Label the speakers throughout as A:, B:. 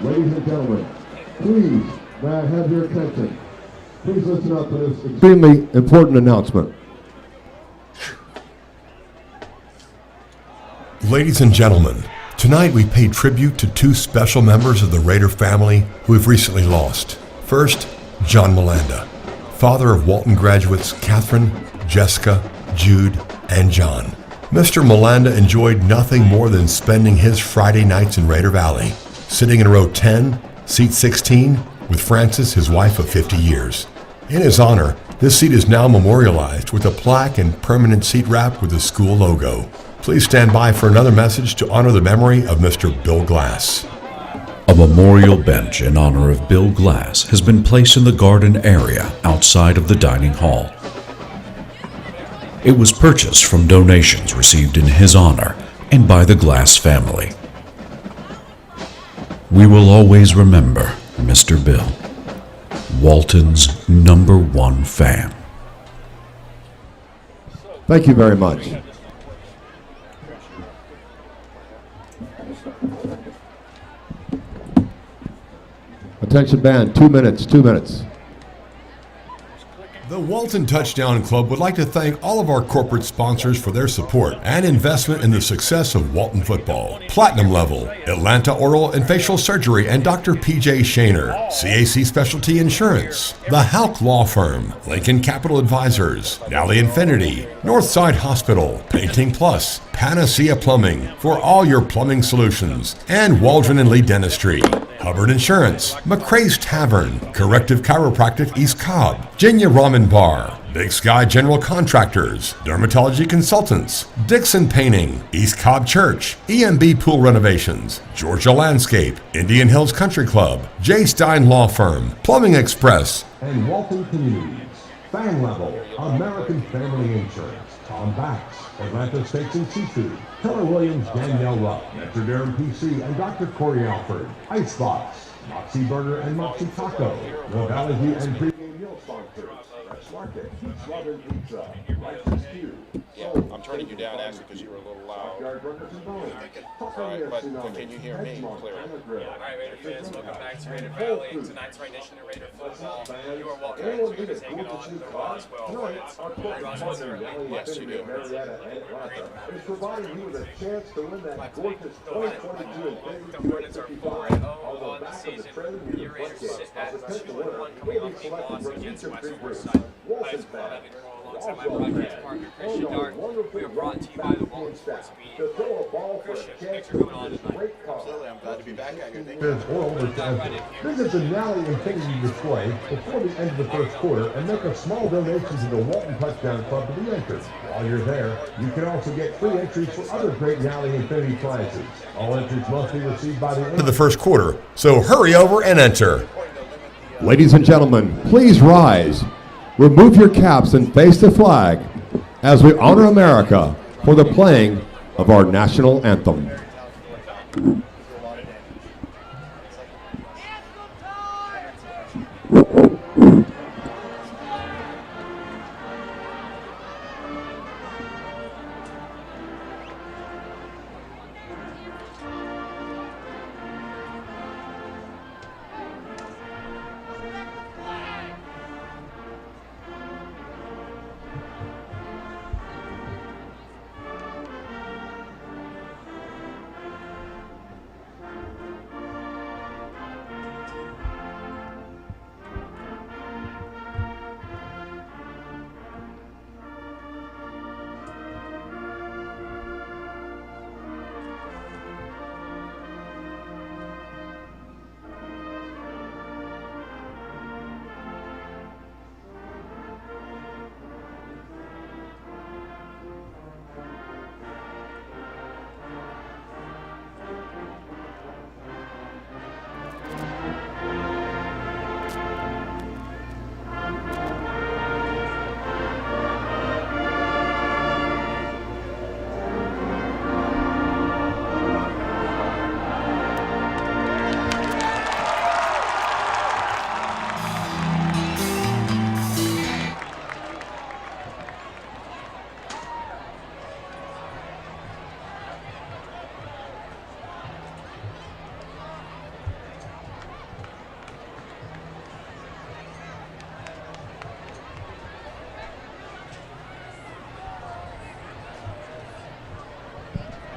A: Ladies and gentlemen, please, may I have your attention? Please listen up to this extremely important announcement.
B: Ladies and gentlemen, tonight we pay tribute to two special members of the Raider family who we've recently lost. First, John Malanda, father of Walton graduates Catherine, Jessica, Jude, and John. Mr. Malanda enjoyed nothing more than spending his Friday nights in Raider Valley, sitting in row 10, seat 16, with Frances, his wife of 50 years. In his honor, this seat is now memorialized with a plaque and permanent seat wrap with the school logo. Please stand by for another message to honor the memory of Mr. Bill Glass.
C: A memorial bench in honor of Bill Glass has been placed in the garden area outside of the dining hall. It was purchased from donations received in his honor and by the Glass family. We will always remember Mr. Bill, Walton's #1 fan.
A: Thank you very much. Attention band, 2 minutes, 2 minutes.
B: The Walton Touchdown Club would like to thank all of our corporate sponsors for their support and investment in the success of Walton football. Platinum Level, Atlanta Oral and Facial Surgery and Dr. P.J. Shaner, CAC Specialty Insurance, the Houck Law Firm, Lincoln Capital Advisors, Nally Infinity, Northside Hospital, Painting Plus, Panacea Plumbing for all your plumbing solutions, and Waldron and Lee Dentistry. Hubbard Insurance, McCrae's Tavern, Corrective Chiropractic East Cobb, Ginya Ramen Bar, Big Sky General Contractors, Dermatology Consultants, Dixon Painting, East Cobb Church, EMB Pool Renovations, Georgia Landscape, Indian Hills Country Club, J. Stein Law Firm, Plumbing Express,
A: and Walton Communities. Fan Level, American Family Insurance, Tom Bax, Atlanta Steaks and Seafood, Keller Williams, Danielle Rupp, Metro Darren PC, and Dr. Corey Alford, Icebox, Moxie Burger and Moxie Taco, the Valley View and Pregame Meal Sponsors, Fresh Market, Southern Pizza, License Q.
D: Yeah, I'm turning you down actually because you were a little loud. Alright, but can you hear me clearly?
E: Alright, Raider fans, welcome back to Raider Valley. Tonight's rendition of Raider football. You are Walton Raiders. We're just hanging on the Roswell Hornets. Roswell's early.
D: Yes, you do.
A: Is providing you with a chance to win that gorgeous 2022 Infinity
E: The Hornets are 4-0 on the season. Your Raiders sit at 2-1 coming off a loss against West Forsyth High School. Alongside my broadcast partner, Christian Dart. We are brought to you by the Walton Sports Media. Christian, thanks for coming on tonight.
D: Absolutely, I'm glad to be back out here. Thank
A: There's
D: you.
A: or overtime. Visit the Nally Infinity display before the end of the first quarter and make a small donation to the Walton Touchdown Club to be entered. While you're there, you can also get free entries for other great Nally Infinity prizes. All entries must be received by the end
B: of the first quarter, so hurry over and enter.
A: Ladies and gentlemen, please rise. Remove your caps and face the flag as we honor America for the playing of our national anthem.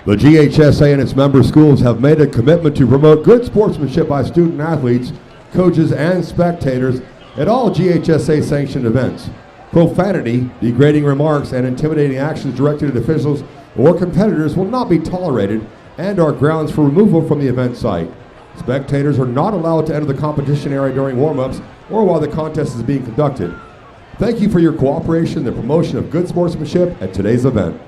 A: The GHSA and its member schools have made a commitment to promote good sportsmanship by student athletes, coaches, and spectators at all GHSA-sanctioned events. Profanity, degrading remarks, and intimidating actions directed at officials or competitors will not be tolerated and are grounds for removal from the event site. Spectators are not allowed to enter the competition area during warm-ups or while the contest is being conducted. Thank you for your cooperation in the promotion of good sportsmanship at today's event.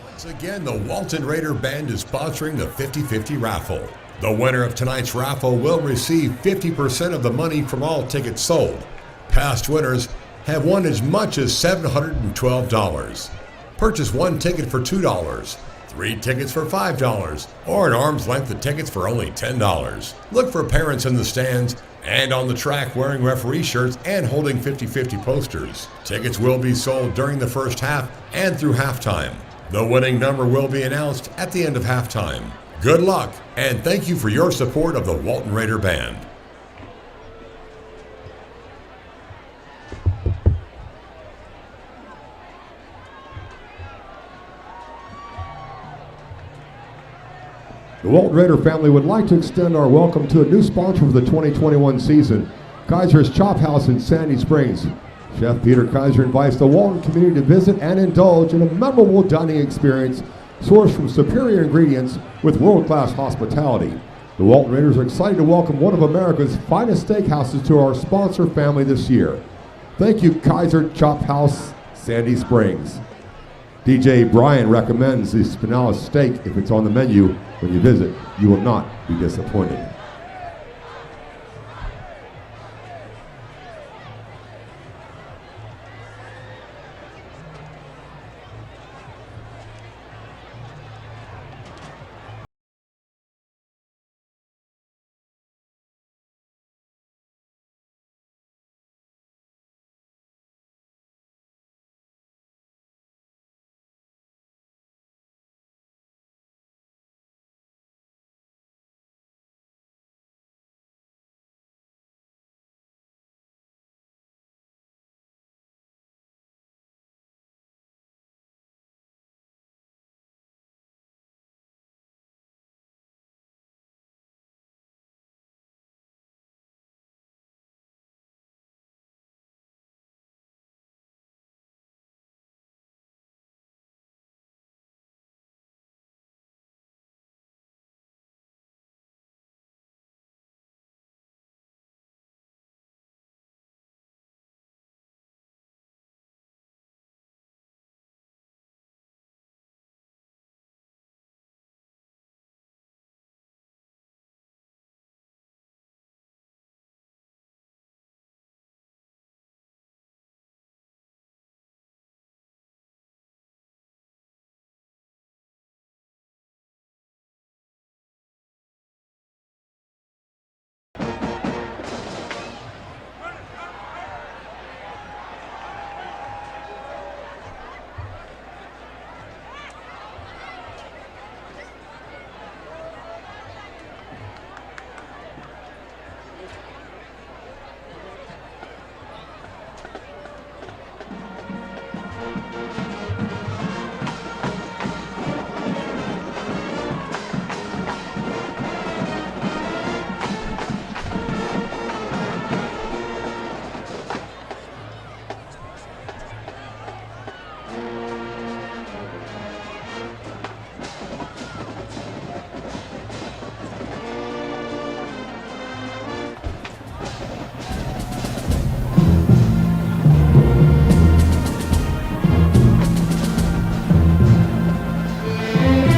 B: Once again, the Walton Raider Band is sponsoring the 50-50 raffle. The winner of tonight's raffle will receive 50% of the money from all tickets sold. Past winners have won as much as $712. Purchase one ticket for $2, 3 tickets for $5, or an arm's length of tickets for only $10. Look for parents in the stands and on the track wearing referee shirts and holding 50-50 posters. Tickets will be sold during the first half and through halftime. The winning number will be announced at the end of halftime. Good luck, and thank you for your support of the Walton Raider Band.
A: The Walton Raider family would like to extend our welcome to a new sponsor for the 2021 season, Kaiser's Chop House in Sandy Springs. Chef Peter Kaiser invites the Walton community to visit and indulge in a memorable dining experience sourced from superior ingredients with world-class hospitality. The Walton Raiders are excited to welcome one of America's finest steakhouses to our sponsor family this year. Thank you, Kaiser Chop House, Sandy Springs. DJ Brian recommends the Spinalis steak if it's on the menu when you visit. You will not be disappointed.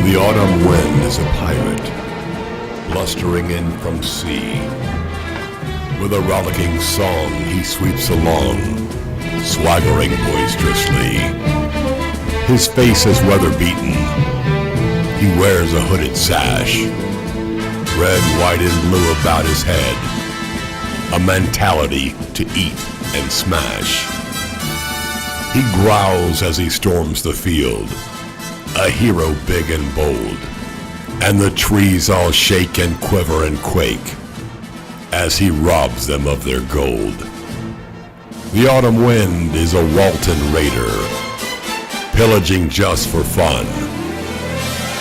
B: The autumn wind is a pirate, blustering in from sea. With a rollicking song he sweeps along, swaggering boisterously. His face is weather-beaten. He wears a hooded sash, red, white, and blue about his head, a mentality to eat and smash. He growls as he storms the field, a hero big and bold, and the trees all shake and quiver and quake as he robs them of their gold. The autumn wind is a Walton Raider, pillaging just for fun,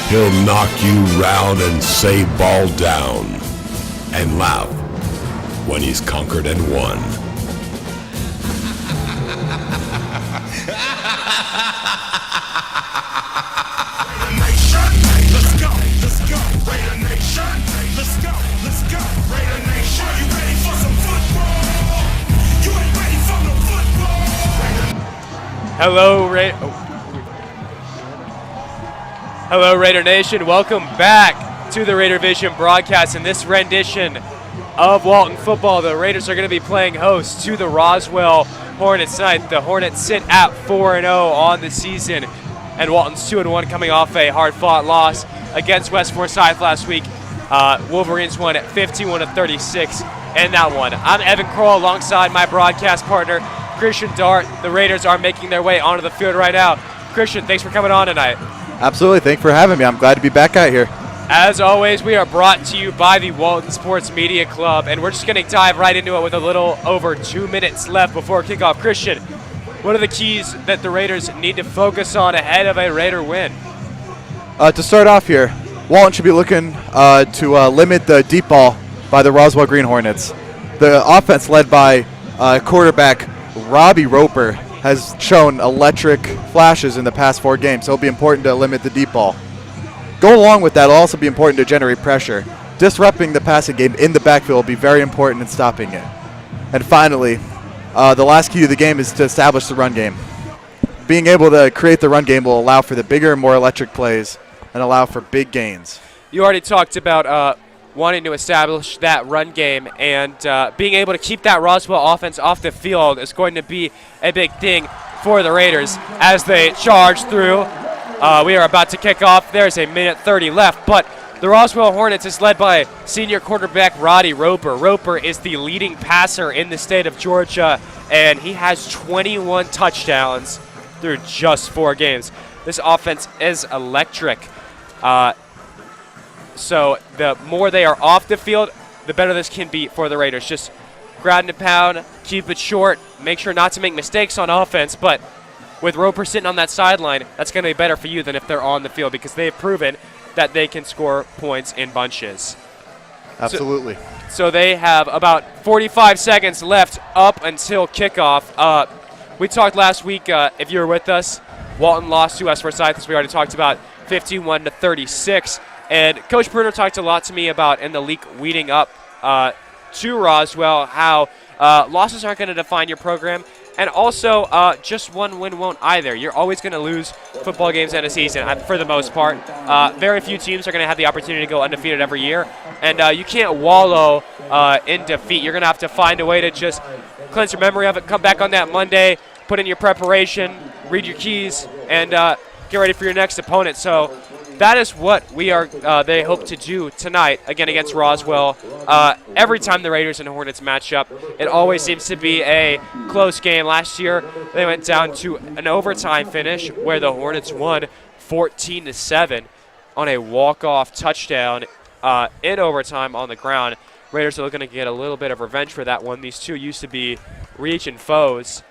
B: He'll knock you round and say ball down, and laugh when he's conquered and won.
E: Hello, Raider Nation. Welcome back to the Raider Vision broadcast. In this rendition of Walton football, the Raiders are going to be playing host to the Roswell Hornets tonight. The Hornets sit at 4-0 on the season, and Walton's 2-1 coming off a hard-fought loss against West Forsyth last week. Wolverines won at 51-36 in that one. I'm Evan Kroll alongside my broadcast partner, Christian Dart. The Raiders are making their way onto the field right now. Christian, thanks for coming on tonight.
F: Absolutely. Thanks for having me. I'm glad to be back out here.
E: As always, we are brought to you by the Walton Sports Media Club, and we're just going to dive right into it with a little over 2 minutes left before kickoff. Christian, what are the keys that the Raiders need to focus on ahead of a Raider win?
F: To start off here, Walton should be looking to limit the deep ball by the Roswell Green Hornets. The offense led by quarterback Robbie Roper has shown electric flashes in the past 4 games, so it'll be important to limit the deep ball. Go along with that, it'll also be important to generate pressure. Disrupting the passing game in the backfield will be very important in stopping it. And finally, the last key to the game is to establish the run game. Being able to create the run game will allow for the bigger and more electric plays and allow for big gains.
E: You already talked about wanting to establish that run game, and being able to keep that Roswell offense off the field is going to be a big thing for the Raiders as they charge through. We are about to kick off. There's a minute 30 left, but the Roswell Hornets is led by senior quarterback Roddy Roper. Roper is the leading passer in the state of Georgia, and he has 21 touchdowns through just 4 games. This offense is electric. So the more they are off the field, the better this can be for the Raiders. Just ground and pound, keep it short, make sure not to make mistakes on offense. But with Roper sitting on that sideline, that's going to be better for you than if they're on the field, because they've proven that they can score points in bunches.
F: Absolutely.
E: So they have about 45 seconds left up until kickoff. We talked last week, if you were with us, Walton lost to West Forsyth, as we already talked about, 51-36. And Coach Bruner talked a lot to me about in the league leading up to Roswell how losses aren't going to define your program. And also, just one win won't either. You're always going to lose football games in a season, for the most part. Very few teams are going to have the opportunity to go undefeated every year. And you can't wallow in defeat. You're going to have to find a way to just cleanse your memory of it, come back on that Monday, put in your preparation, read your keys, and get ready for your next opponent. So that is what they hope to do tonight, again, against Roswell. Every time the Raiders and Hornets match up, it always seems to be a close game. Last year, they went down to an overtime finish where the Hornets won 14-7 on a walk-off touchdown in overtime on the ground. Raiders are looking to get a little bit of revenge for that one. These two used to be region foes,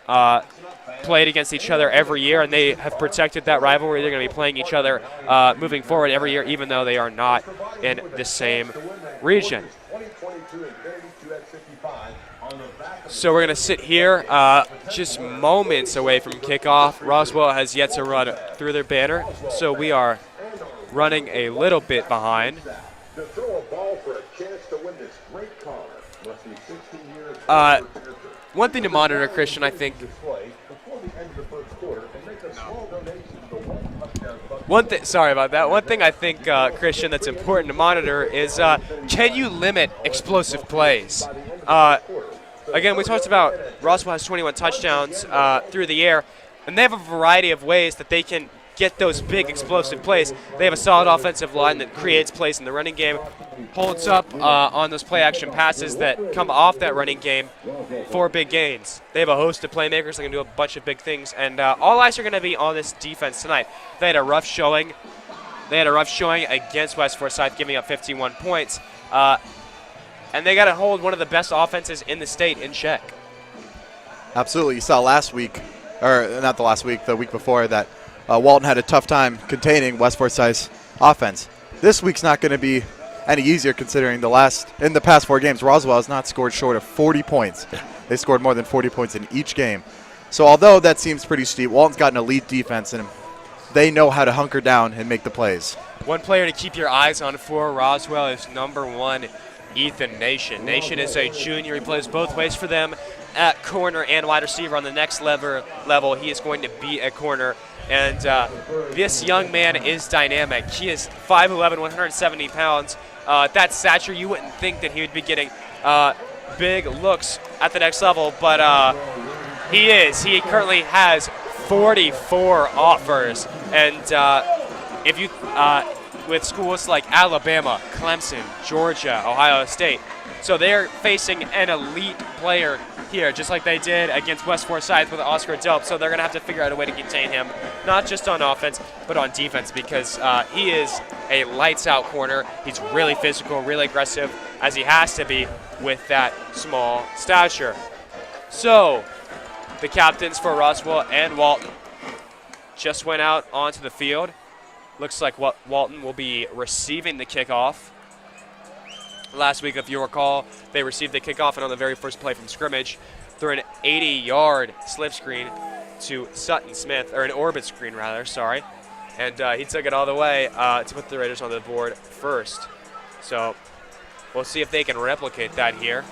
E: played against each other every year, and they have protected that rivalry. They're going to be playing each other moving forward every year, even though they are not in the same region. So we're going to sit here just moments away from kickoff. Roswell has yet to run through their banner, so we are running a little bit behind. One thing to monitor, Christian, I think. Sorry about that. One thing I think, Christian, that's important to monitor is can you limit explosive plays? Again, we talked about Roswell has 21 touchdowns through the air, and they have a variety of ways that they can get those big explosive plays. They have a solid offensive line that creates plays in the running game, holds up on those play action passes that come off that running game for big gains. They have a host of playmakers that can do a bunch of big things, and all eyes are going to be on this defense tonight. They had a rough showing. Against West Forsyth, giving up 51 points, and they got to hold one of the best offenses in the state in check.
F: Absolutely. You saw last week, or not the last week, the week before, that Walton had a tough time containing West Forsyth's offense. This week's not going to be any easier considering in the past 4 games, Roswell has not scored short of 40 points. They scored more than 40 points in each game. So although that seems pretty steep, Walton's got an elite defense, and they know how to hunker down and make the plays.
E: One player to keep your eyes on for Roswell is number 1, Ethan Nation. Nation is a junior. He plays both ways for them at corner and wide receiver. On the next level, he is going to be a corner. And this young man is dynamic. He is 5'11", 170 pounds. At that stature, you wouldn't think that he would be getting big looks at the next level, but he is. He currently has 44 offers. And if you with schools like Alabama, Clemson, Georgia, Ohio State. So they're facing an elite player here, just like they did against West Forsyth with Oscar Delp. So they're going to have to figure out a way to contain him, not just on offense, but on defense, because he is a lights-out corner. He's really physical, really aggressive, as he has to be with that small stature. So the captains for Roswell and Walton just went out onto the field. Looks like Walton will be receiving the kickoff. Last week, if you recall, they received the kickoff, and on the very first play from scrimmage, threw an 80-yard slip screen to Sutton Smith, or an orbit screen rather, sorry. And he took it all the way to put the Raiders on the board first. So we'll see if they can replicate that here.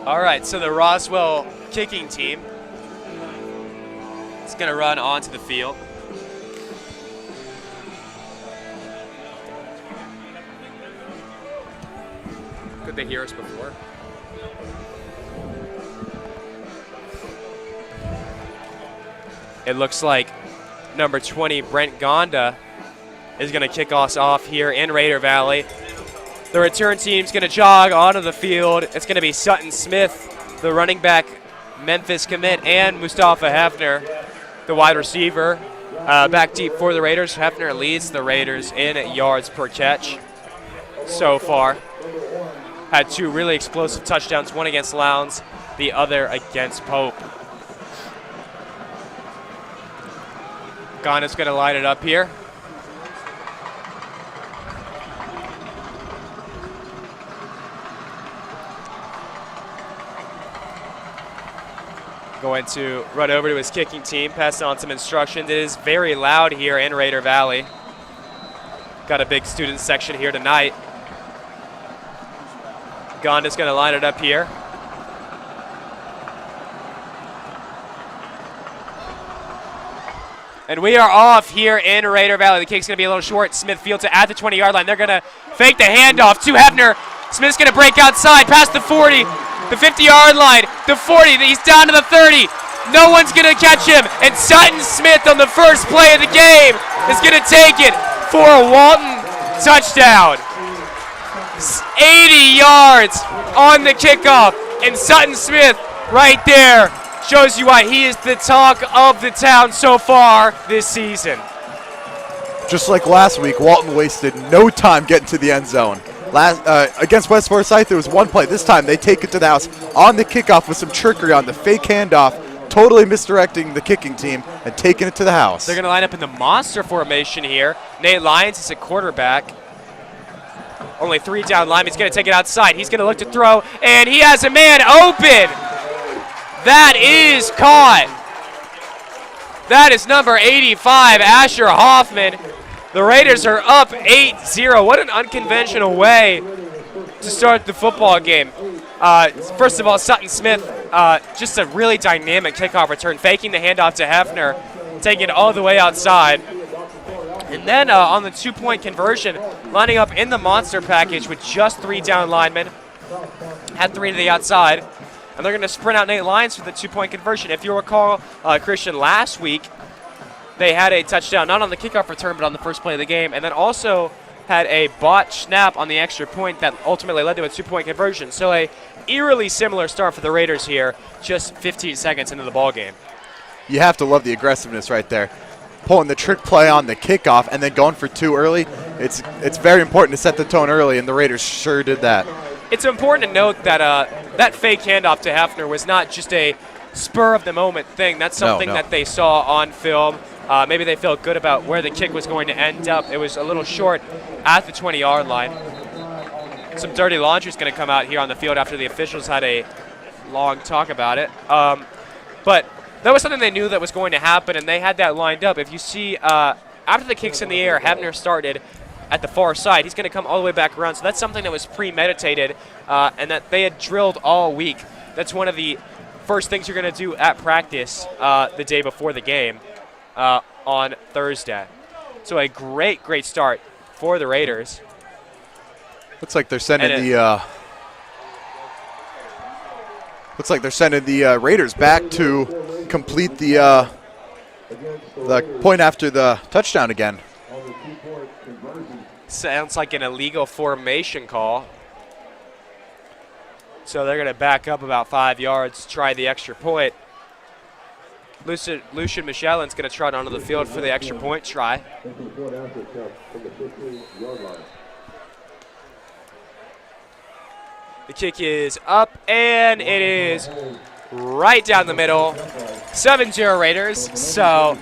E: All right, so the Roswell kicking team is going to run onto the field. Could they hear us before? It looks like number 20, Brent Gonda, is going to kick us off here in Raider Valley. The return team's going to jog onto the field. It's going to be Sutton Smith, the running back, Memphis commit, and Mustafa Hefner, the wide receiver. Back deep for the Raiders. Hefner leads the Raiders in yards per catch so far. Had 2 really explosive touchdowns, one against Lowndes, the other against Pope. Gonda's going to line it up here. Going to run over to his kicking team, pass on some instructions. It is very loud here in Raider Valley. Got a big student section here tonight. Gonda's going to line it up here. And we are off here in Raider Valley. The kick's going to be a little short. Smith fields it at the 20-yard line. They're going to fake the handoff to Hefner. Smith's going to break outside past the 40. The 50-yard line, the 40, he's down to the 30. No one's going to catch him. And Sutton Smith on the first play of the game is going to take it for a Walton touchdown. 80 yards on the kickoff. And Sutton Smith right there shows you why he is the talk of the town so far this season.
F: Just like last week, Walton wasted no time getting to the end zone. Against West Forsyth, there was one play. This time, they take it to the house on the kickoff with some trickery on the fake handoff, totally misdirecting the kicking team and taking it to the house.
E: They're going to line up in the monster formation here. Nate Lyons is a quarterback. Only 3 down linemen. He's going to take it outside. He's going to look to throw, and he has a man open. That is caught. That is number 85, Asher Hoffman. The Raiders are up 8-0. What an unconventional way to start the football game. First of all, Sutton Smith, just a really dynamic kickoff return, faking the handoff to Hefner, taking it all the way outside. And then on the 2-point conversion, lining up in the monster package with just 3 down linemen, had 3 to the outside. And they're going to sprint out Nate Lyons for the 2-point conversion. If you recall, Christian, last week, they had a touchdown, not on the kickoff return, but on the first play of the game. And then also had a botched snap on the extra point that ultimately led to a 2-point conversion. So a eerily similar start for the Raiders here, just 15 seconds into the ball game.
F: You have to love the aggressiveness right there. Pulling the trick play on the kickoff and then going for 2 early. It's very important to set the tone early, and the Raiders sure did that.
E: It's important to note that that fake handoff to Hefner was not just a spur-of-the-moment thing. That's something that they saw on film. Maybe they felt good about where the kick was going to end up. It was a little short at the 20-yard line. Some dirty laundry is going to come out here on the field after the officials had a long talk about it. But that was something they knew that was going to happen, and they had that lined up. If you see, after the kick's in the air, Hefner started at the far side. He's going to come all the way back around. So that's something that was premeditated and that they had drilled all week. That's one of the first things you're going to do at practice the day before the game on Thursday. So a great, great start for the Raiders.
F: Looks like they're sending the Raiders back to complete the point after the touchdown again.
E: Sounds like an illegal formation call. So they're going to back up about 5 yards, try the extra point. Lucian Michelin's going to trot onto the field for the extra point try. The kick is up, and it is right down the middle. 7-0 Raiders. So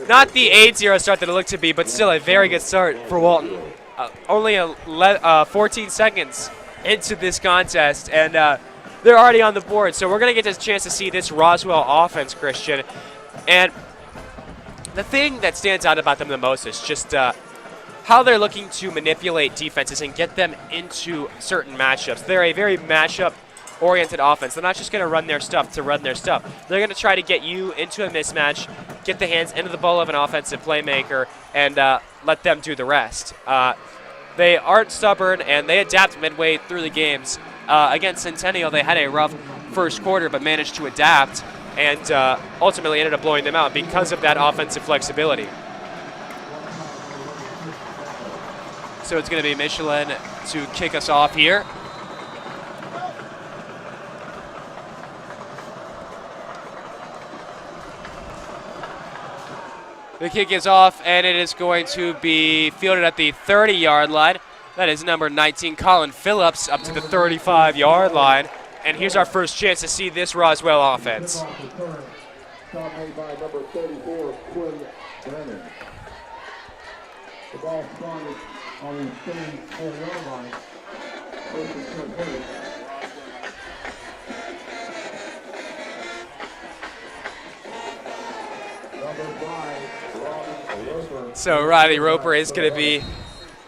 E: not the 8-0 start that it looked to be, but still a very good start for Walton. Only 14 seconds into this contest, and they're already on the board. So we're going to get a chance to see this Roswell offense, Christian. And the thing that stands out about them the most is just how they're looking to manipulate defenses and get them into certain matchups. They're a very matchup-oriented offense. They're not just going to run their stuff to run their stuff. They're going to try to get you into a mismatch, get the hands into the ball of an offensive playmaker, and let them do the rest. They aren't stubborn, and they adapt midway through the games. Against Centennial, they had a rough first quarter, but managed to adapt and ultimately ended up blowing them out because of that offensive flexibility. So it's going to be Michelin to kick us off here. The kick is off, and it is going to be fielded at the 30-yard line. That is number 19, Colin Phillips, up to the 35-yard line. And here's our first chance to see this Roswell offense.
G: Made by number 34, Quinn Brennan. The ball spotted on the 34-yard line. First and 10.
E: So Riley Roper is going to be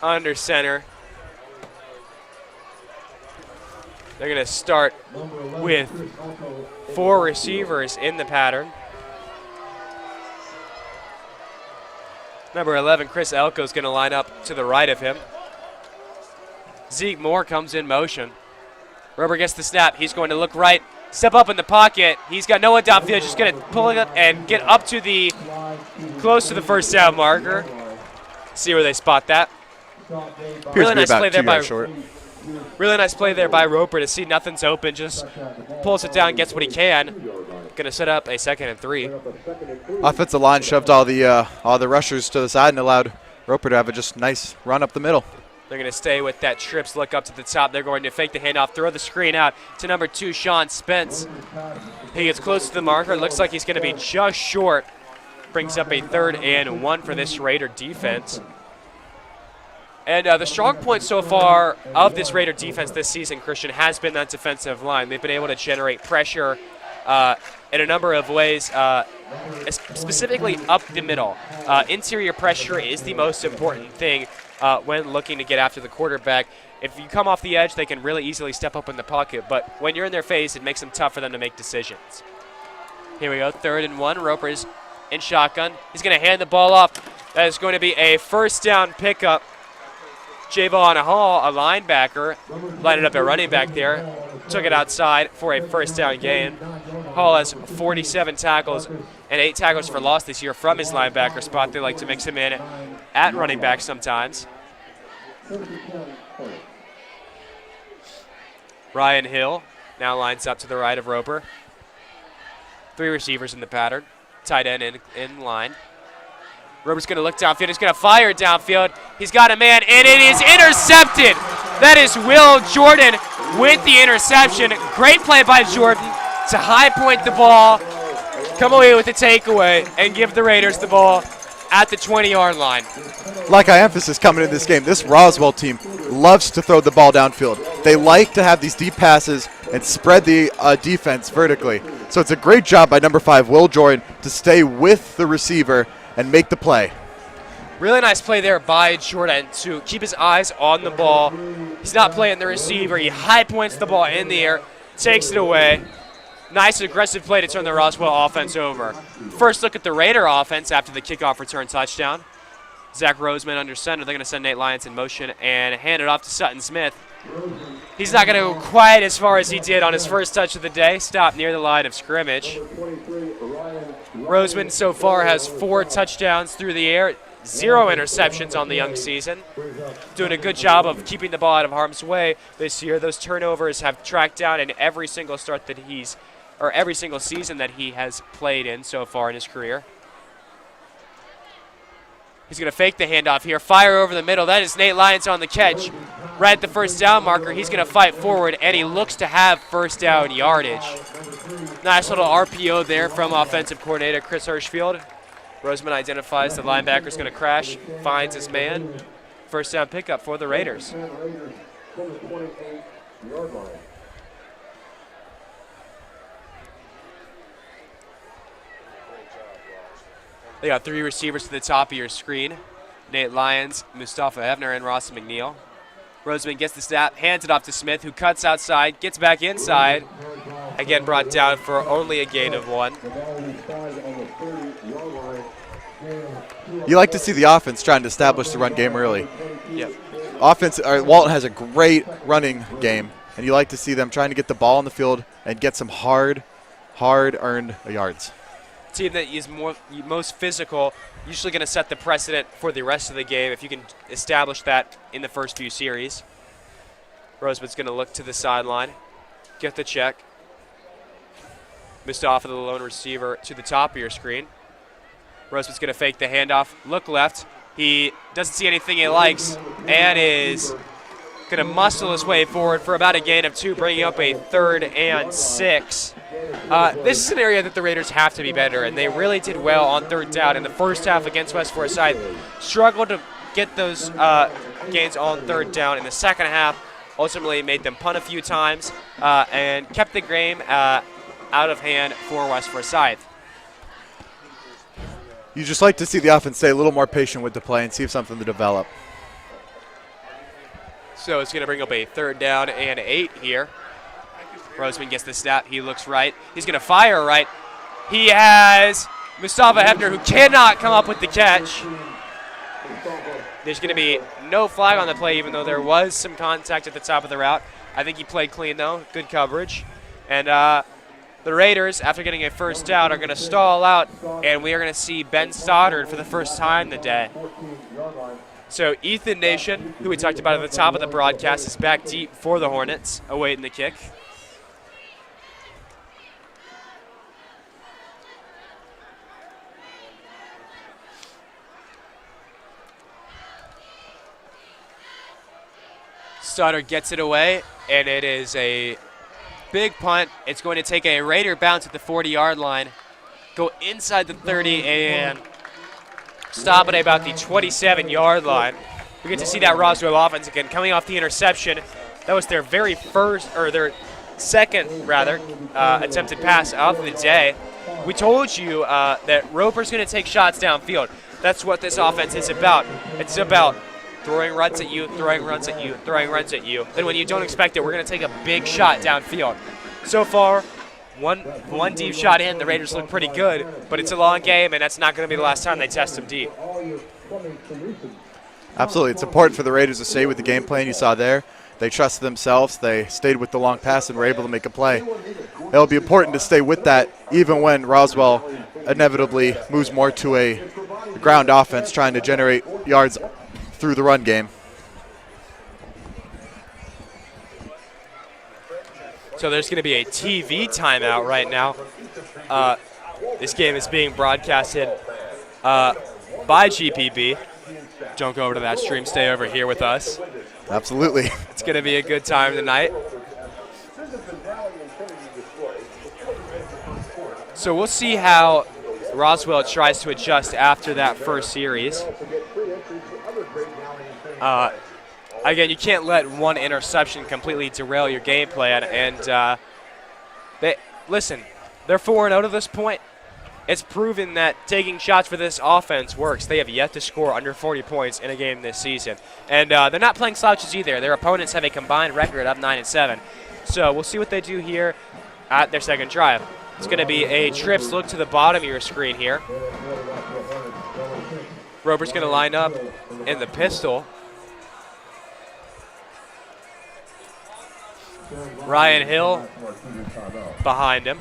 E: under center. They're going to start with 4 receivers in the pattern. Number 11, Chris Elko, is going to line up to the right of him. Zeke Moore comes in motion. Roper gets the snap. He's going to look right, step up in the pocket. He's got no one downfield, just going to pull it up and get up to the close to the first down marker. See where they spot that. Really nice play there by Really nice play there by Roper to see nothing's open. Just pulls it down, gets what he can. Going to set up a 2nd and 3.
F: Offensive line shoved all the rushers to the side and allowed Roper to have a just nice run up the middle.
E: They're going to stay with that trips look up to the top. They're going to fake the handoff, throw the screen out to number 2, Sean Spence. He gets close to the marker. Looks like he's going to be just short. Brings up a 3rd and 1 for this Raider defense. And the strong point so far of this Raider defense this season, Christian, has been that defensive line. They've been able to generate pressure in a number of ways, specifically up the middle. Interior pressure is the most important thing when looking to get after the quarterback. If you come off the edge, they can really easily step up in the pocket. But when you're in their face, it makes them tough for them to make decisions. Here we go, 3rd and 1. Roper's in shotgun. He's going to hand the ball off. That is going to be a first down pickup. Javon Hall, a linebacker, lined up a running back there. Took it outside for a first down gain. Hall has 47 tackles and 8 tackles for loss this year from his linebacker spot. They like to mix him in at running back sometimes. Ryan Hill now lines up to the right of Roper. 3 receivers in the pattern. Tight end in line. Roper's going to look downfield. He's going to fire downfield. He's got a man, and it is intercepted. That is Will Jordan with the interception. Great play by Jordan to high point the ball, come away with the takeaway, and give the Raiders the ball at the 20-yard line.
F: Like I emphasized coming in this game, this Roswell team loves to throw the ball downfield. They like to have these deep passes and spread the defense vertically. So it's a great job by number 5, Will Jordan, to stay with the receiver and make the play.
E: Really nice play there by Jordan to keep his eyes on the ball. He's not playing the receiver. He high points the ball in the air, takes it away. Nice aggressive play to turn the Roswell offense over. First look at the Raider offense after the kickoff return touchdown. Zach Roseman under center. They're going to send Nate Lyons in motion and hand it off to Sutton Smith. He's not going to go quite as far as he did on his first touch of the day. Stopped near the line of scrimmage. Roseman so far has 4 touchdowns through the air, 0 interceptions on the young season. Doing a good job of keeping the ball out of harm's way this year. Those turnovers have tracked down in every single start that every single season that he has played in so far in his career. He's going to fake the handoff here, fire over the middle. That is Nate Lyons on the catch. Right at the first down marker, he's going to fight forward, and he looks to have first down yardage. Nice little RPO there from offensive coordinator Chris Hirschfield. Roseman identifies the linebacker's going to crash, finds his man. First down pickup for the Raiders. They got 3 receivers to the top of your screen. Nate Lyons, Mustafa Hebner, and Ross McNeil. Roseman gets the snap, hands it off to Smith, who cuts outside, gets back inside. Again, brought down for only a gain of 1.
F: You like to see the offense trying to establish the run game early.
E: Yep.
F: Walton has a great running game, and you like to see them trying to get the ball on the field and get some hard-earned yards.
E: Team that is most physical, usually going to set the precedent for the rest of the game if you can establish that in the first few series. Roseman's going to look to the sideline, get the check. Mustafa, the lone receiver, to the top of your screen. Roseman's going to fake the handoff, look left. He doesn't see anything he likes and is going to muscle his way forward for about a gain of 2, bringing up a 3rd and 6. This is an area that the Raiders have to be better, and they really did well on 3rd down in the first half against West Forsyth. Struggled to get those gains on 3rd down in the second half. Ultimately made them punt a few times and kept the game out of hand for West Forsyth.
F: You just like to see the offense stay a little more patient with the play and see if something to develop.
E: So it's going to bring up a 3rd down and 8 here. Roseman gets the snap. He looks right. He's going to fire right. He has Mustafa Hebner, who cannot come up with the catch. There's going to be no flag on the play, even though there was some contact at the top of the route. I think he played clean, though. Good coverage. And the Raiders, after getting a first down, are going to stall out, and we are going to see Ben Stoddard for the first time today. So Ethan Nation, who we talked about at the top of the broadcast, is back deep for the Hornets, awaiting the kick. Stoddard gets it away, and it is a big punt. It's going to take a Raider bounce at the 40-yard line, go inside the 30, and stop at about the 27-yard line. We get to see that Roswell offense again coming off the interception. That was their their second attempted pass of the day. We told you that Roper's going to take shots downfield. That's what this offense is about. It's about throwing runs at you, throwing runs at you, throwing runs at you. Then when you don't expect it, we're going to take a big shot downfield. So far, one deep shot in, the Raiders look pretty good, but it's a long game, and that's not going to be the last time they test them deep.
F: Absolutely. It's important for the Raiders to stay with the game plan you saw there. They trusted themselves. They stayed with the long pass and were able to make a play. It'll be important to stay with that even when Roswell inevitably moves more to a ground offense trying to generate yards through the run game.
E: So there's going to be a TV timeout right now. This game is being broadcasted by GPB. Don't go over to that stream. Stay over here with us.
F: Absolutely.
E: It's going to be a good time tonight. So we'll see how Roswell tries to adjust after that first series. Again, you can't let one interception completely derail your game plan. And listen, they're 4-0 to this point. It's proven that taking shots for this offense works. They have yet to score under 40 points in a game this season. And they're not playing slouches either. Their opponents have a combined record of 9-7. So we'll see what they do here at their second drive. It's going to be a trips look to the bottom of your screen here. Roper's going to line up in the pistol. Ryan Hill behind him.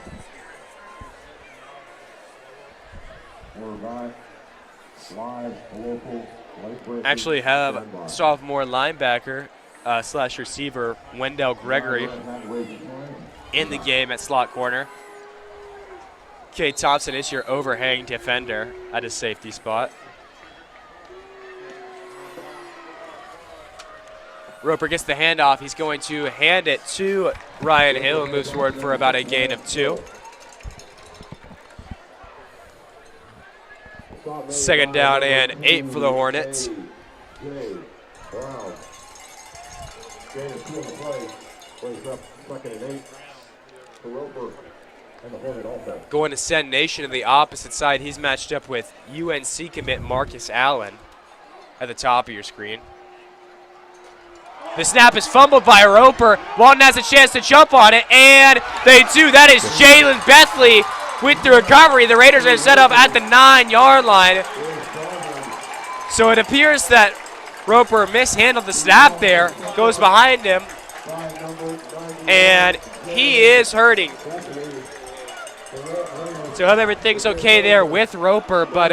E: Actually have sophomore linebacker slash receiver Wendell Gregory in the game at slot corner. Kay Thompson is your overhang defender at his safety spot. Roper gets the handoff. He's going to hand it to Ryan Hill and moves forward for about a gain of 2. Second down and 8 for the Hornets. Going to send Nation to the opposite side. He's matched up with UNC commit Marcus Allen at the top of your screen. The snap is fumbled by Roper. Walton has a chance to jump on it, and they do. That is Jalen Bethley with the recovery. The Raiders are set up at the 9-yard line. So it appears that Roper mishandled the snap there, goes behind him, and he is hurting. So I hope everything's okay there with Roper, but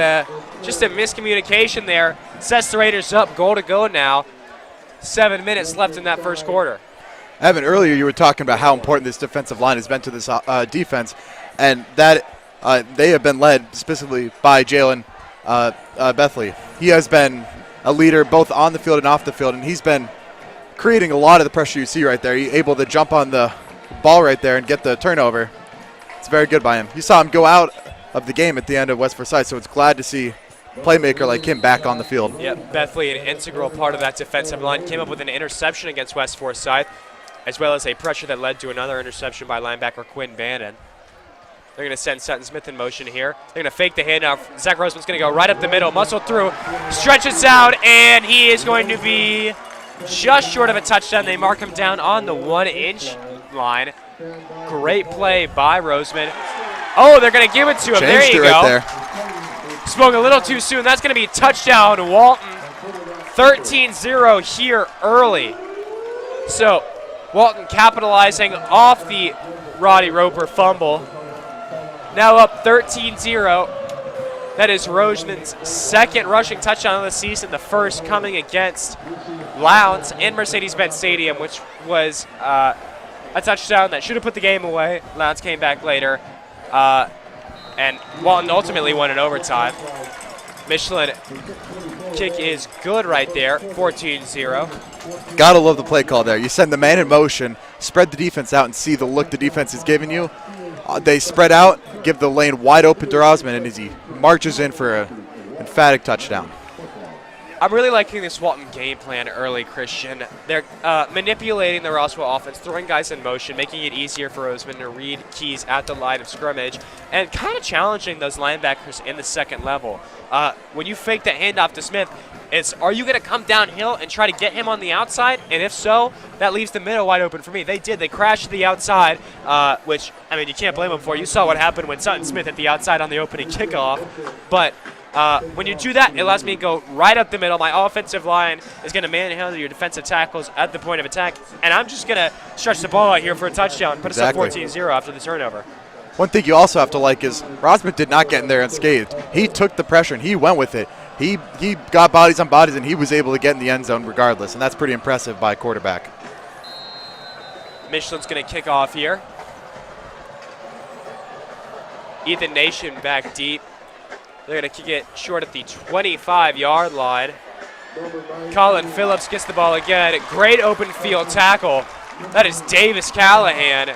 E: just a miscommunication there. Sets the Raiders up, goal to go now. 7 minutes left in that first quarter.
F: Evan, earlier you were talking about how important this defensive line has been to this defense, and that they have been led specifically by Jalen Bethley. He has been a leader both on the field and off the field, and he's been creating a lot of the pressure you see right there. He's able to jump on the ball right there and get the turnover. It's very good by him. You saw him go out of the game at the end of West Forsyth, so it's glad to see a playmaker like him back on the field.
E: Yep, Bethley, an integral part of that defensive line, came up with an interception against West Forsyth, as well as a pressure that led to another interception by linebacker Quinn Bannon. They're going to send Sutton Smith in motion here. They're going to fake the handoff. Zach Roseman's going to go right up the middle, muscle through, stretches out, and he is going to be just short of a touchdown. They mark him down on the 1-inch line. Great play by Roseman. Oh, they're going to give it to him.
F: Changed
E: there you
F: it
E: go.
F: Right there.
E: Spoke a little too soon. That's going to be a touchdown, Walton. 13-0 here early. So Walton capitalizing off the Roddy Roper fumble. Now up 13-0. That is Roseman's second rushing touchdown of the season, the first coming against Lowndes in Mercedes-Benz Stadium, which was a touchdown that should have put the game away. Lowndes came back later, and Walton ultimately won in overtime. Michelin kick is good right there, 14-0.
F: Gotta love the play call there. You send the man in motion, spread the defense out, and see the look the defense is giving you. They spread out, give the lane wide open to Rosman, and as he marches in for an emphatic touchdown.
E: I'm really liking this Walton game plan early, Christian. They're manipulating the Roswell offense, throwing guys in motion, making it easier for Roseman to read keys at the line of scrimmage, and kind of challenging those linebackers in the second level. When you fake that handoff to Smith, it's, are you going to come downhill and try to get him on the outside? And if so, that leaves the middle wide open for me. They did. They crashed to the outside, which, I mean, you can't blame them for. You saw what happened when Sutton Smith hit the outside on the opening kickoff. But when you do that, it allows me to go right up the middle. My offensive line is going to manhandle your defensive tackles at the point of attack, and I'm just going to stretch the ball out here for a touchdown, put us up 14-0 after the turnover.
F: One thing you also have to like is Rosman did not get in there unscathed. He took the pressure and he went with it. He got bodies on bodies, and he was able to get in the end zone regardless, and that's pretty impressive by a quarterback.
E: Michelin's going to kick off here. Ethan Nation back deep. They're going to kick it short at the 25-yard line. Colin Phillips gets the ball again. Great open field tackle. That is Davis Callahan.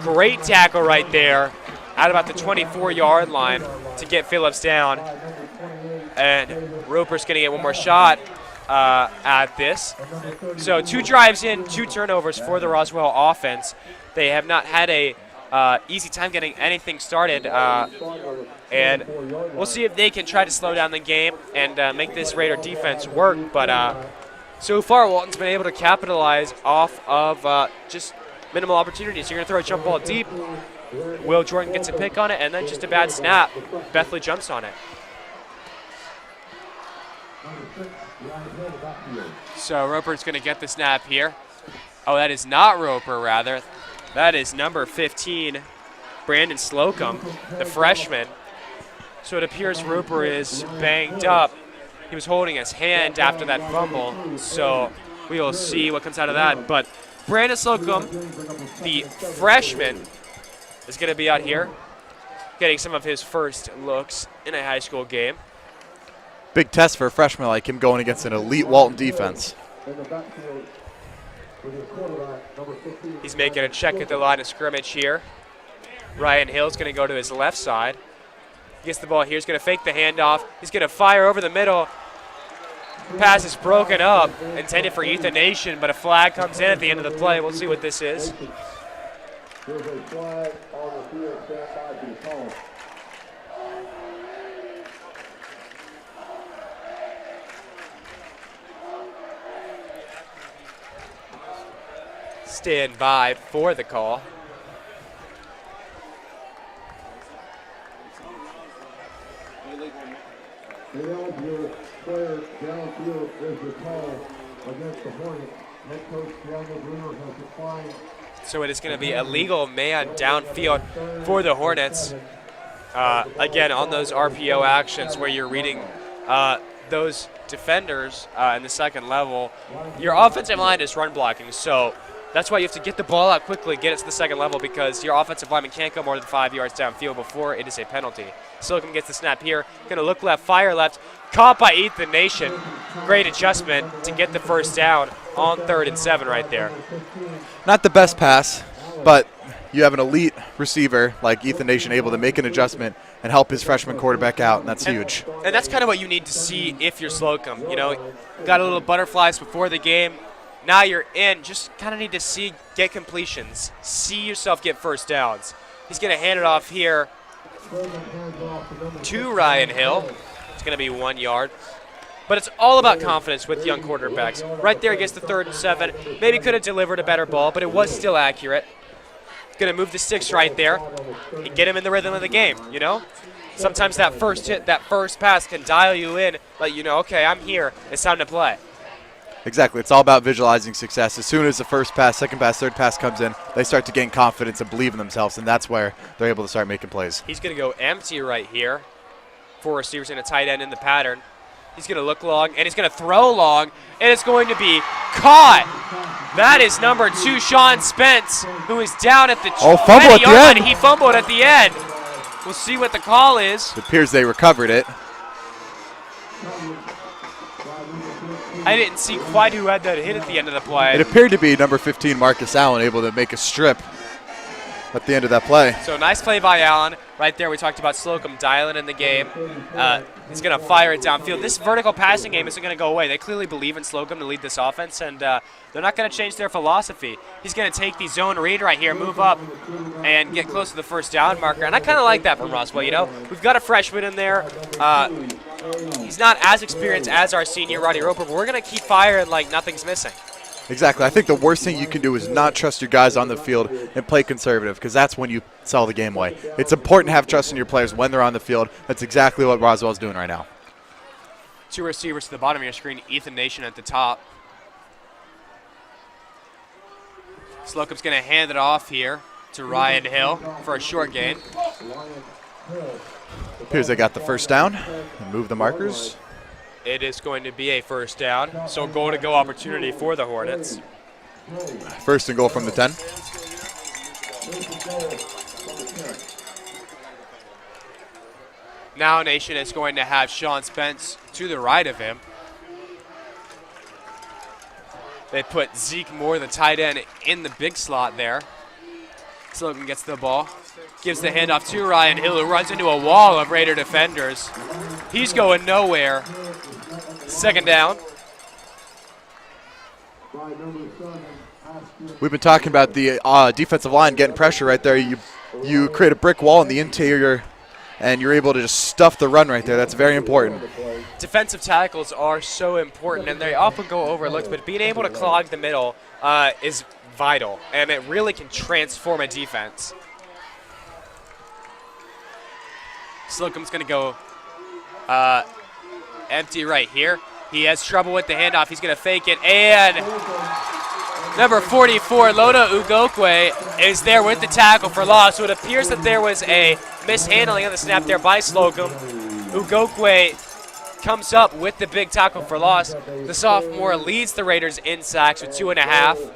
E: Great tackle right there at about the 24-yard line to get Phillips down. And Roper's going to get one more shot at this. So 2 drives in, 2 turnovers for the Roswell offense. They have not had a easy time getting anything started. And we'll see if they can try to slow down the game and make this Raider defense work. But so far, Walton's been able to capitalize off of just minimal opportunities. You're going to throw a jump ball deep. Will Jordan gets a pick on it, and then just a bad snap. Bethley jumps on it. So Roper's going to get the snap here. Oh, that is not Roper, rather. That is number 15, Brandon Slocum, the freshman. So it appears Roper is banged up. He was holding his hand after that fumble, so we will see what comes out of that. But Brandon Slocum, the freshman, is going to be out here getting some of his first looks in a high school game.
F: Big test for a freshman like him going against an elite Walton defense.
E: He's making a check at the line of scrimmage here. Ryan Hill's going to go to his left side. He gets the ball here. He's going to fake the handoff. He's going to fire over the middle. Pass is broken up, intended for Ethan Nation, but a flag comes in at the end of the play. We'll see what this is.
G: There's a flag on the field, stand by to the call.
E: Stand by for the call.
G: Ineligible player downfield is the call against the Hornets. Head coach Daniel Brewer has declined.
E: So it is going to be a legal man downfield for the Hornets. Again, on those RPO actions where you're reading those defenders in the second level, your offensive line is run blocking. So that's why you have to get the ball out quickly, get it to the second level, because your offensive lineman can't go more than 5 yards downfield before it is a penalty. Slocum gets the snap here. Going to look left, fire left. Caught by Ethan Nation. Great adjustment to get the first down on 3rd and 7 right there.
F: Not the best pass, but you have an elite receiver like Ethan Nation able to make an adjustment and help his freshman quarterback out, and that's huge.
E: And that's kind of what you need to see if you're Slocum. You know, got a little butterflies before the game. Now you're in. Just kind of need to get completions. See yourself get first downs. He's going to hand it off here to Ryan Hill. It's going to be 1 yard. But it's all about confidence with young quarterbacks. Right there against the 3rd and 7. Maybe could have delivered a better ball, but it was still accurate. Going to move the sticks right there and get him in the rhythm of the game, you know? Sometimes that first hit, that first pass can dial you in, let you know, okay, I'm here. It's time to play.
F: Exactly. It's all about visualizing success. As soon as the first pass, second pass, third pass comes in, they start to gain confidence and believe in themselves, and that's where they're able to start making plays.
E: He's going to go empty right here. 4 receivers and a tight end in the pattern. He's going to look long, and he's going to throw long, and it's going to be caught. That is number 2, Sean Spence, who is down at the 20-yard line. He fumbled at the end. We'll see what the call is.
F: It appears they recovered it.
E: I didn't see quite who had that hit at the end of the play.
F: It appeared to be number 15, Marcus Allen, able to make a strip at the end of that play.
E: So nice play by Allen. Right there we talked about Slocum dialing in the game. He's going to fire it downfield. This vertical passing game isn't going to go away. They clearly believe in Slocum to lead this offense, and they're not going to change their philosophy. He's going to take the zone read right here, move up, and get close to the first down marker. And I kind of like that from Roswell, you know. We've got a freshman in there. He's not as experienced as our senior, Roddy Roper, but we're going to keep firing like nothing's missing.
F: Exactly. I think the worst thing you can do is not trust your guys on the field and play conservative, because that's when you sell the game away. It's important to have trust in your players when they're on the field. That's exactly what Roswell's doing right now.
E: 2 receivers to the bottom of your screen, Ethan Nation at the top. Slocum's going to hand it off here to Ryan Hill for a short gain.
F: Appears they got the first down and move the markers.
E: It is going to be a first down, so goal-to-go opportunity for the Hornets.
F: First and goal from the 10.
E: Now Nation is going to have Sean Spence to the right of him. They put Zeke Moore, the tight end, in the big slot there. Slocum gets the ball, gives the handoff to Ryan Hill, who runs into a wall of Raider defenders. He's going nowhere. Second down.
F: We've been talking about the defensive line getting pressure right there. You create a brick wall in the interior, and you're able to just stuff the run right there. That's very important.
E: Defensive tackles are so important, and they often go overlooked, but being able to clog the middle is vital, and it really can transform a defense. Slocum's going to go empty right here. He has trouble with the handoff. He's going to fake it, and number 44, Loda Ugokwe, is there with the tackle for loss. So it appears that there was a mishandling on the snap there by Slocum. Ugokwe comes up with the big tackle for loss. The sophomore leads the Raiders in sacks with 2.5.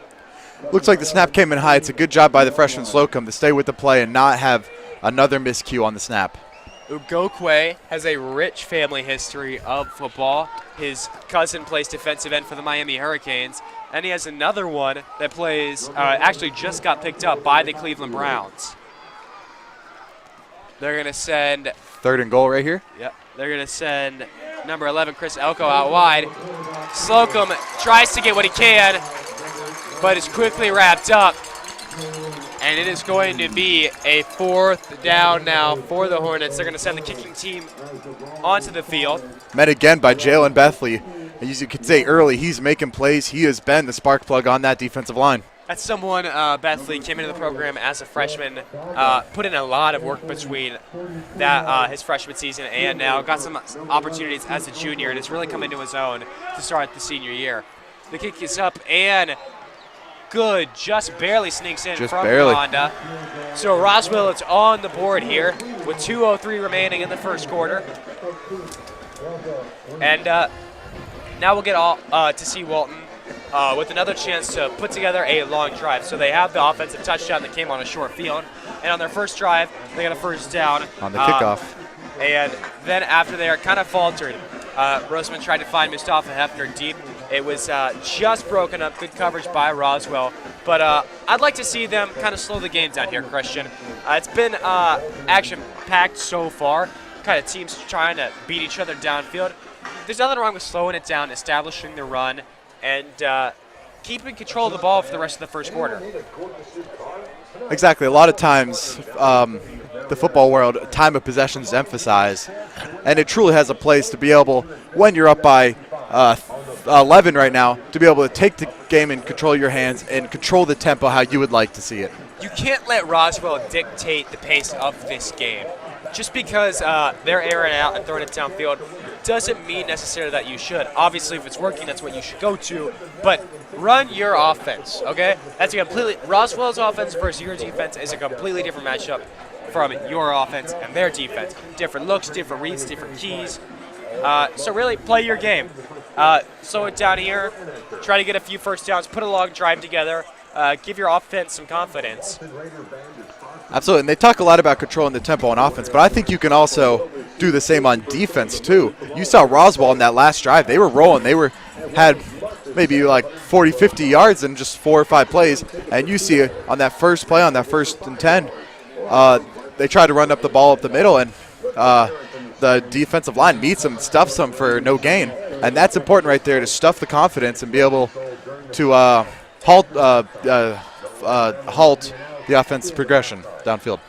F: Looks like the snap came in high. It's a good job by the freshman Slocum to stay with the play and not have another miscue on the snap.
E: Ugokwe has a rich family history of football. His cousin plays defensive end for the Miami Hurricanes, and he has another one that plays, actually just got picked up by the Cleveland Browns. They're going to send...
F: Third and goal right here.
E: Yep. They're going to send number 11, Chris Elko, out wide. Slocum tries to get what he can, but is quickly wrapped up. And it is going to be a fourth down now for the Hornets. They're going to send the kicking team onto the field.
F: Met again by Jalen Bethley. As you could say early, he's making plays. He has been the spark plug on that defensive line.
E: That's someone, Bethley came into the program as a freshman, put in a lot of work between that his freshman season and now. Got some opportunities as a junior, and it's really come into his own to start the senior year. The kick is up, and good, just barely sneaks in from Honda. So Roswell is on the board here with 2:03 remaining in the first quarter. And now we'll get to see Walton with another chance to put together a long drive. So they have the offensive touchdown that came on a short field. And on their first drive, they got a first down.
F: On the kickoff.
E: And then after they are kind of faltered, Roseman tried to find Mustafa Hefner deep. It was just broken up. Good coverage by Roswell. But I'd like to see them kind of slow the game down here, Christian. It's been action-packed so far. Kind of teams trying to beat each other downfield. There's nothing wrong with slowing it down, establishing the run, and keeping control of the ball for the rest of the first quarter.
F: Exactly. A lot of times, the football world, time of possession is emphasized, and it truly has a place to be able, when you're up by 11 right now, to be able to take the game and control your hands and control the tempo how you would like to see it.
E: You can't let Roswell dictate the pace of this game. Just because they're airing it out and throwing it downfield doesn't mean necessarily that you should. Obviously, if it's working, that's what you should go to. But run your offense, okay? That's a completely Roswell's offense versus your defense is a completely different matchup from your offense and their defense. Different looks, different reads, different keys. So really, play your game. Slow it down here. Try to get a few first downs. Put a long drive together. Give your offense some confidence.
F: Absolutely, and they talk a lot about controlling the tempo on offense, but I think you can also do the same on defense too. You saw Roswell in that last drive. They were rolling. They had maybe like 40, 50 yards in just 4 or 5 plays, and you see on that first play, on that 1st and 10, they tried to run up the ball up the middle, and the defensive line meets them, stuffs them for no gain, and that's important right there to stuff the confidence and be able to halt the offense progression downfield.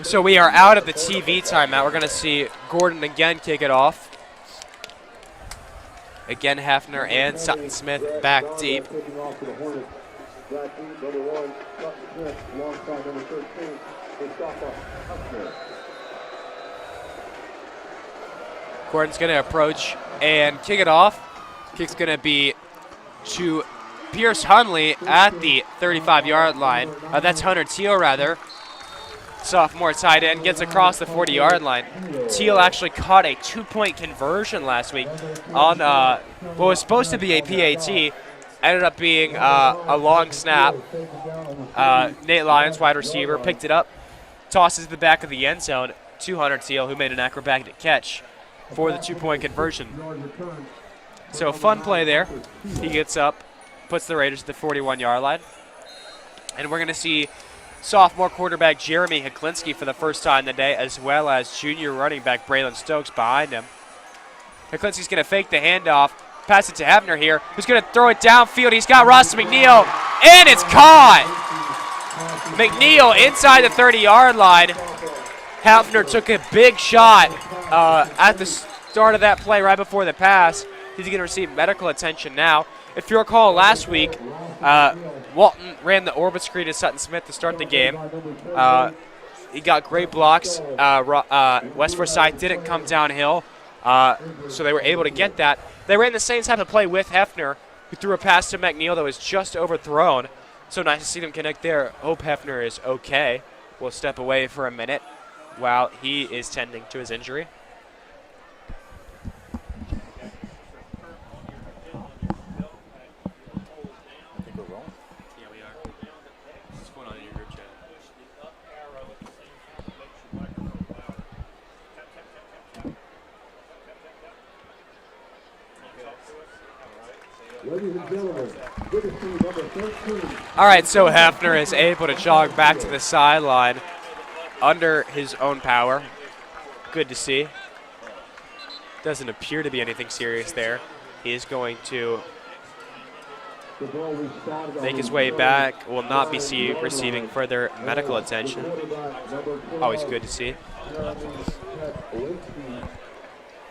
E: So we are out of the TV timeout. We're going to see Gordon again kick it off. Again, Hefner and Sutton Smith back deep. Gordon's going to approach and kick it off. Kick's going to be to Pierce Hunley at the 35-yard line. That's Hunter Teal, rather. Sophomore tight end gets across the 40-yard line. Teal actually caught a 2-point conversion last week on what was supposed to be a PAT. ended up being a long snap. Nate Lyons, wide receiver, picked it up, tosses the back of the end zone to Hunter Teal, who made an acrobatic catch for the 2-point conversion. So a fun play there. He gets up, puts the Raiders at the 41-yard line. And we're going to see sophomore quarterback Jeremy Heklinski for the first time today, as well as junior running back Braylon Stokes behind him. Heklinski's going to fake the handoff, pass it to Hefner here, who's going to throw it downfield. He's got Ross McNeil, and it's caught! McNeil inside the 30-yard line. Hefner took a big shot at the start of that play right before the pass. He's going to receive medical attention now. If you recall last week, Walton ran the orbit screen to Sutton Smith to start the game. He got great blocks. West Forsyth didn't come downhill, so they were able to get that. They ran the same type of play with Hefner, who threw a pass to McNeil that was just overthrown. So nice to see them connect there. Hope Hefner is okay. We'll step away for a minute while he is tending to his injury. All right, so Hefner is able to jog back to the sideline under his own power. Good to see. Doesn't appear to be anything serious there. He is going to make his way back. Will not be receiving further medical attention. Always good to see.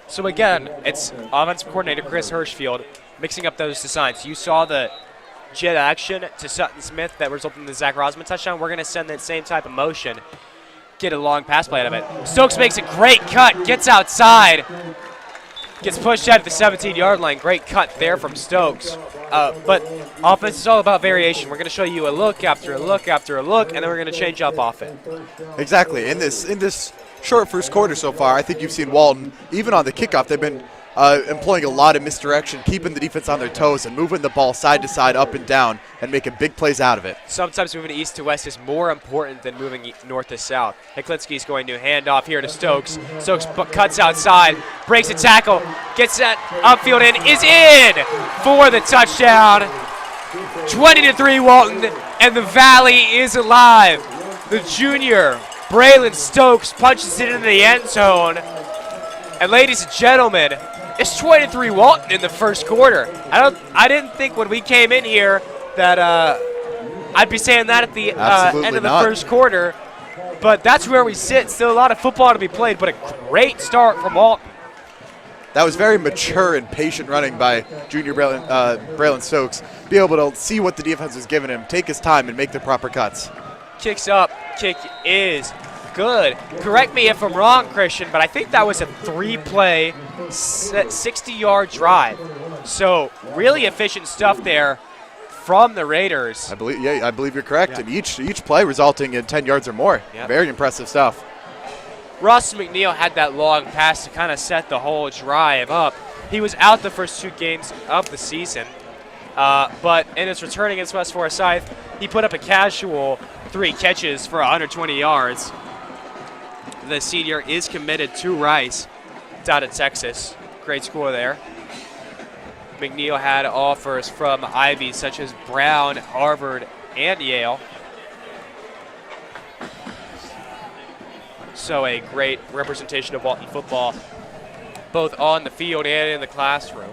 E: So again, it's offensive coordinator Chris Hirschfield mixing up those designs. You saw the jet action to Sutton Smith that resulted in the Zach Rosman touchdown. We're going to send that same type of motion, get a long pass play out of it. Stokes makes a great cut, gets outside, gets pushed out at the 17-yard line. Great cut there from Stokes. But offense is all about variation. We're going to show you a look after a look after a look, and then we're going to change up off it.
F: Exactly. In this short first quarter so far, I think you've seen Walton, even on the kickoff, they've been employing a lot of misdirection, keeping the defense on their toes and moving the ball side to side, up and down, and making big plays out of it.
E: Sometimes moving east to west is more important than moving north to south. Heklinski's going to hand off here to Stokes. Stokes cuts outside, breaks a tackle, gets that upfield and is in for the touchdown. 20-3 Walton, and the Valley is alive. The junior, Braylon Stokes, punches it into the end zone. And ladies and gentlemen, it's 23 Walton in the first quarter. I didn't think when we came in here that I'd be saying that at the end of the first quarter, but that's where we sit. Still a lot of football to be played, but a great start from Walton.
F: That was very mature and patient running by junior Braylon Stokes. Be able to see what the defense was giving him, take his time, and make the proper cuts.
E: Kicks up, kick is good. Correct me if I'm wrong, Christian, but I think that was a 3-play, 60-yard drive. So really efficient stuff there from the Raiders.
F: I believe you're correct. Yeah. And each play resulting in 10 yards or more. Yep. Very impressive stuff.
E: Russ McNeil had that long pass to kind of set the whole drive up. He was out the first 2 games of the season, but in his return against West Forsyth, he put up a casual 3 catches for 120 yards. The senior is committed to Rice down in Texas. Great score there. McNeil had offers from Ivy such as Brown, Harvard, and Yale. So a great representation of Walton football, both on the field and in the classroom.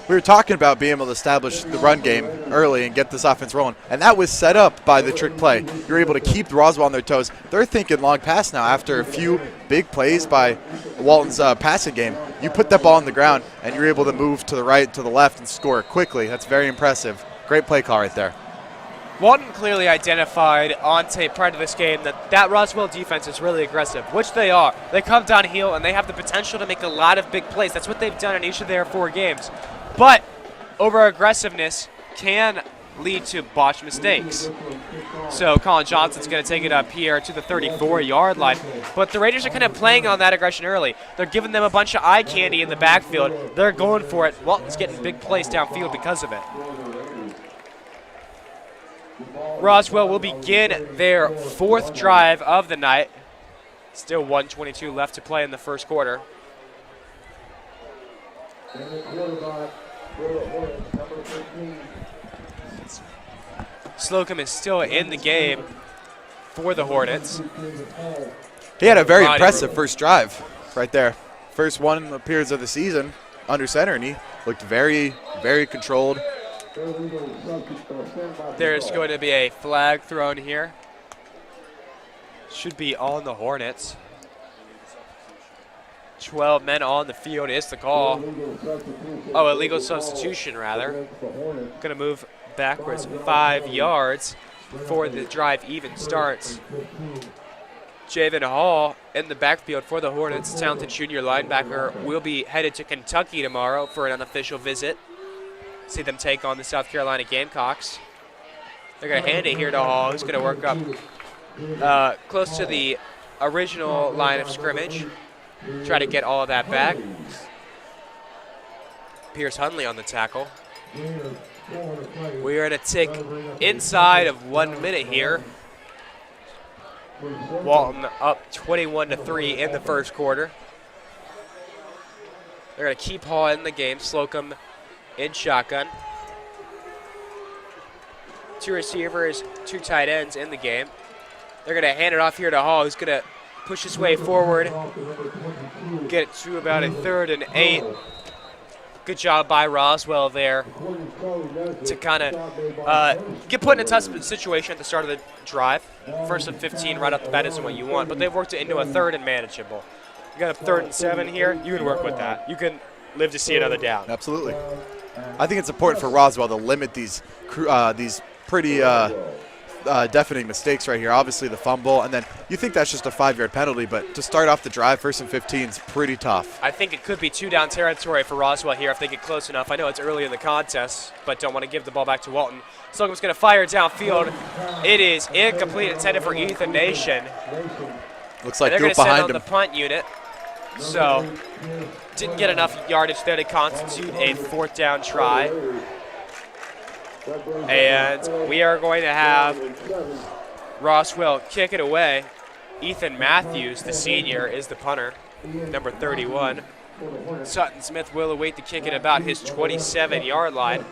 F: We were talking about being able to establish the run game early and get this offense rolling, and that was set up by the trick play. You're able to keep Roswell on their toes. They're thinking long pass now after a few big plays by Walton's passing game. You put that ball on the ground, and you're able to move to the right, to the left, and score quickly. That's very impressive. Great play call right there.
E: Walton clearly identified on tape prior to this game that Roswell defense is really aggressive, which they are. They come downhill, and they have the potential to make a lot of big plays. That's what they've done in each of their 4 games. But over-aggressiveness can lead to botched mistakes. So Colin Johnson's going to take it up here to the 34-yard line. But the Raiders are kind of playing on that aggression early. They're giving them a bunch of eye candy in the backfield. They're going for it. Walton's getting big plays downfield because of it. Roswell will begin their 4th drive of the night. Still 1:22 left to play in the first quarter. Slocum is still in the game for the Hornets.
F: He had a very impressive first drive right there. First one appearance of the season under center, and he looked very, very controlled.
E: There's going to be a flag thrown here. Should be on the Hornets. 12 men on the field is the call. Oh, illegal substitution, rather. Going to move backwards 5 yards before the drive even starts. Javen Hall in the backfield for the Hornets, talented junior linebacker, will be headed to Kentucky tomorrow for an unofficial visit. See them take on the South Carolina Gamecocks. They're going to hand it here to Hall, who's going to work up close to the original line of scrimmage. Try to get all of that back. Pierce Hundley on the tackle. We are going to tick inside of 1 minute here. Walton up 21-3 in the first quarter. They're going to keep Hall in the game. Slocum in shotgun. 2 receivers, 2 tight ends in the game. They're going to hand it off here to Hall, who's going to push his way forward, get it to about a 3rd and 8. Good job by Roswell there to kind of get put in a tough situation at the start of the drive. 1st and 15 right off the bat isn't what you want, but they've worked it into a 3rd and manageable. You got a 3rd and 7 here, you can work with that. You can live to see another down.
F: Absolutely. I think it's important for Roswell to limit these pretty deafening mistakes right here. Obviously the fumble, and then you think that's just a 5-yard penalty, but to start off the drive, 1st and 15 is pretty tough.
E: I think it could be 2-down territory for Roswell here if they get close enough. I know it's early in the contest, but don't want to give the ball back to Walton. Slocum's going to fire downfield. It is incomplete, intended for Ethan Nation.
F: Looks like
E: they're going
F: Goop
E: to send
F: behind
E: on
F: him.
E: the punt unit. So didn't get enough yardage there to constitute a 4th down try. And we are going to have Roswell kick it away. Ethan Matthews, the senior, is the punter, number 31. Sutton Smith will await the kick at about his 27-yard line.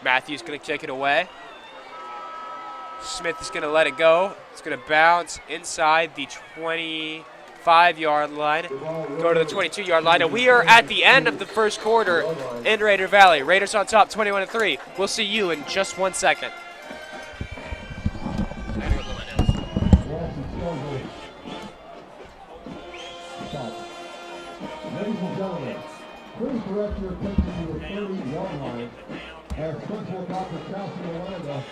E: Matthews going to kick it away. Smith is going to let it go. It's going to bounce inside the 25-yard line, go to the 22-yard line, and we are at the end of the first quarter in Raider Valley. Raiders on top, 21-3. We'll see you in just 1 second.
G: Ladies and gentlemen, please direct your attention to the 30-yard line as Principal Dr. Kelsey Miranda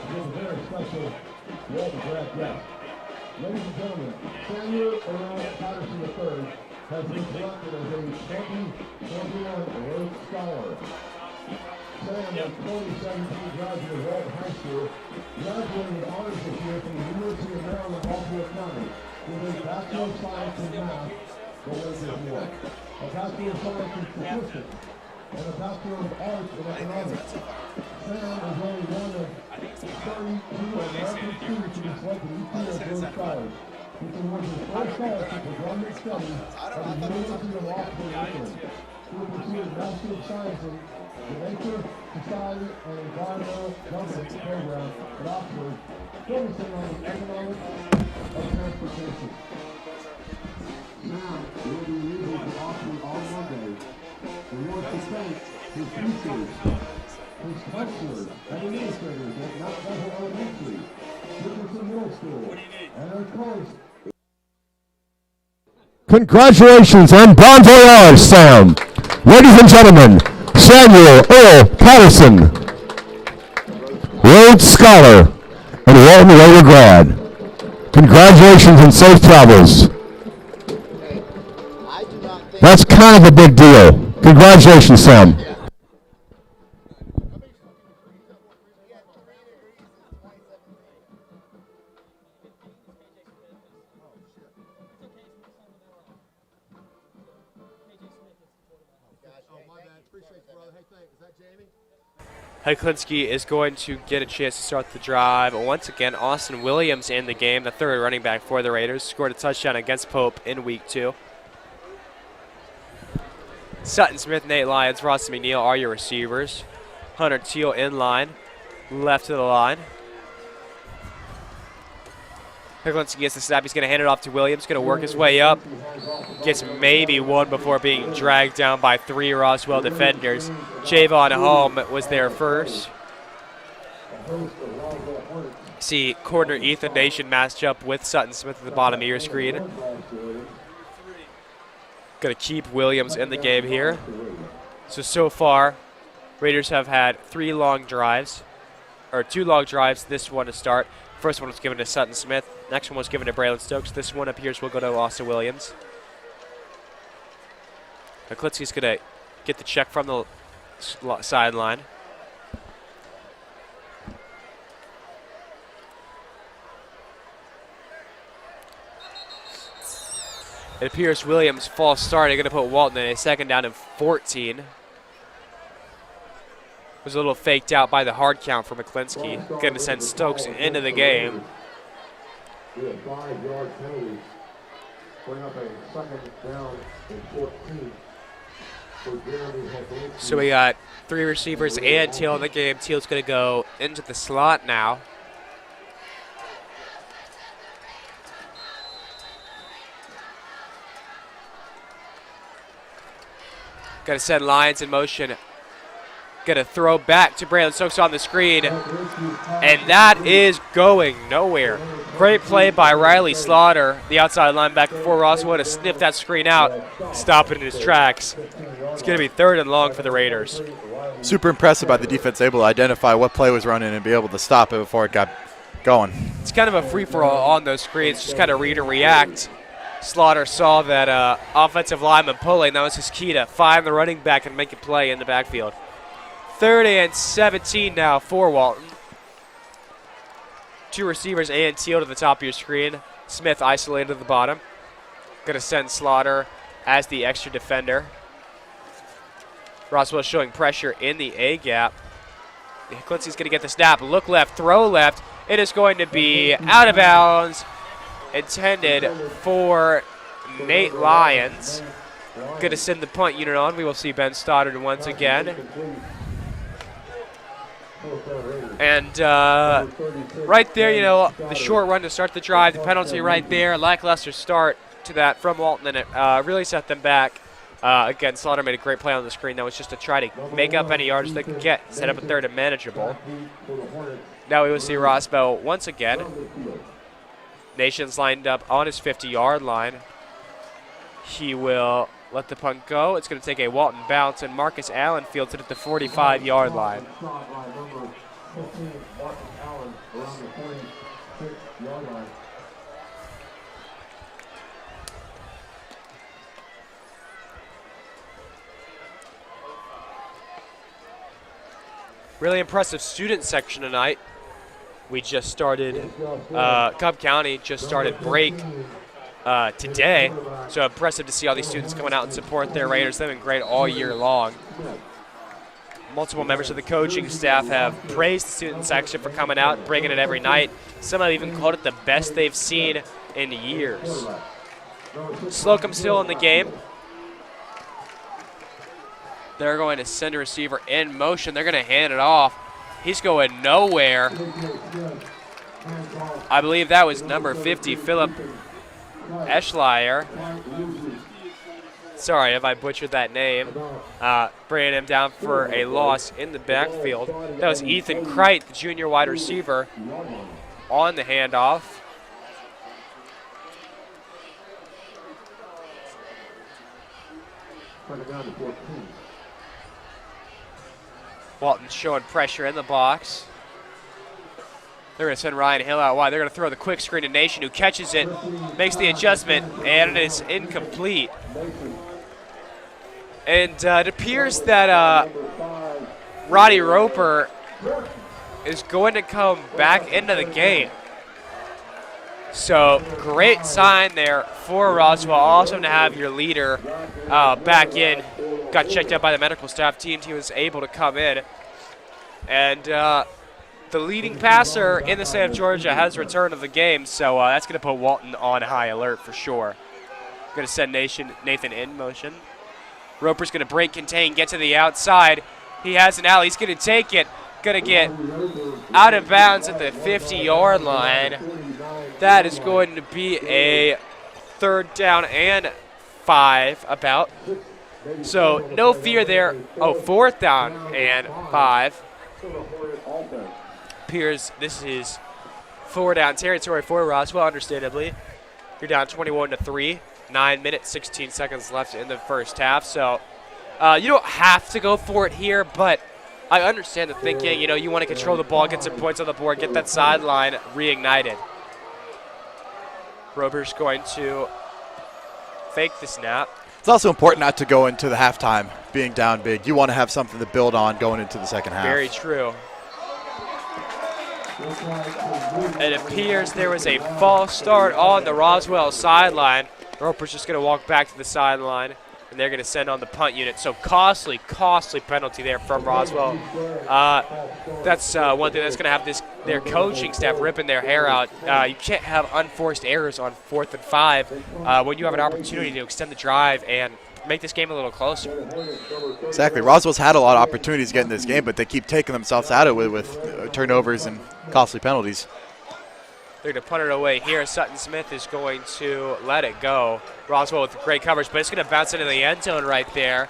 G: gives a very special Walton grad guest. Ladies and gentlemen, Samuel Earl Patterson III has been selected as a 2021 Rhodes Scholar. Sam is 2017 graduate of Walton High School, graduating with honors this year from the University of Maryland, Baltimore County, with a Bachelor of Science in Math, the Lakers War, a Bachelor of Science in Statistics, and a Bachelor of Arts in Economics. Sam is only one of 32 American students to be selected each year as Rhodes Scholars, which awards his first scholarship for graduate studies at the University of Oxford, England. He will pursue a Master of Science in the Nature, Society, and Environmental Governance program at Oxford, focusing on the economics of transportation. Sam will be leaving for Oxford on Monday. We want to thank his teachers, his counselors, and administrators at Mount Bethel Elementary, Dickerson Middle School, and our coach.
A: Congratulations and bon voyage, Sam. Ladies and gentlemen, Samuel Earl Patterson, Rhodes Scholar, and Walton Raider grad. Congratulations and safe travels. That's kind of a big deal. Congratulations, Sam.
E: Heklinski is going to get a chance to start the drive. Once again, Austin Williams in the game, the third running back for the Raiders, scored a touchdown against Pope in Week 2. Sutton Smith, Nate Lyons, Ross McNeil are your receivers. Hunter Teal in line, left of the line. Heklinski gets the snap. He's going to hand it off to Williams, going to work his way up. Gets maybe one before being dragged down by 3 Roswell defenders. Javon Holm was there first. See corner Ethan Nation matched up with Sutton Smith at the bottom of your screen. Going to keep Williams in the game here. So far, Raiders have had 2 long drives. This one to start. First one was given to Sutton Smith. Next one was given to Braylon Stokes. This one appears will go to Austin Williams. Heklinski's going to get the check from the sideline. It appears Williams false start. They're going to put Walton in a 2nd down and 14. Was a little faked out by the hard count for Heklinski. Going to send Stokes into the game.
G: We have 5-yard penalties. Bring up a 2nd down and 14.
E: So we got 3 receivers and Teal in the game. Teal's going to go into the slot now. Got to send Lyons in motion. Going to throw back to Braylon Stokes on the screen. And that is going nowhere. Great play by Riley Slaughter, the outside linebacker for Roswell, to sniff that screen out, stop it in his tracks. It's going to be 3rd and long for the Raiders.
F: Super impressive by the defense, able to identify what play was running and be able to stop it before it got going.
E: It's kind of a free-for-all on those screens, just kind of read and react. Slaughter saw that offensive lineman pulling. That was his key to find the running back and make a play in the backfield. 3rd and 17 now for Walton. 2 receivers and Teal to the top of your screen. Smith isolated at the bottom. Going to send Slaughter as the extra defender. Roswell showing pressure in the A-gap. Heklinski's going to get the snap. Look left, throw left. It is going to be out of bounds. Intended for Nate Lyons. Going to send the punt unit on. We will see Ben Stoddard once again. And right there, you know, the short run to start the drive, the penalty right there, lackluster start to that from Walton, and it really set them back. Again, Slaughter made a great play on the screen. That was just to try to make up any yards they could get, set up a 3rd and manageable. Now we will see Roswell once again. Nation's lined up on his 50-yard line. He will let the punt go. It's going to take a Walton bounce, and Marcus Allen fields it at the 45-yard line. Really impressive student section tonight. We just started, Cobb County just started break today. So impressive to see all these students coming out and support their Raiders. They've been great all year long. Multiple members of the coaching staff have praised the student section for coming out and bringing it every night. Some have even called it the best they've seen in years. Slocum still in the game. They're going to send a receiver in motion. They're going to hand it off. He's going nowhere. I believe that was number 50, Philip Eschlier. Sorry if I butchered that name. Bringing him down for a loss in the backfield. That was Ethan Kreit, the junior wide receiver, on the handoff. Walton showing pressure in the box. They're going to send Ryan Hill out wide. They're going to throw the quick screen to Nation, who catches it, makes the adjustment, and it is incomplete. And it appears that Roddy Roper is going to come back into the game. So great sign there for Roswell. Awesome to have your leader back in got checked out by the medical staff team. He was able to come in. And the leading passer in the state of Georgia has returned to the game, so that's going to put Walton on high alert for sure. Going to send Nathan in motion. Roper's going to break, contain, get to the outside. He has an alley. He's going to take it. Going to get out of bounds at the 50-yard line. That is going to be a 3rd down and 5 about. So no fear there. Oh, 4th down and 5. Appears this is 4 down territory for Roswell, understandably. You're down 21-3. 9 minutes, 16 seconds left in the first half. So you don't have to go for it here, but I understand the thinking. You know, you want to control the ball, get some points on the board, get that sideline reignited. Roper's going to fake the snap.
F: It's also important not to go into the halftime being down big. You want to have something to build on going into the second half.
E: Very true. It appears there was a false start on the Roswell sideline. Roper's just going to walk back to the sideline, and they're going to send on the punt unit. So costly penalty there from Roswell. That's one thing that's going to have their coaching staff ripping their hair out. You can't have unforced errors on 4th and 5 when you have an opportunity to extend the drive and make this game a little closer.
F: Exactly. Roswell's had a lot of opportunities to get in this game, but they keep taking themselves out of it with turnovers and costly penalties.
E: They're going to punt it away here. Sutton Smith is going to let it go. Roswell with great coverage, but it's going to bounce into the end zone right there.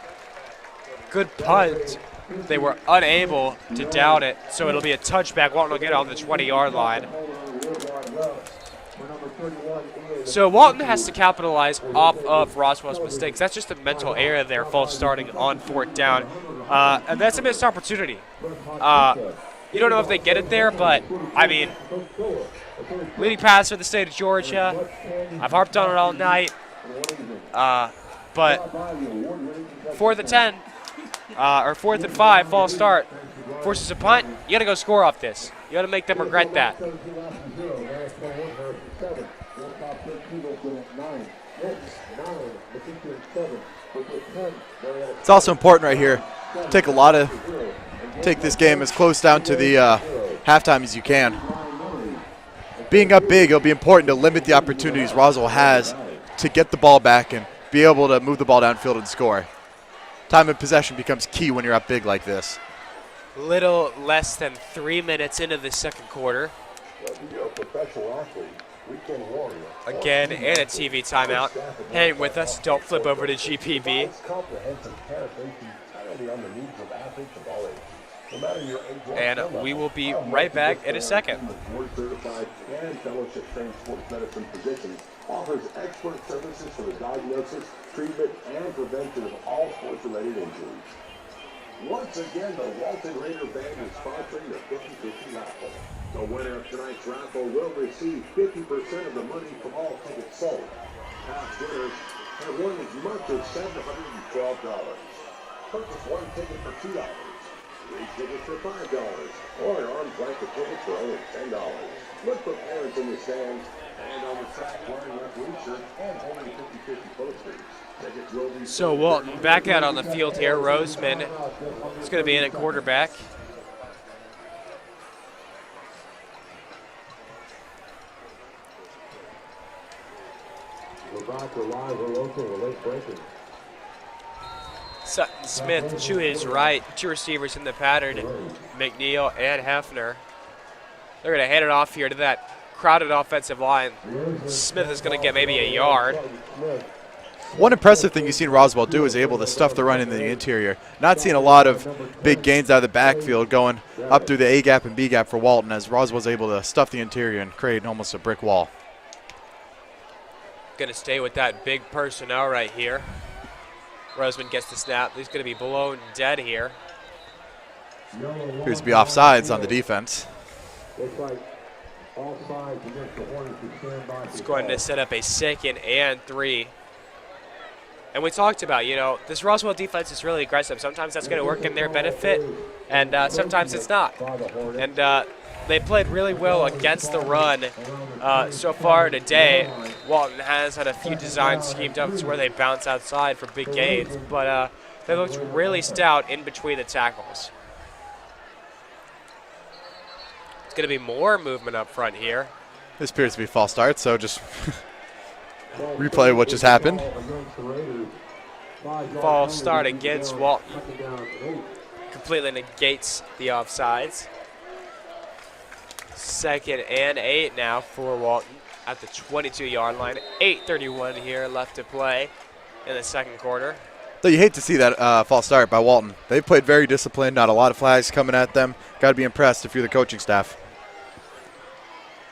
E: Good punt. They were unable to down it, so it'll be a touchback. Walton will get on the 20-yard line. So Walton has to capitalize off of Roswell's mistakes. That's just a mental error there, false starting on 4th down. And that's a missed opportunity. You don't know if they get it there, but, I mean, leading passer of the state of Georgia. I've harped on it all night. But 4th and 10, or 4th and 5, false start, forces a punt. You got to go score off this. You got to make them regret that.
F: It's also important right here. Take this game as close down to the halftime as you can. Being up big, it'll be important to limit the opportunities Roswell has to get the ball back and be able to move the ball downfield and score. Time of possession becomes key when you're up big like this.
E: Little less than 3 minutes into the second quarter. Again, and a TV timeout. Hang with us. Don't flip over to GPB. And we will be right back in a second.
A: Offers expert services for the diagnosis, treatment, and prevention of all sports-related injuries. Once again, the Walton Raider band is sponsoring the 50-50 raffle. The winner of tonight's raffle will receive 50% of the money from all tickets sold. Past winners have won as much as $712. Purchase one ticket for $2, 3 tickets for $5, or an arm's length of tickets for only $10. Look for parents in the stands and on the track wearing referee shirt and holding 50-50 posters. Tickets will be
E: So Walton back out on the field here. Roseman is going to be in at quarterback.
A: We're back to live. We're local. We're late breaking.
E: Sutton Smith to his right. 2 receivers in the pattern, McNeil and Hefner. They're going to hand it off here to that crowded offensive line. Smith is going to get maybe a yard.
F: One impressive thing you've seen Roswell do is able to stuff the run in the interior. Not seeing a lot of big gains out of the backfield going up through the A-gap and B-gap for Walton as Roswell's able to stuff the interior and create almost a brick wall.
E: Going to stay with that big personnel right here. Roseman gets the snap. He's going to be blown dead here.
F: Appears to be offsides on the defense.
E: It's going to set up a 2nd and 3. And we talked about, you know, this Roswell defense is really aggressive. Sometimes that's going to work in their benefit, and sometimes it's not. And they played really well against the run so far today. Walton has had a few designs schemed up to where they bounce outside for big gains, but They looked really stout in between the tackles. It's going to be more movement up front here.
F: This appears to be false start, so just replay what just happened.
E: False start against Walton. Completely negates the offsides. 2nd and 8 now for Walton at the 22-yard line. 8:31 here left to play in the second quarter.
F: Though you hate to see that false start by Walton. They played very disciplined, not a lot of flags coming at them. Got to be impressed if you're the coaching staff.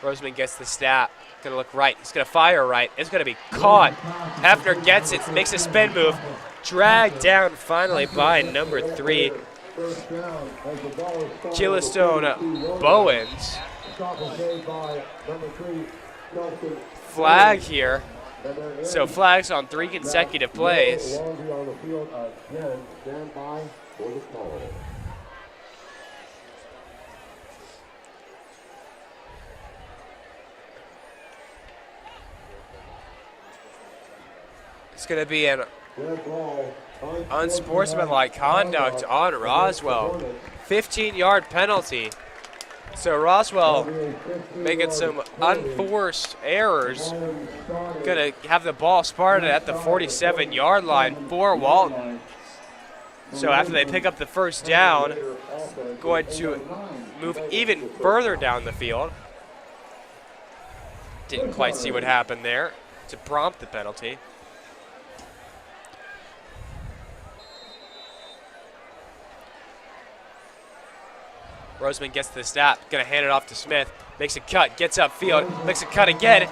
E: Roseman gets the snap. Going to look right. He's going to fire right. It's going to be caught. Hefner gets it, makes a spin move. Dragged down finally by number 3, Keylestone Bowens. Flag here. So flags on 3 consecutive plays. It's going to be an unsportsmanlike conduct on Roswell. 15-yard penalty. So Roswell making some unforced errors. Going to have the ball spotted at the 47-yard line for Walton. So after they pick up the first down, going to move even further down the field. Didn't quite see what happened there to prompt the penalty. Roseman gets the snap, gonna hand it off to Smith, makes a cut, gets upfield, makes a cut again.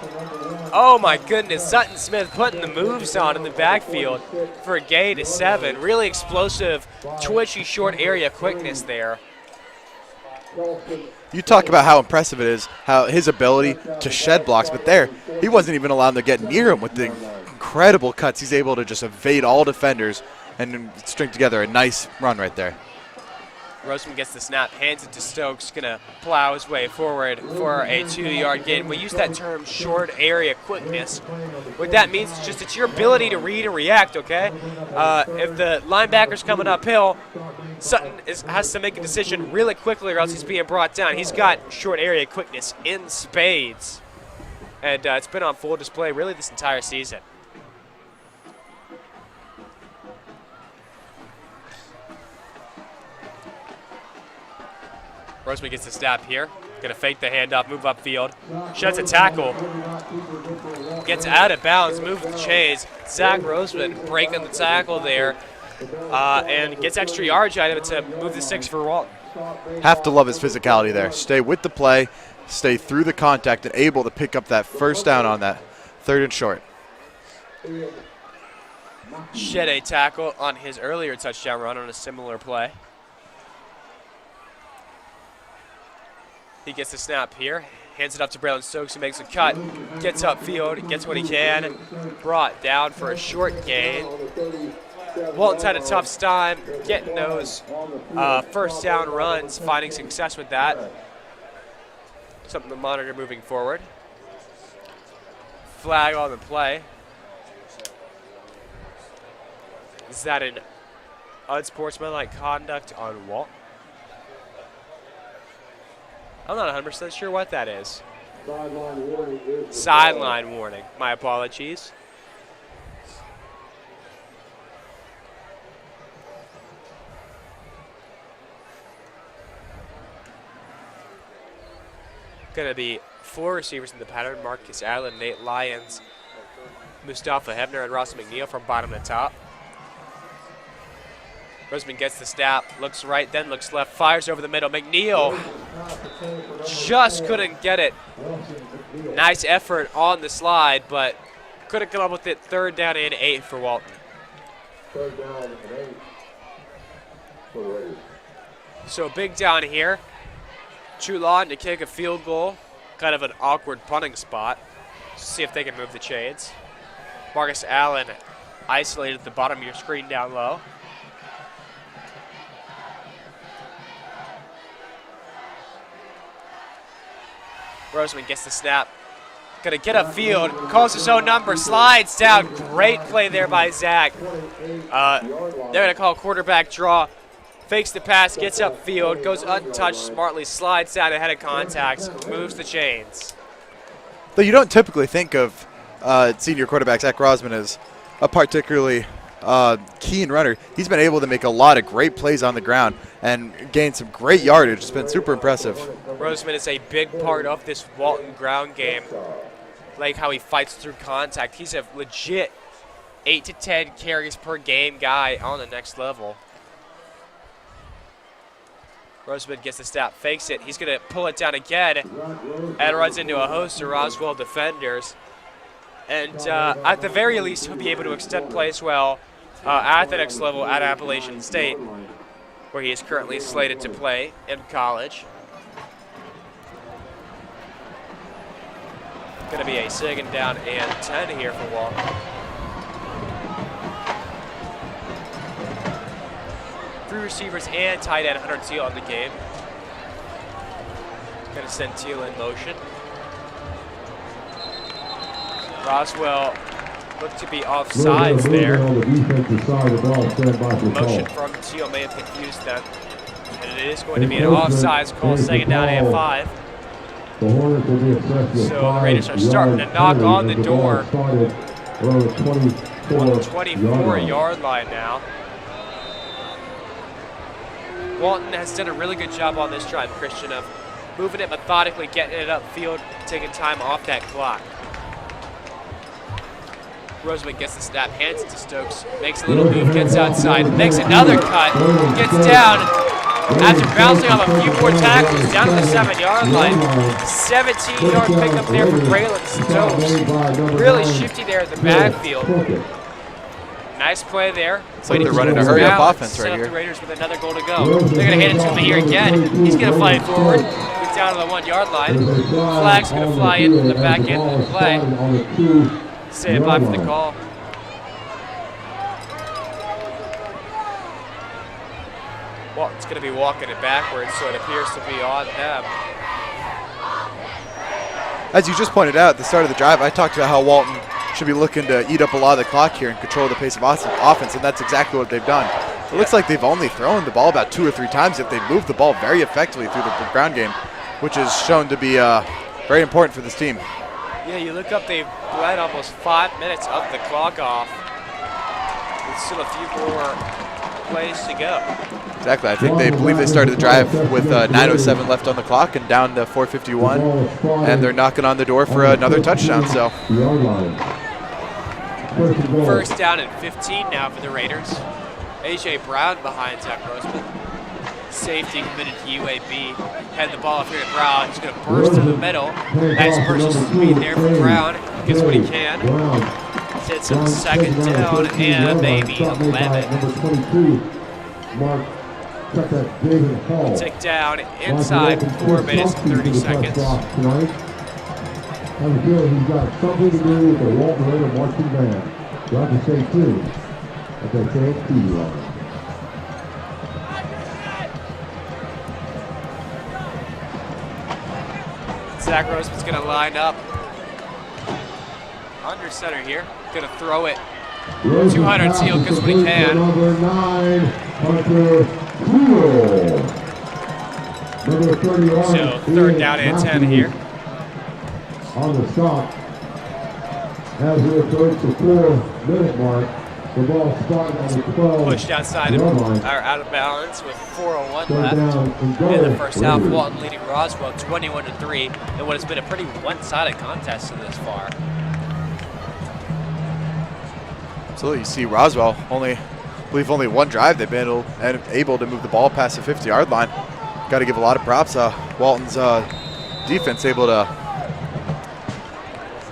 E: Oh my goodness, Sutton Smith putting the moves on in the backfield for a gain to 7. Really explosive, twitchy, short area quickness there.
F: You talk about how impressive it is, how his ability to shed blocks, but there, he wasn't even allowed to get near him with the incredible cuts. He's able to just evade all defenders and string together a nice run right there.
E: Roseman gets the snap, hands it to Stokes, gonna plow his way forward for a 2-yard gain. We use that term short area quickness. What that means is just it's your ability to read and react, okay? If the linebacker's coming uphill, Sutton has to make a decision really quickly or else he's being brought down. He's got short area quickness in spades. And it's been on full display really this entire season. Roseman gets the snap here. Gonna fake the handoff, move upfield. Sheds a tackle. Gets out of bounds, moves the chains. Zach Roseman breaking the tackle there. And gets extra yardage out of it to move the 6 for Walton.
F: Have to love his physicality there. Stay with the play, stay through the contact, and able to pick up that first down on that 3rd and short.
E: Shed a tackle on his earlier touchdown run on a similar play. He gets the snap here, hands it up to Braylon Stokes, who makes a cut, gets upfield, gets what he can, brought down for a short gain. Walton's had a tough time getting those first down runs, finding success with that. Something to monitor moving forward. Flag on the play. Is that an unsportsmanlike conduct on Walton? I'm not 100% sure what that is. Sideline warning. My apologies. Going to be 4 receivers in the pattern. Marcus Allen, Nate Lyons, Mustafa Hebner, and Ross McNeil from bottom to top. Roseman gets the snap, looks right, then looks left, fires over the middle. McNeil just couldn't get it. Nice effort on the slide, but couldn't come up with it. 3rd down and 8 for Walton.
G: 3rd down and 8 for the Raiders.
E: So big down here. Chulon to kick a field goal. Kind of an awkward punting spot. See if they can move the chains. Marcus Allen isolated at the bottom of your screen down low. Roseman gets the snap, Gonna get upfield, calls his own number, slides down. Great play there by Zach. They're gonna call quarterback draw. Fakes the pass, gets upfield, goes untouched smartly, slides down ahead of contact, moves the chains.
F: Though you don't typically think of senior quarterback Zach Rosman as a particularly keen runner. He's been able to make a lot of great plays on the ground and gain some great yardage. It's been super impressive.
E: Rosman is a big part of this Walton ground game. Like how he fights through contact. He's a legit 8 to 10 carries per game guy on the next level. Rosman gets the snap, fakes it. He's going to pull it down again and runs into a host of Roswell defenders. And at the very least, he'll be able to extend plays well at the next level at Appalachian State, where he is currently slated to play in college. Going to be a 2nd down and 10 here for Walton. Three receivers and tight end Hunter Teal on the game. Going to send Teal in motion. Roswell looked to be offsides there. Motion from Teal may have confused them. And it is going to be an offsides call, 2nd down and 5. So the Raiders are starting to knock on the door on the 24-yard line now. Walton has done a really good job on this drive, Christian, of moving it methodically, getting it upfield, taking time off that clock. Rosman gets the snap, hands it to Stokes, makes a little move, gets outside, makes another cut, gets down. After bouncing off a few more tackles, down to the 7-yard line. 17-yard pickup there for Braylon Stokes. Really shifty there in the backfield. Nice play there.
F: It's like they're running a hurry-up offense right here.
E: The Raiders with another goal to go. They're going to hand it to him here again. He's going to fly it forward. Gets down to the 1-yard line. Flag's going to fly in from the back end of the play. Stand by for the call. Walton's going to be walking it backwards, so it appears to be on them.
F: As you just pointed out at the start of the drive, I talked about how Walton should be looking to eat up a lot of the clock here and control the pace of offense, and that's exactly what they've done. It looks like they've only thrown the ball about 2 or 3 times, yet they've moved the ball very effectively through the ground game, which is shown to be very important for this team.
E: Yeah, you look up, they've bled almost 5 minutes of the clock off. With still a few more plays to go.
F: Exactly. I think they believe they started the drive with 9:07 left on the clock and down to 4:51, and they're knocking on the door for another touchdown. So,
E: 1st down and 15 now for the Raiders. A.J. Brown behind Zach Rosman. Safety committed to UAB. Had the ball up here to Brown. He's going to burst through the middle. Nice burst of speed there for Brown. Gets what he can. Sits him 2nd down and maybe 11. Tick down inside 4 minutes and 30 seconds.
G: I feel he's got something to do with the Walton Raiders marching band. You have to say too, at that chance TV line.
E: Zach Rosman's going to line up under center here. Going to throw it. 200 Teal gets what he can.
G: Number 9, Hunter Teal. Number 31.
E: So 3rd down and 10 here.
G: On the stop. As we approach the 4-minute mark, the ball spotted on the 12.
E: Pushed outside or out of balance with 4:01 left in the first half. Walton leading Roswell 21-3 in what has been a pretty one-sided contest to this far.
F: absolutely. You see Roswell only one drive they've been able to move the ball past the 50-yard line. Got to give a lot of props. Walton's defense able to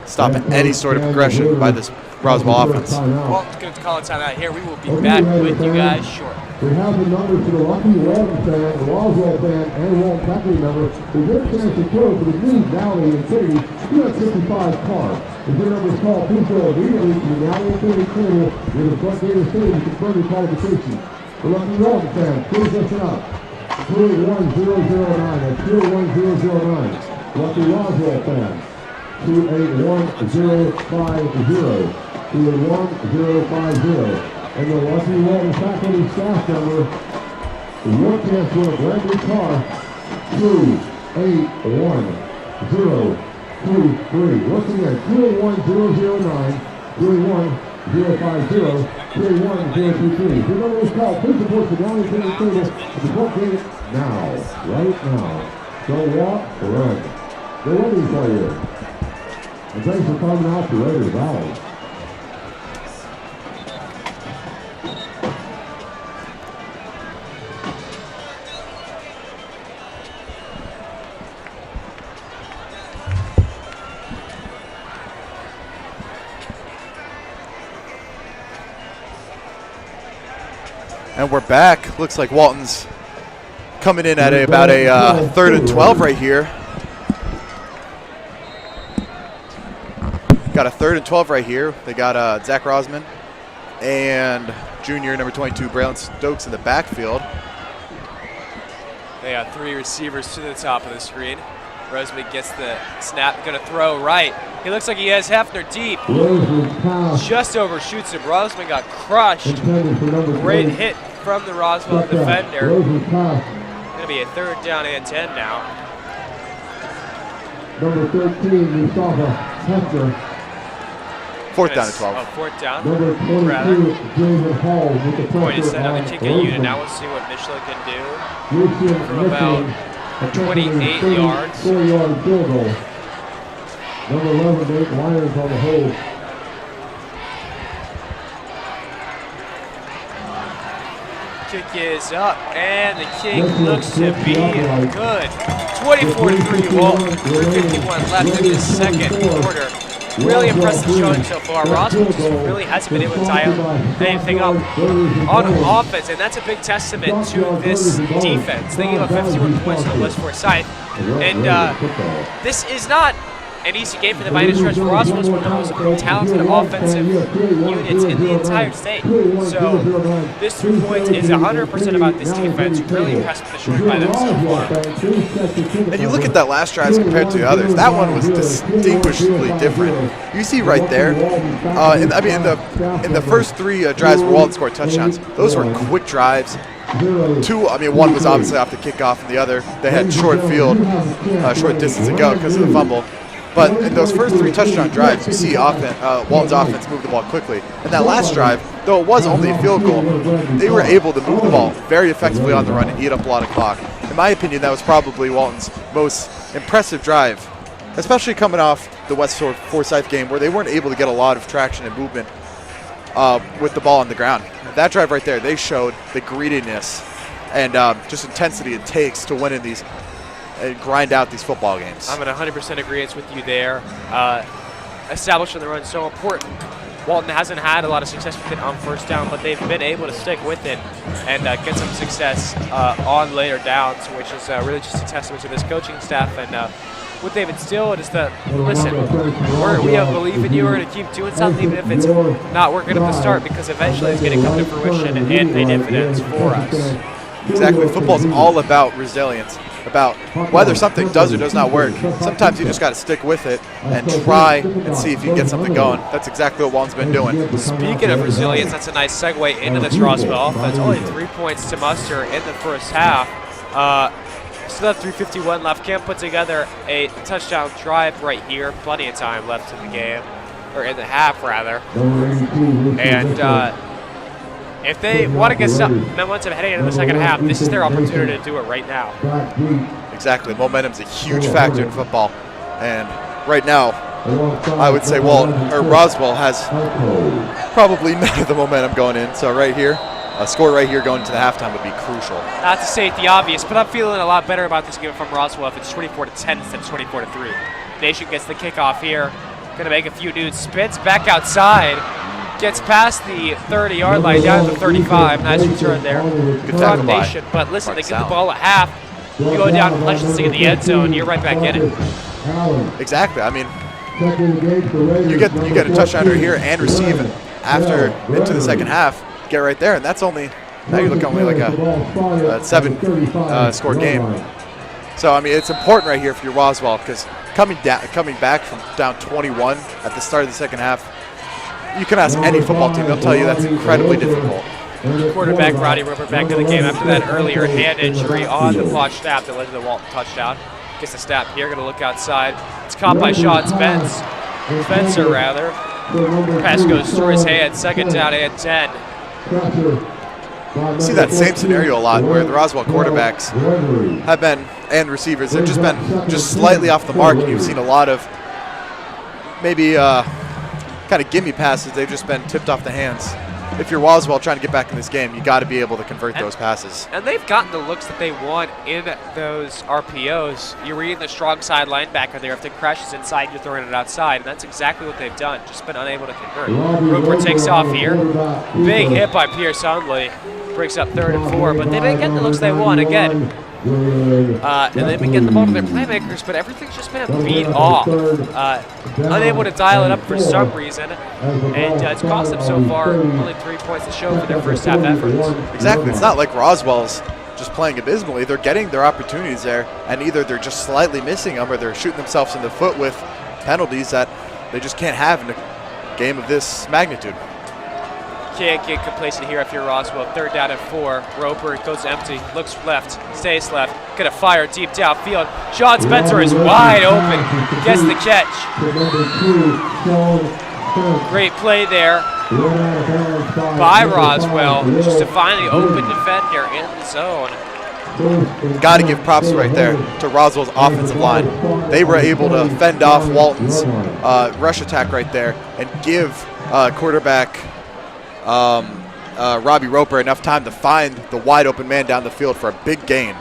F: stop any sort of progression by this Roswell offense.
E: Walton's going to call a timeout here. We will be back with you guys shortly.
G: We have the numbers for the lucky Walton fan, the Roswell fan, and Walton faculty member. The good chance to throw for the Green Valley Infinity 255 car. If your number is called, please go immediately to the Valley Infinity Clinic with the front gate of city to confirm your qualification. The lucky Walton fan, please listen up. 31009, that's 31009. Lucky Roswell fan, 281-050. 281-050. And the Lucky Walton faculty staff member, your chance to win a brand new car, 281-023. Once again, 281-009, 281-050, 281-023. If you know this call, please support the Downey Tennis Table and support game now, right now. Don't walk, run. They're waiting for you. And thanks for coming out to Raiders Valley.
F: And we're back. Looks like Walton's coming in at about a 3rd and 12 right here. Got a 3rd and 12 right here. They got Zach Rosman and junior number 22 Braylon Stokes in the backfield.
E: They got 3 receivers to the top of the screen. Rosman gets the snap, gonna throw right. He looks like he has Hefner deep. Just overshoots him. Rosman got crushed. Great hit from the Roswell defender. Gonna be a 3rd down and 10 now.
G: Number 13, Mustafa Hefner.
F: 4th down and 12.
E: Oh, 4th down.
G: Number 22, Jason Hall with the
E: Point is
G: pressure
E: set on the
G: on
E: kicking unit.
G: Rosen.
E: Now we'll see what Michelin can do.
G: Lucian
E: From about
G: Michelin,
E: 28 yards.
G: 4-yard field goal. Number 11, Nate Lyons on the hold.
E: Kick is up, and the kick looks to be good. 24-3 Walton, 3:51 left in the second quarter. Really impressive showing so far. Roswell just really hasn't been able to tie up anything up on offense, and that's a big testament to this defense. They gave up 51 points to West Forsyth, and this is not an easy game for them by any stretch. Roswell is one of the most talented offensive units in the entire state. So this 3 points is 100% about this defense. Really impressed with the showing by them so far.
F: And you look at that last drive compared to the others. That one was distinguishably different. You see right there. In the first 3 drives where Walton scored touchdowns, those were quick drives. 2, one was obviously off the kickoff, and the other they had short field, short distance to go because of the fumble. But in those first 3 touchdown drives, you see Walton's offense move the ball quickly. And that last drive, though it was only a field goal, they were able to move the ball very effectively on the run and eat up a lot of clock. In my opinion, that was probably Walton's most impressive drive, especially coming off the West Forsyth game where they weren't able to get a lot of traction and movement with the ball on the ground. That drive right there, they showed the greediness and just intensity it takes to win in these and grind out these football games.
E: I'm in 100% agreement with you there. Establishing the run is so important. Walton hasn't had a lot of success with it on first down, but they've been able to stick with it and get some success on later downs, which is really just a testament to this coaching staff. And what they've instilled is that, listen, we have belief in you. We're going to keep doing something even if it's not working at the start, because eventually it's going to come to fruition and pay dividends for us.
F: Exactly. Football's all about resilience, about whether something does or does not work. Sometimes you just got to stick with it and try and see if you can get something going. That's exactly what Walton's been doing.
E: Speaking of resilience, that's a nice segue into this Roswell offense. Only 3 points to muster in the first half. Still have 3:51 left. Can't put together a touchdown drive right here. Plenty of time left in the game, or in the half rather. And if they want to get some momentum heading into the second half, this is their opportunity to do it right now.
F: Exactly. Momentum's a huge factor in football. And right now, I would say Roswell has probably none of the momentum going in. So right here, a score right here going into the halftime would be crucial.
E: Not to state the obvious, but I'm feeling a lot better about this game from Roswell if it's 24-10 instead of 24-3. Nation gets the kickoff here. Going to make a few dudes. Spins back outside. Gets past the 30-yard line, down to the 35. Nice return there from Nation. But listen, they get the ball at half. You go down and punch this thing in the end zone, you're right back in it.
F: Exactly. I mean, you get a touchdown right here and receive it after into the second half. Get right there, and that's only, now you're looking only like a 7 score game. So, I mean, it's important right here for your Roswell because coming back from down 21 at the start of the second half, you can ask any football team. They'll tell you that's incredibly difficult.
E: Quarterback Roddy Roper back in the game after that earlier hand injury on the botched snap that led to the Walton touchdown. Gets the snap here, going to look outside. It's caught by Sean Spencer, rather. Pass goes through his hand, second down and 10.
F: You see that same scenario a lot where the Roswell quarterbacks have been, and receivers, have just been slightly off the mark. You've seen a lot of maybe kind of gimme passes. They've just been tipped off the hands. If you're Roswell trying to get back in this game, you got to be able to convert those passes.
E: And they've gotten the looks that they want in those RPOs. You're reading the strong side linebacker there. If the crash is inside, you're throwing it outside. And that's exactly what they've done. Just been unable to convert. Roper takes off here. Big hit by Pierce Hundley. Brings up 3rd and 4. But they've been getting the looks they want again. And they've been getting the ball to their playmakers, but everything's just been beat off. Unable to dial it up for some reason, and it's cost them so far only 3 points to show for their first half efforts.
F: Exactly. It's not like Roswell's just playing abysmally. They're getting their opportunities there, and either they're just slightly missing them or they're shooting themselves in the foot with penalties that they just can't have in a game of this magnitude.
E: Can't get complacent here if you're Roswell. 3rd down and 4. Roper goes empty, looks left, stays left. Gonna fire deep downfield. Sean Spencer is wide open. Gets the catch. Great play there by Roswell just to find the open defender in the zone.
F: Got to give props right there to Roswell's offensive line. They were able to fend off Walton's rush attack right there and give quarterback Robbie Roper enough time to find the wide open man down the field for a big gain.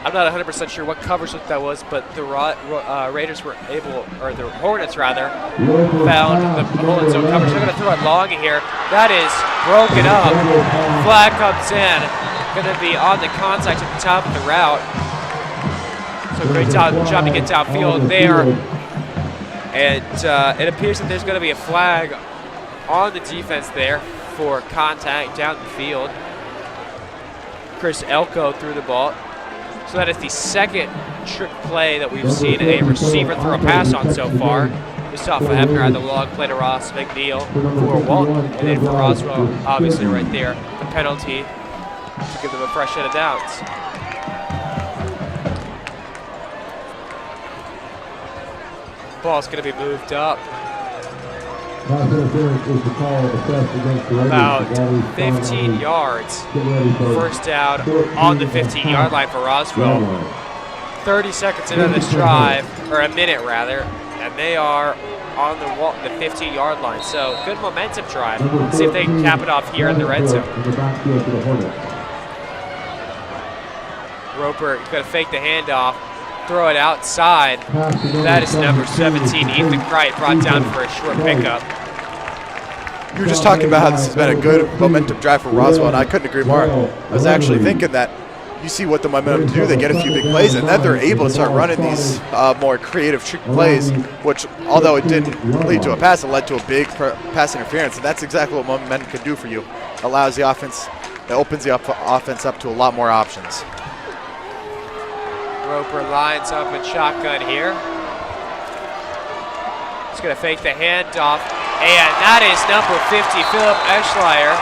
E: I'm not 100% sure what coverage look that was, but the Raiders were able, or the Hornets rather, found the hole in zone coverage. They're going to throw it long here. That is broken up. Flag comes in. Going to be on the contact at the top of the route. So great job to get downfield there. And it appears that there's going to be a flag on the defense there for contact down the field. Chris Elko threw the ball. So that is the second trick play that we've seen a receiver throw a pass on so far. Just off of Hebner had the long play to Ross McNeil for Walton, and then for Roswell, obviously right there, the penalty to give them a fresh set of downs. Ball's going to be moved up. About 15 yards. First down on the 15-yard line for Roswell. 30 seconds into this drive, or a minute rather, and they are on the 15-yard line. So good momentum drive. Let's see if they can cap it off here in the red zone. Roper going to fake the handoff, throw it outside. That is number 17, Ethan Cricht, brought down for a short pickup.
F: You were just talking about how this has been a good momentum drive for Roswell, and I couldn't agree more. I was actually thinking that you see what the momentum do. They get a few big plays, and then they're able to start running these more creative trick plays, which, although it didn't lead to a pass, it led to a big pass interference, and that's exactly what momentum can do for you. It allows the offense, it opens the offense up to a lot more options.
E: Roper lines up in shotgun here. He's going to fake the handoff, and that is number 50, Philip Eschlier.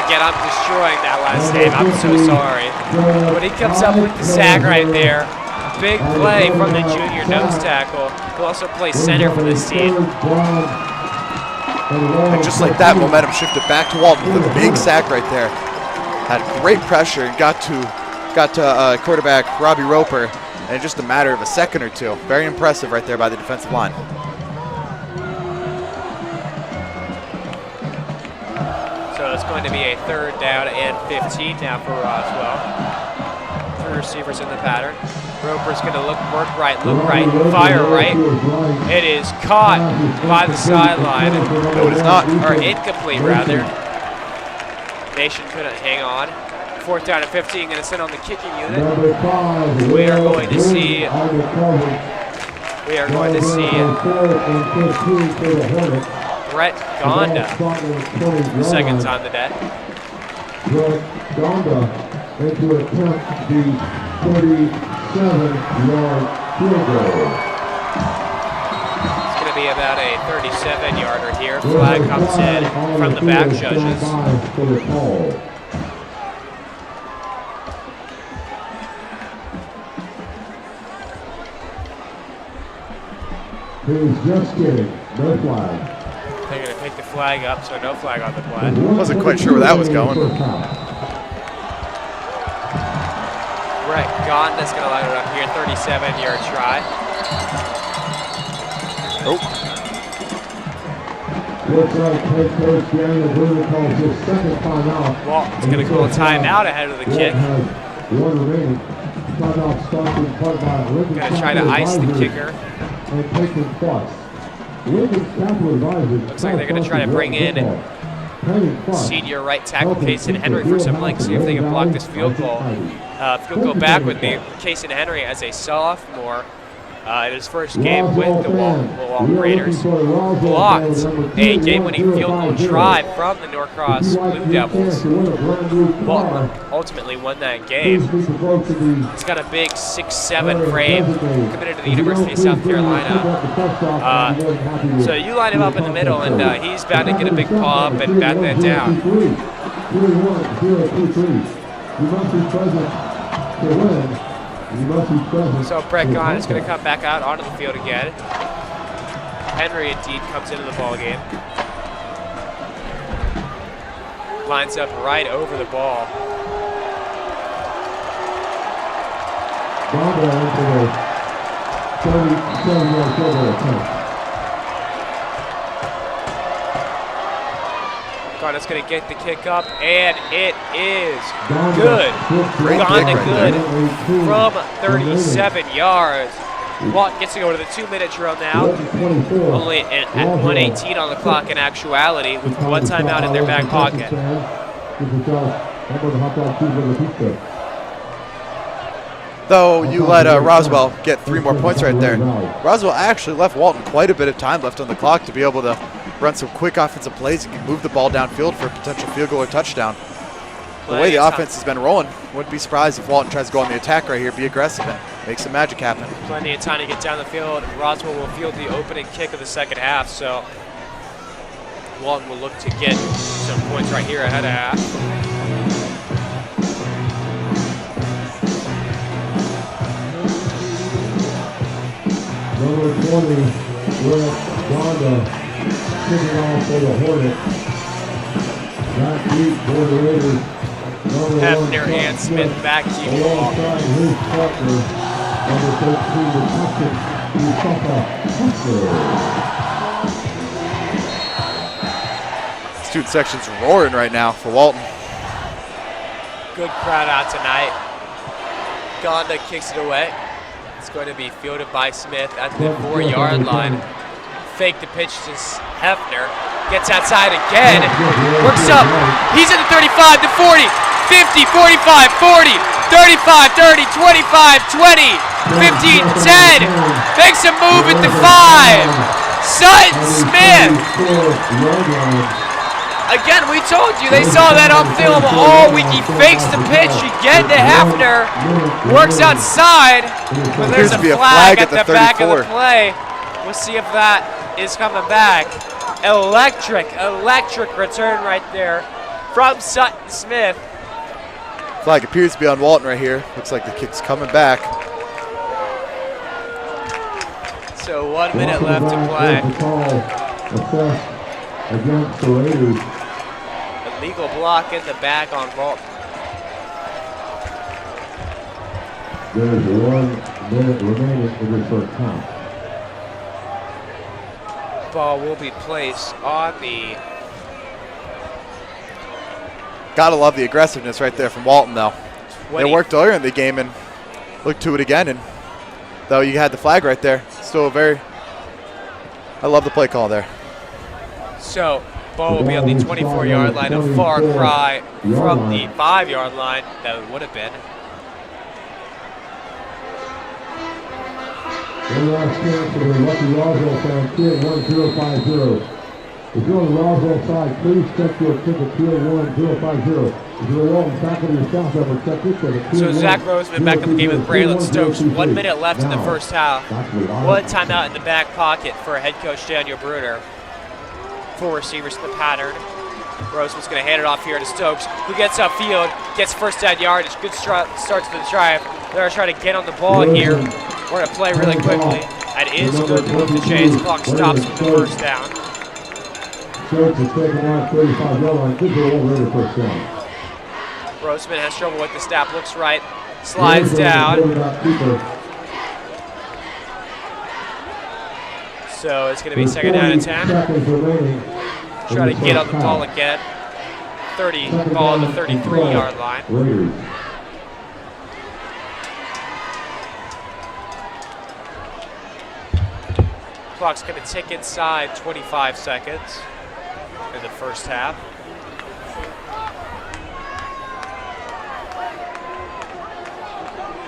E: Again, I'm destroying that last name. I'm so sorry. But he comes up with the sack right there. Big play from the junior nose tackle, who also plays center for this team.
F: And just like that, momentum shifted back to Walton with a big sack right there. Had great pressure and got to quarterback Robbie Roper in just a matter of a second or two. Very impressive right there by the defensive line.
E: So it's going to be a 3rd down and 15 now for Roswell. 3 receivers in the pattern. Roper's going to look right, fire right. It is caught by the sideline.
F: No, it is not.
E: Or incomplete, rather. Nation couldn't hang on. 4th down and 15, going to sit on the kicking unit. We are going to see Brett Gonda, the second on the day.
G: Brett Gonda into attempt the 37-yard field goal.
E: It's going to be about a 37-yarder here. Flag comes in from the back judges.
G: For the call. He's just kidding. No flag.
E: They're going to pick the flag up, so no flag on the play.
F: Wasn't quite sure where that was going.
E: Right, Gonda's going to line it up here. 37-yard try.
F: Oh.
G: Looks like head coach Daniel Bruner calls his second timeout.
E: Walton's going to call a timeout ahead of the kick.
G: One remaining. Timeout starts in part by Lincoln.
E: Going to try to ice the kicker.
G: And taking thoughts. Lincoln's capital advisors.
E: Looks like they're going to try to bring in senior right tackle Casey Henry for some length. See if they can block this field goal. Field goal back would be Casey Henry as a sophomore in his first game with the Walton Raiders. Blocked a game-winning field goal drive from the Norcross Blue Devils. Walton ultimately won that game. He's got a big 6'7" frame, committed to the University of South Carolina. So you line him up in the middle, and he's bound to get a big paw up and bat that down.
G: You must be present to win. You must be present.
E: So Brett Gahn is going to come back out onto the field again. Henry indeed comes into the ball game. Lines up right over the ball.
G: Ball into the 37-yard field goal attempt.
E: Gonda's going to get the kick up, and it is good. Gonda good from 37 yards. Walton gets to go to the 2-minute drill now. Only at 1:18 on the clock in actuality, with one timeout in their back pocket.
F: Though you let Roswell get 3 more points right there. Roswell actually left Walton quite a bit of time left on the clock to be able to run some quick offensive plays and move the ball downfield for a potential field goal or touchdown. The way the offense has been rolling, wouldn't be surprised if Walton tries to go on the attack right here, be aggressive, and make some magic happen.
E: Plenty of time to get down the field. Roswell will field the opening kick of the second half, so Walton will look to get some points right here ahead of half.
G: Number 20, Will Gonda, kicking off for the Hornets. Back deep for the Raiders.
E: Hefner and Smith back deep ball.
G: Alongside his partner, number 13, the captain, Mustafa Hustler.
F: Student section's roaring right now for Walton.
E: Good crowd out tonight. Gonda kicks it away. It's going to be fielded by Smith at the 4-yard line. Fake the pitch to Hefner. Gets outside again. Works up. He's at the 35, the 40, 50, 45, 40, 35, 30, 25, 20, 15, 10. Makes a move at the 5. Sutton Smith. Again, we told you they saw that on film all week. He fakes the pitch again to Hefner. Works outside. But there's a flag at the back of the play. We'll see if that is coming back. Electric return right there from Sutton Smith.
F: Flag appears to be on Walton right here. Looks like the kick's coming back.
E: So 1 minute left to play.
G: Against the Raiders.
E: Illegal block in the back on Walton.
G: There's 1 minute remaining in this first half.
E: Ball will be placed on the...
F: Gotta love the aggressiveness right there from Walton, though. It worked earlier in the game and looked to it again. And though you had the flag right there, still I love the play call there.
E: So, ball will be on the 24-yard line, a far cry from the 5-yard line that would have been.
G: One last chance for the lucky Roswell fan, Kid 1050. If you're on the Roswell side, please check your ticket, Kid 1050.
E: So Zach Roseman back in the game with Braylon Stokes. 1 minute left in the first half. One timeout in the back pocket for head coach Daniel Bruder. 4 receivers in the pattern. Roseman's going to hand it off here to Stokes, who gets upfield, gets first down yardage. Good start to the drive. They're trying to get on the ball here. We're going to play really quickly. That is good to move the chains. Clock stops with the first down.
G: Stokes is taking on 35-yard line. Good for Raider first down.
E: Roseman has trouble with the snap, looks right, slides down. So it's going to be second down and 10. Try to get on the ball again. Ball on the 33-yard line. Clock's going to tick inside 25 seconds in the first half.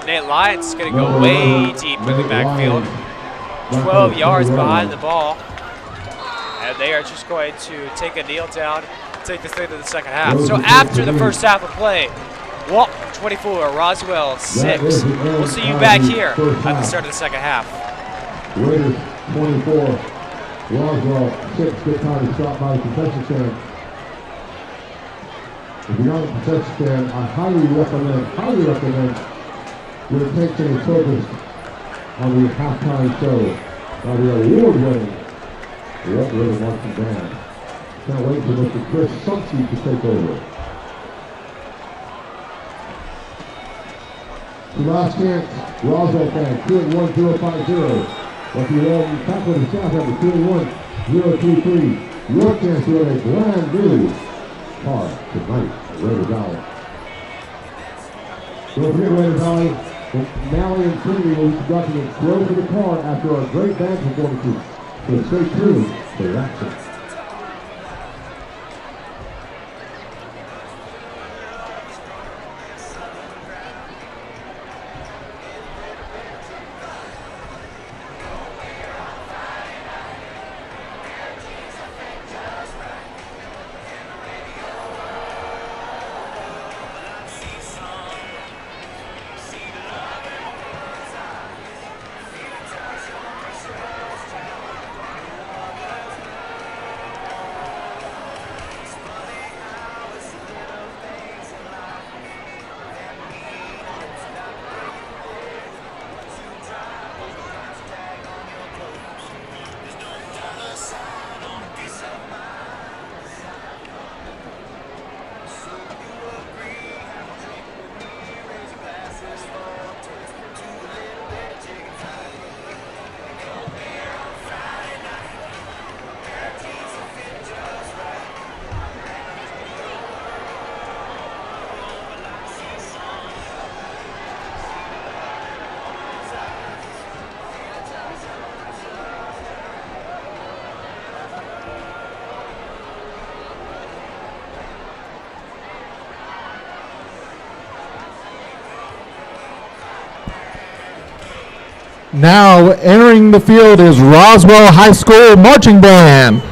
E: Nate Lyons is going to go way deep in the backfield. 12 yards behind the ball. And they are just going to take a kneel down, take this thing to the second half. So after the first half of play, Walton 24, Roswell 6. We'll see you back here at the start of the second half.
G: Raiders 24, Roswell 6. Good time to stop by the concession stand. If you're not at the concession stand, I highly recommend your attention is focused on the halftime show by the award-winning Walton Raiders marching band. Can't wait for Mr. Chris Sumpsey to take over. The last chance, Roswell fans, 2-1-0-5-0. Lucky Walton tackle the south after 2-1-0-3-3. Your chance to win a brand new car tonight at Raider Valley. Don't forget Raider Valley. Mally and Trinity will be conducting a throw for the car after our great band performances. So stay tuned for the action.
H: Now entering the field is Roswell High School Marching Band.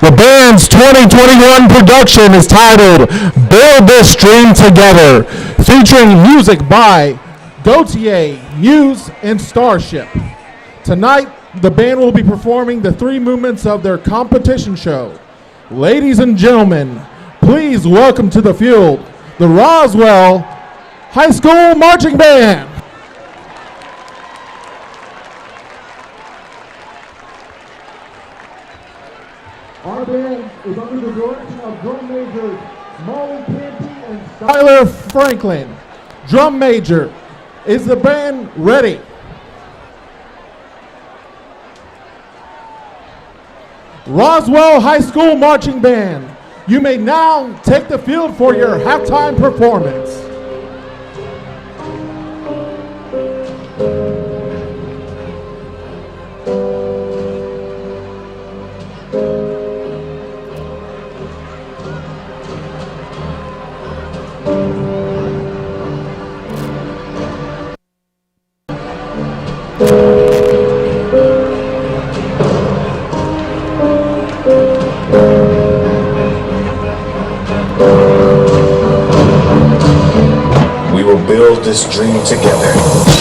H: The band's 2021 production is titled Build This Dream Together, featuring music by Gautier, Muse, and Starship. Tonight, the band will be performing the 3 movements of their competition show. Ladies and gentlemen, please welcome to the field the Roswell High School Marching Band.
G: Our band is under the direction of drum majors Molly Canty and
H: Tyler Franklin. Drum major. Is the band ready? Roswell High School Marching Band, you may now take the field for your halftime performance.
I: this dream together.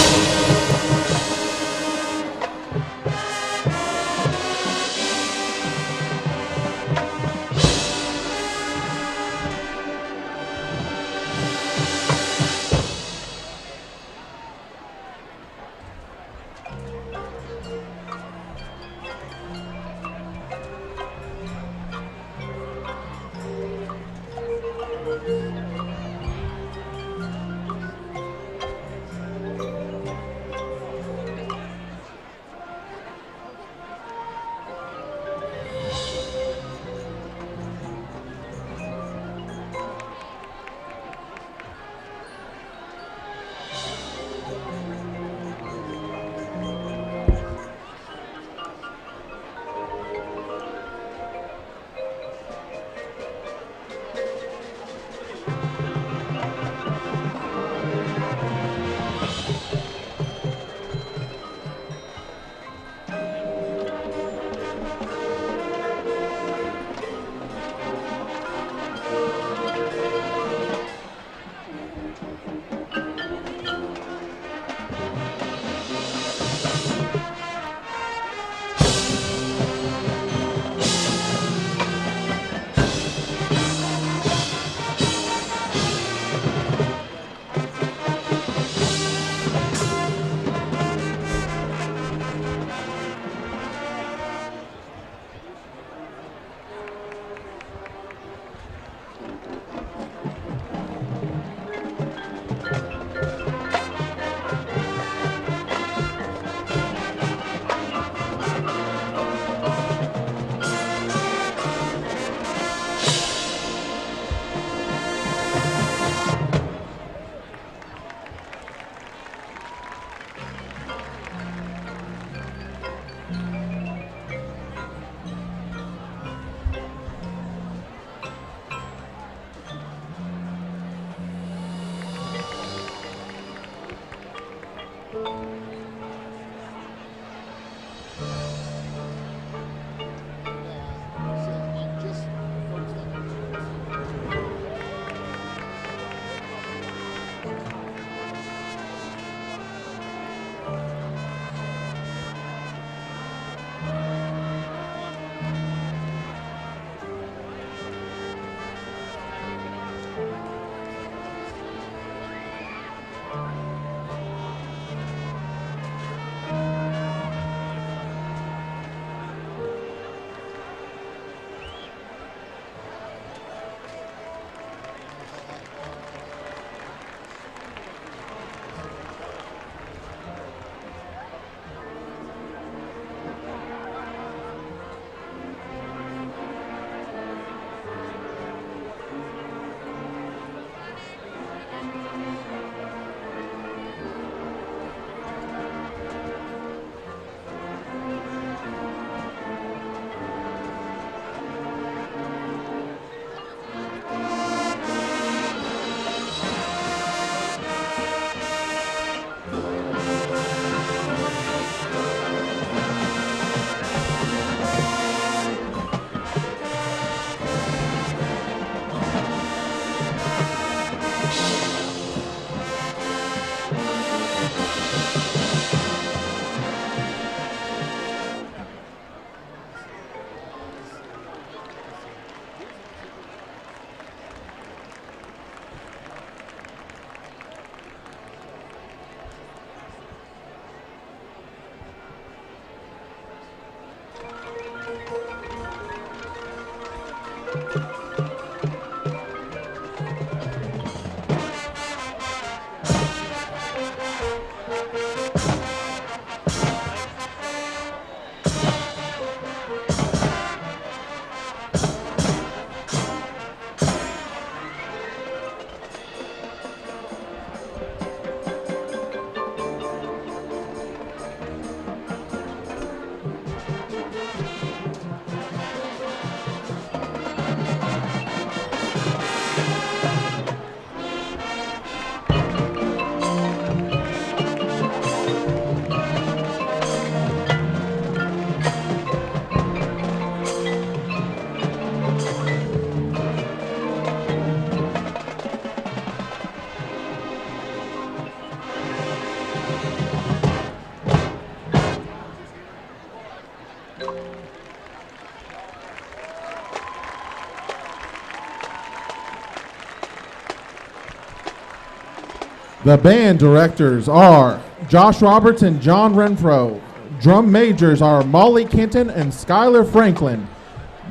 H: The band directors are Josh Roberts and John Renfro. Drum majors are Molly Kenton and Skylar Franklin.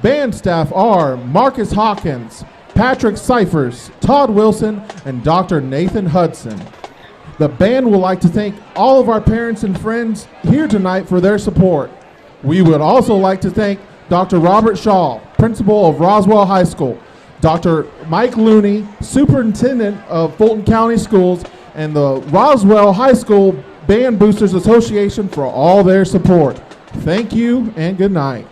H: Band staff are Marcus Hawkins, Patrick Cyphers, Todd Wilson, and Dr. Nathan Hudson. The band would like to thank all of our parents and friends here tonight for their support. We would also like to thank Dr. Robert Shaw, principal of Roswell High School, Dr. Mike Looney, superintendent of Fulton County Schools, and the Roswell High School Band Boosters Association for all their support. Thank you and good night.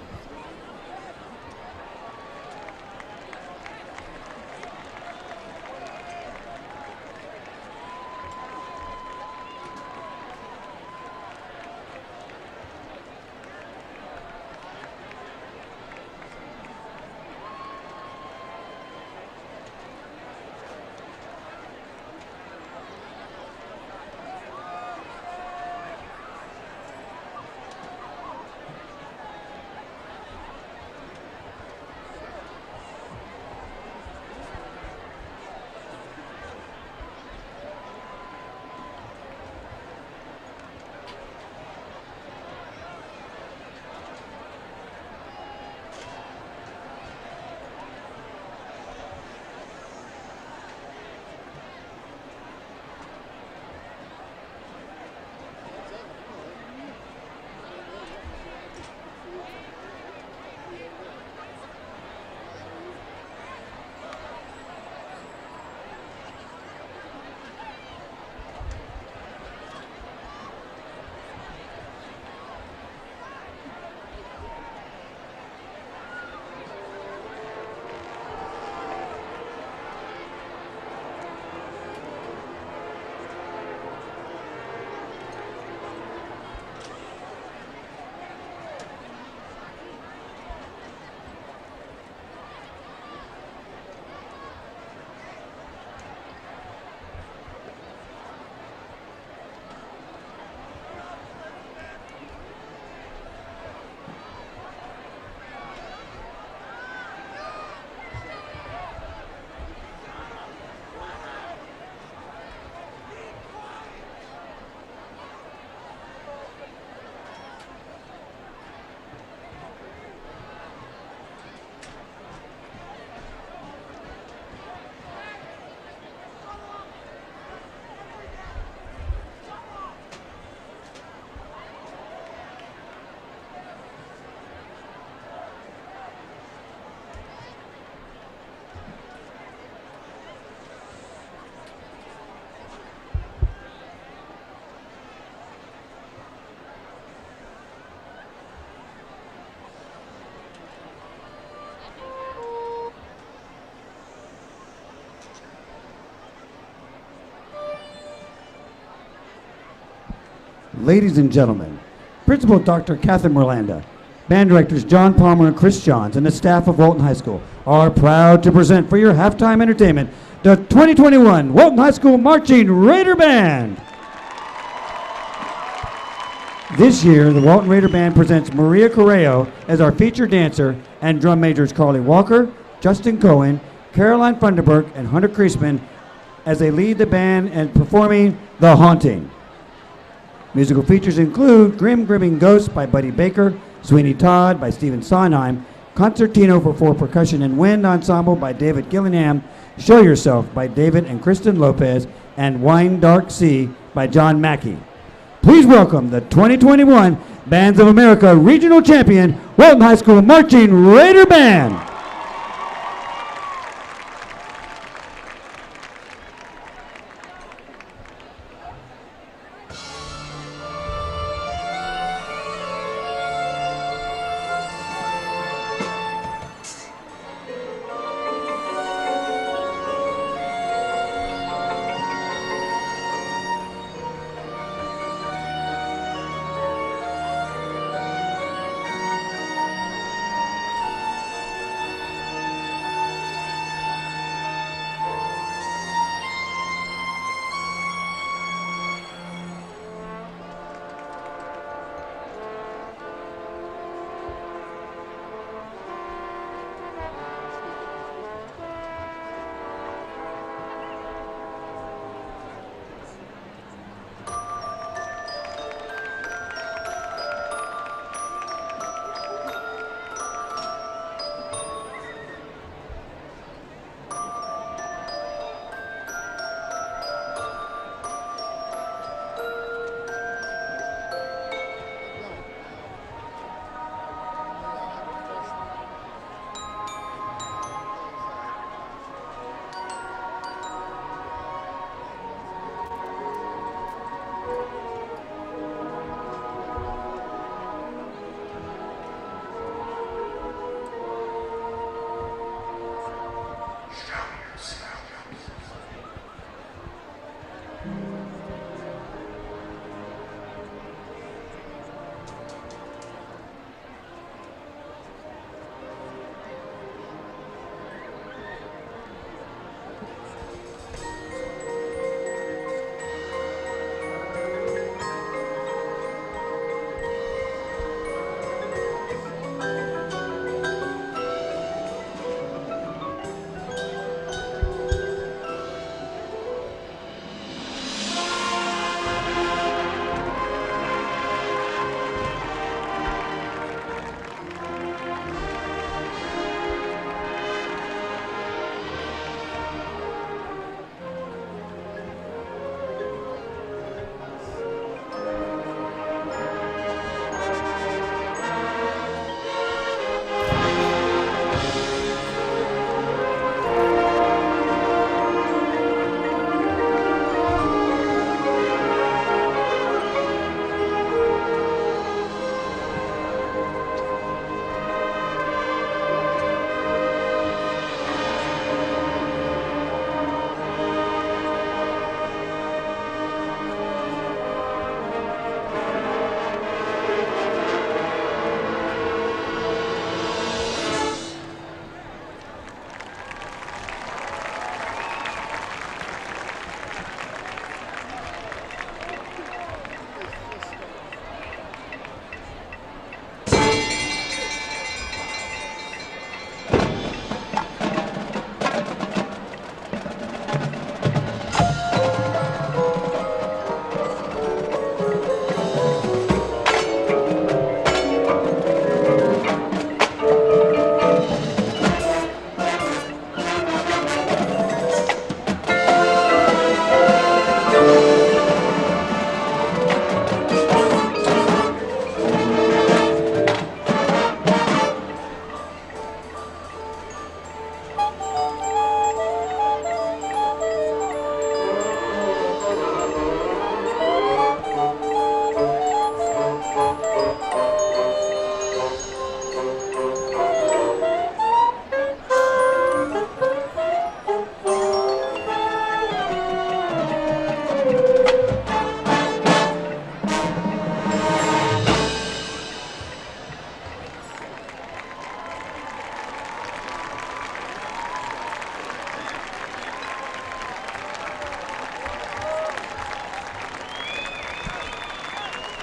I: Ladies and gentlemen, Principal Dr. Catherine Merlanda, Band Directors John Palmer and Chris Johns, and the staff of Walton High School are proud to present for your halftime entertainment the 2021 Walton High School Marching Raider Band. This year, the Walton Raider Band presents Maria Correo as our featured dancer and drum majors Carly Walker, Justin Cohen, Caroline Funderburg, and Hunter Kreisman as they lead the band and performing The Haunting. Musical features include Grim Grimming Ghost by Buddy Baker, Sweeney Todd by Stephen Sondheim, Concertino for Four Percussion and Wind Ensemble by David Gillingham, Show Yourself by David and Kristen Lopez, and Wine Dark Sea by John Mackey. Please welcome the 2021 Bands of America Regional Champion, Walton High School Marching Raider Band.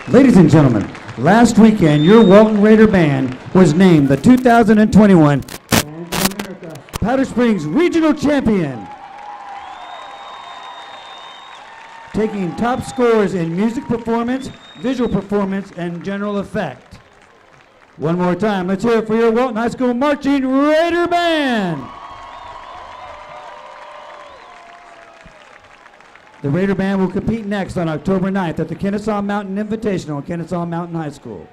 I: Ladies and gentlemen, last weekend your Walton Raider band was named the 2021 Powder Springs Regional Champion, taking top scores in music performance, visual performance, and general effect. One more time, let's hear it for your Walton High School Marching Raider Band. The Raider Band will compete next on October 9th at the Kennesaw Mountain Invitational at Kennesaw Mountain High School.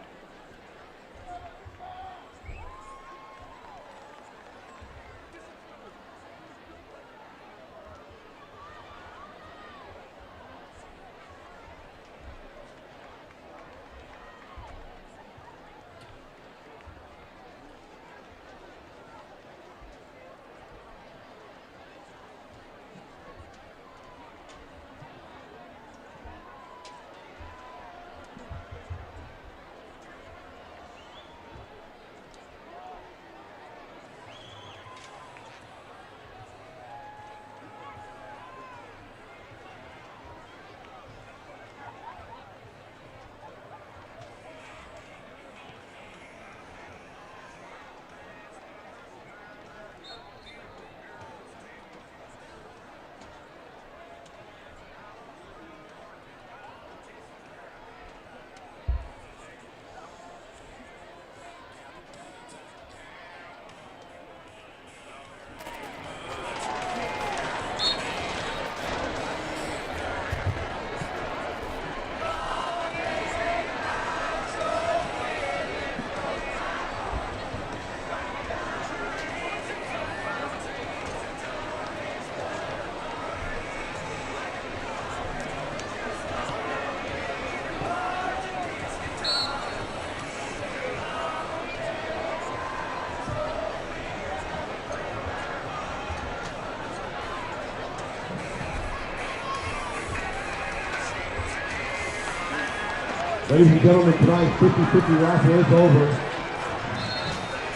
G: Ladies and gentlemen, tonight's 50-50 raffle is over.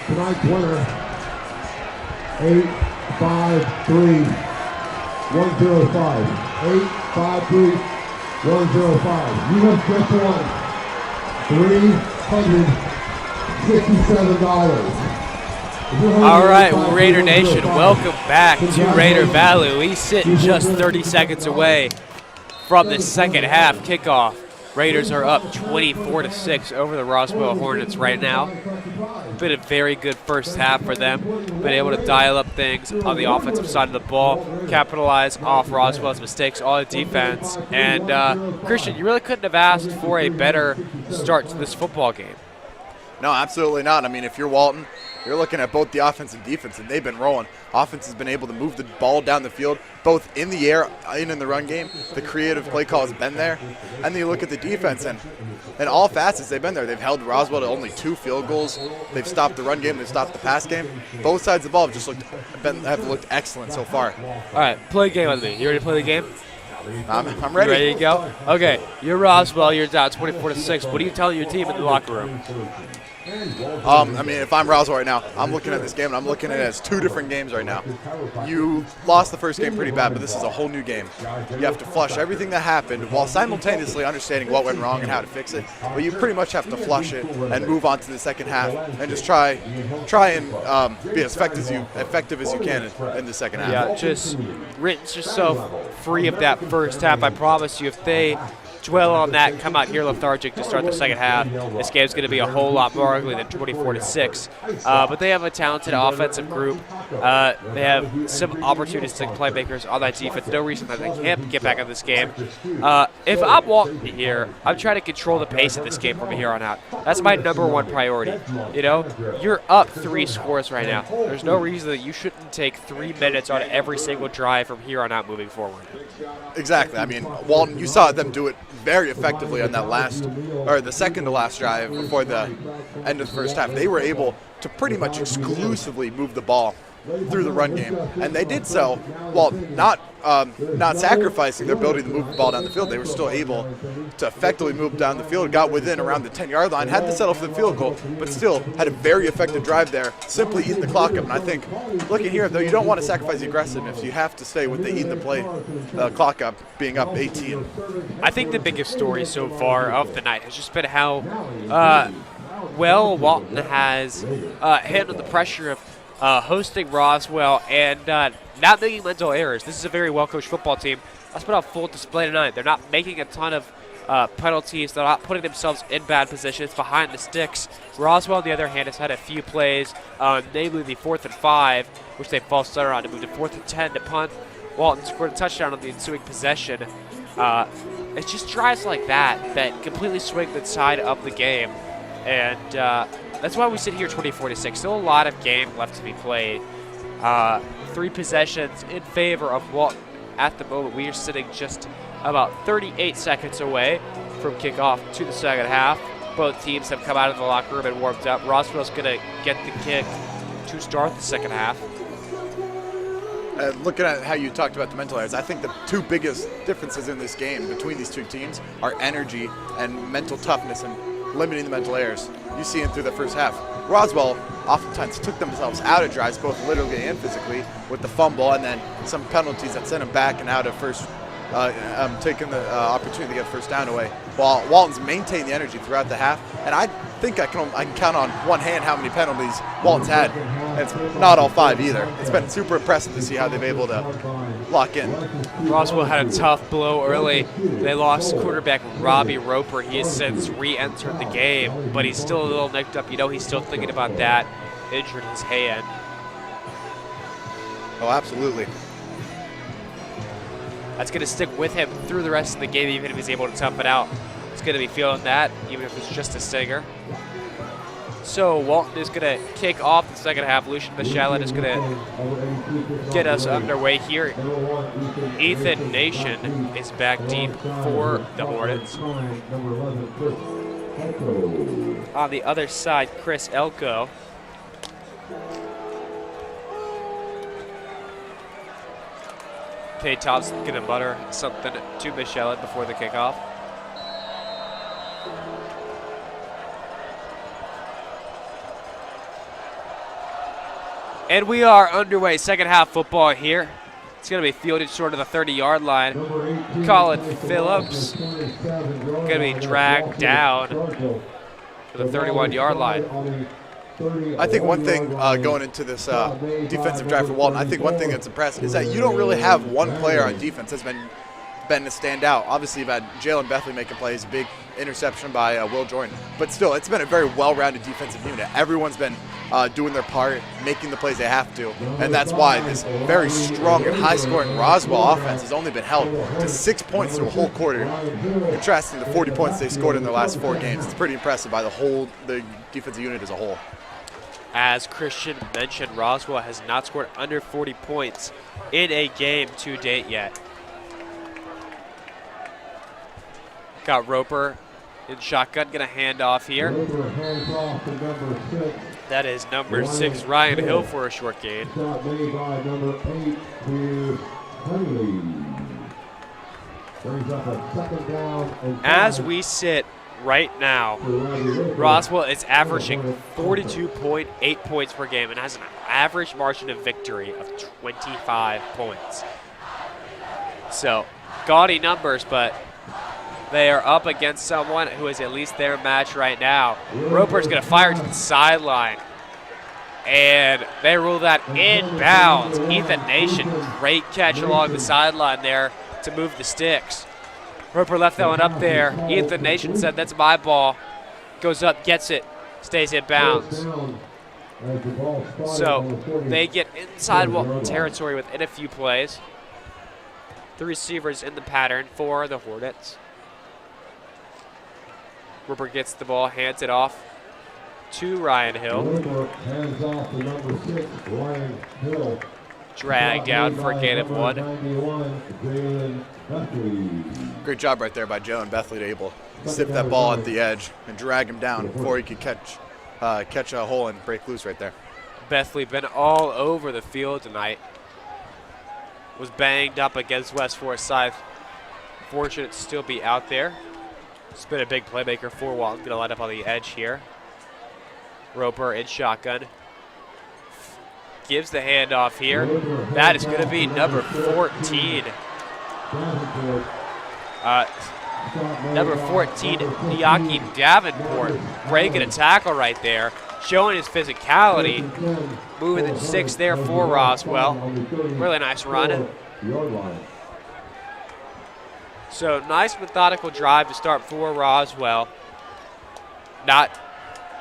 G: Tonight's winner, 853-105. 853-105. You have just won $367.
E: All right, Raider Nation, welcome back to Raider Valley. We sit just 30 seconds away from the second half kickoff. Raiders are up 24-6 over the Roswell Hornets right now. Been a very good first half for them. Been able to dial up things on the offensive side of the ball, capitalize off Roswell's mistakes on defense. And Christian, you really couldn't have asked for a better start to this football game.
F: No, absolutely not. I mean, if you're Walton, you're looking at both the offense and defense, and they've been rolling. Offense has been able to move the ball down the field, both in the air and in the run game. The creative play call has been there. And then you look at the defense, and in all facets, they've been there. They've held Roswell to only 2 field goals. They've stopped the run game. They've stopped the pass game. Both sides of the ball have looked excellent so far.
E: All right, play a game with me. You ready to play the game?
F: I'm ready.
E: You ready to go? Okay, you're Roswell. You're down 24-6. What are you telling your team in the locker room?
F: I mean, if I'm Roswell right now, I'm looking at this game, and I'm looking at it as 2 different games right now. You lost the first game pretty bad, but this is a whole new game. You have to flush everything that happened while simultaneously understanding what went wrong and how to fix it. But you pretty much have to flush it and move on to the second half and just try and be as effective as you can in the second half.
E: Yeah, Ritten's just so free of that first half. I promise you, if they dwell on that and come out here lethargic to start the second half, this game's going to be a whole lot more ugly than 24-6. But they have a talented offensive group. They have some opportunistic playmakers on that defense. No reason that they can't get back in this game. If I'm Walton here, I'm trying to control the pace of this game from here on out. That's my #1 priority. You know, you're up 3 scores right now. There's no reason that you shouldn't take 3 minutes on every single drive from here on out moving forward.
F: Exactly. I mean, Walton, you saw them do it very effectively on that the second to last drive before the end of the first half. They were able to pretty much exclusively move the ball through the run game, and they did so while not sacrificing their ability to move the ball down the field. They were still able to effectively move down the field, got within around the 10-yard line, had to settle for the field goal, but still had a very effective drive there, simply eating the clock up. And I think, looking here, though, you don't want to sacrifice the aggressiveness. You have to stay with the eating the play clock up, being up 18.
E: I think the biggest story so far of the night has just been how well Walton has handled the pressure of hosting Roswell and not making mental errors. This is a very well-coached football team. That's been on full display tonight. They're not making a ton of penalties. They're not putting themselves in bad positions behind the sticks. Roswell, on the other hand, has had a few plays, namely the 4th and 5, which they false started on to move to 4th and 10 to punt. Walton scored a touchdown on the ensuing possession. It's just drives like that completely swing the tide of the game. And that's why we sit here 24-6. Still a lot of game left to be played. 3 possessions in favor of Walton at the moment. We are sitting just about 38 seconds away from kickoff to the second half. Both teams have come out of the locker room and warmed up. Roswell's going to get the kick to start the second half.
F: Looking at how you talked about the mental errors, I think the 2 biggest differences in this game between these 2 teams are energy and mental toughness and limiting the mental errors. You see it through the first half. Roswell oftentimes took themselves out of drives, both literally and physically, with the fumble and then some penalties that sent them back and out of first, taking the opportunity to get first down away. While Walton's maintained the energy throughout the half, and I think I can count on one hand how many penalties Walton's had. And it's not all 5 either. It's been super impressive to see how they've been able to lock in.
E: Roswell had a tough blow early. They lost quarterback Robbie Roper. He has since re-entered the game, but he's still a little nicked up. You know, he's still thinking about that. Injured his hand.
F: Oh, absolutely.
E: That's going to stick with him through the rest of the game, even if he's able to tough it out. He's going to be feeling that, even if it's just a stinger. So Walton is going to kick off the second half. Lucian Michalet is going to get us underway here. Ethan Nation is back deep for the Hornets. On the other side, Chris Elko. Kay Thompson going to mutter something to Michalet before the kickoff. And we are underway. Second half football here. It's going to be fielded short of the 30-yard line. Colin Phillips going to be dragged down to the 31-yard line.
F: I think one thing going into this defensive drive for Walton, I think one thing that's impressive is that you don't really have one player on defense that's been to stand out. Obviously, you've had Jalen Bethley making plays, big interception by Will Jordan. But still, it's been a very well-rounded defensive unit. Everyone's been doing their part, making the plays they have to. And that's why this very strong and high-scoring Roswell offense has only been held to 6 points through a whole quarter, contrasting the 40 points they scored in their last 4 games. It's pretty impressive by the defensive unit as a whole.
E: As Christian mentioned, Roswell has not scored under 40 points in a game to date yet. Got Roper in shotgun, gonna hand off here. That is number 6, Ryan Hill, for a short gain. As we sit right now, Roswell is averaging 42.8 points per game and has an average margin of victory of 25 points. So, gaudy numbers, but they are up against someone who is at least their match right now. Roper's going to fire to the sideline, and they rule that inbounds. Ethan Nation, great catch along the sideline there to move the sticks. Roper left that one up there. Ethan Nation said, "That's my ball." Goes up, gets it, stays in bounds. So they get inside Walton territory within a few plays. The receivers in the pattern for the Hornets. Roper gets the ball, hands it off to Ryan Hill.
G: Hands off to number 6, Ryan Hill.
E: Drag down for a gain of 1.
F: Great job right there by Jalen Bethley to able to sip that ball at the edge and drag him down before he could catch a hole and break loose right there.
E: Bethley been all over the field tonight. Was banged up against West Forsyth. Fortunate to still be out there. It's been a big playmaker for Walton. Going to line up on the edge here. Roper in shotgun. Gives the handoff here. That is going to be number 14. Number 14, Niaki Davenport, breaking a tackle right there, showing his physicality. Moving the six there for Roswell. Really nice run. So nice methodical drive to start for Roswell. Not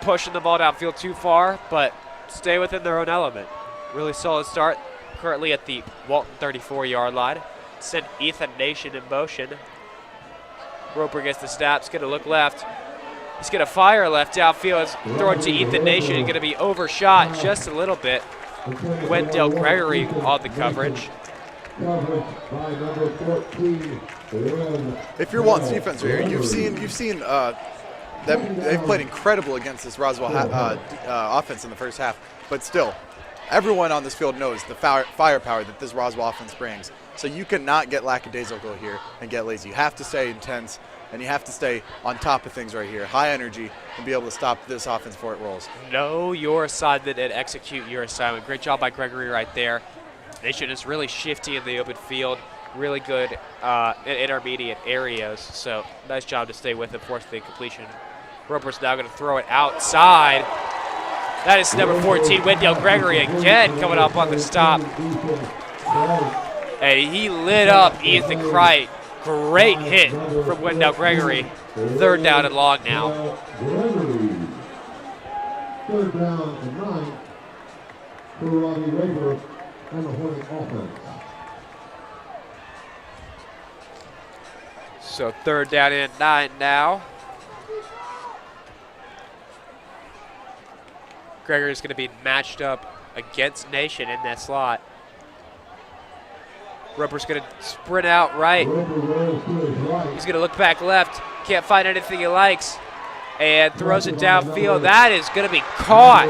E: pushing the ball downfield too far, but stay within their own element. Really solid start. Currently at the Walton 34-yard line. Send Ethan Nation in motion. Roper gets the snaps, going to look left. He's going to fire left downfield. Throw it to Ethan Nation. Going to be overshot just a little bit. Wendell Gregory on the coverage.
F: If you're Walton's defense right here, you've seen them. They've played incredible against this Roswell offense in the first half, but still, everyone on this field knows the firepower that this Roswell offense brings. So you cannot get lackadaisical here and get lazy. You have to stay intense, and you have to stay on top of things right here. High energy, and be able to stop this offense before it rolls. Know
E: your assignment and execute your assignment. Great job by Gregory right there. Nation is really shifty in the open field. Really good in intermediate areas. So nice job to stay with it, force the completion. Roper's now going to throw it outside. That is number 14, Wendell Gregory again coming up on the stop. And he lit up Ethan Kright. Great hit from Wendell Gregory. Third down and long now.
G: Third down and 9 for Robbie Raper and the Hornet offense.
E: So third down and 9 now. Gregory's going to be matched up against Nation in that slot. Roper's going to sprint out right. He's going to look back left. Can't find anything he likes. And throws it downfield. That is going to be caught.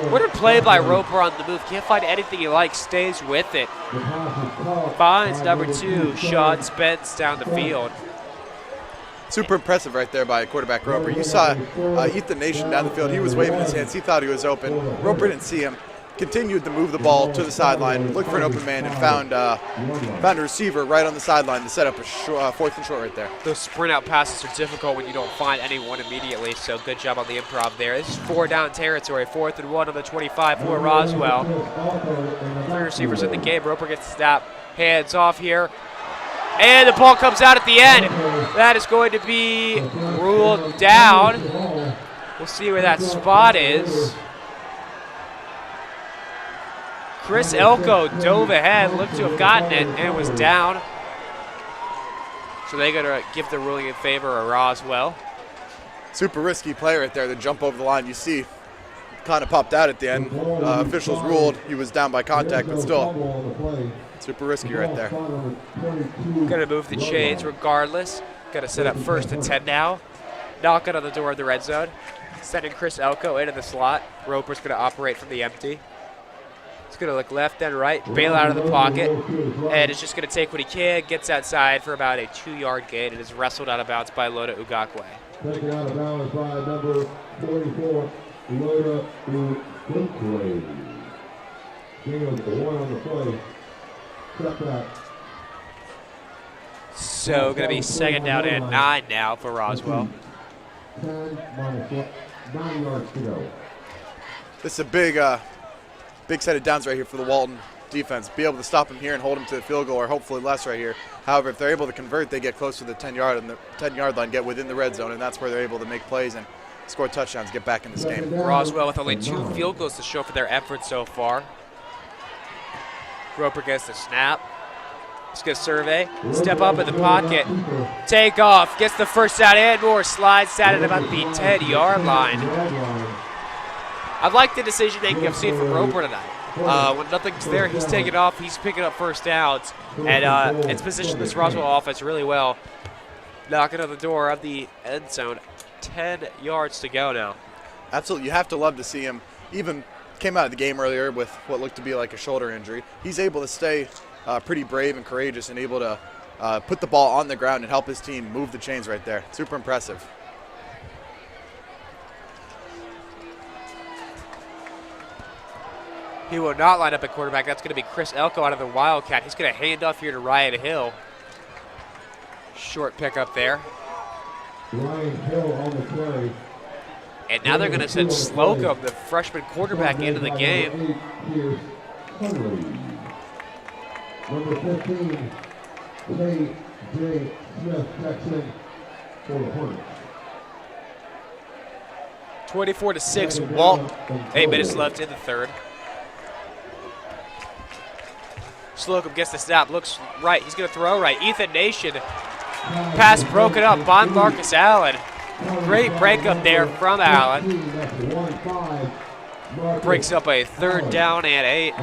E: What a play by Roper on the move. Can't find anything he likes. Stays with it. Finds number 2, Sean Spence, down the field.
F: Super impressive right there by quarterback Roper. You saw Ethan Nation down the field. He was waving his hands. He thought he was open. Roper didn't see him. Continued to move the ball to the sideline, looked for an open man, and found a receiver right on the sideline to set up a 4th and short right there.
E: Those sprint out passes are difficult when you don't find anyone immediately, so good job on the improv there. This is 4 down territory, 4th and 1 on the 25 for Roswell. 3 receivers in the game. Roper gets the snap, hands off here. And the ball comes out at the end. That is going to be ruled down. We'll see where that spot is. Chris Elko dove ahead, looked to have gotten it, and was down. So they're going to give the ruling in favor of Roswell.
F: Super risky play right there, the jump over the line. You see, kind of popped out at the end. Officials ruled he was down by contact, but still, super risky right there.
E: Going to move the chains regardless. Going to set up 1st and 10 now. Knocking on the door of the red zone. Sending Chris Elko into the slot. Roper's going to operate from the empty. He's going to look left and right, bail out of the pocket, and is just going to take what he can, gets outside for about a 2-yard gain, and is wrestled out of bounds by Loda Ugakwe.
G: Taken out of bounds by number 44, Loda Ugakwe. Gain of 1 on the play. Step back.
E: So going to be 2nd down and 9 now for Roswell.
G: 10 minus 9 yards to go.
F: This is a big set of downs right here for the Walton defense. Be able to stop him here and hold him to the field goal, or hopefully less right here. However, if they're able to convert, they get close to the 10-yard line, get within the red zone, and that's where they're able to make plays and score touchdowns, get back in this game.
E: Roswell with only 2 field goals to show for their efforts so far. Roper gets the snap. He's going to survey, step up in the pocket, take off, gets the first down and more, slides down at about the 10-yard line. I've liked the decision making I've seen from Roper tonight. When nothing's there, he's taking off, he's picking up first downs, and it's positioned this Roswell offense really well. Knocking on the door of the end zone, 10 yards to go now.
F: Absolutely, you have to love to see him even came out of the game earlier with what looked to be like a shoulder injury. He's able to stay pretty brave and courageous and able to put the ball on the ground and help his team move the chains right there. Super impressive.
E: He will not line up at quarterback. That's going to be Chris Elko out of the Wildcat. He's going to hand off here to Ryan Hill. Short pickup there.
G: Ryan Hill on the play.
E: And now they're going to send Slocum, the freshman quarterback, into the game.
G: Here's Hunley. Number 15, K.J. Smith checks in for the Hornets.
E: 24-6, Walton. 8 minutes left in the third. Slocum gets the snap, looks right. He's going to throw right. Ethan Nation. Pass broken up by Marcus Allen. Great breakup there from Allen. Breaks up a 3rd down and 8.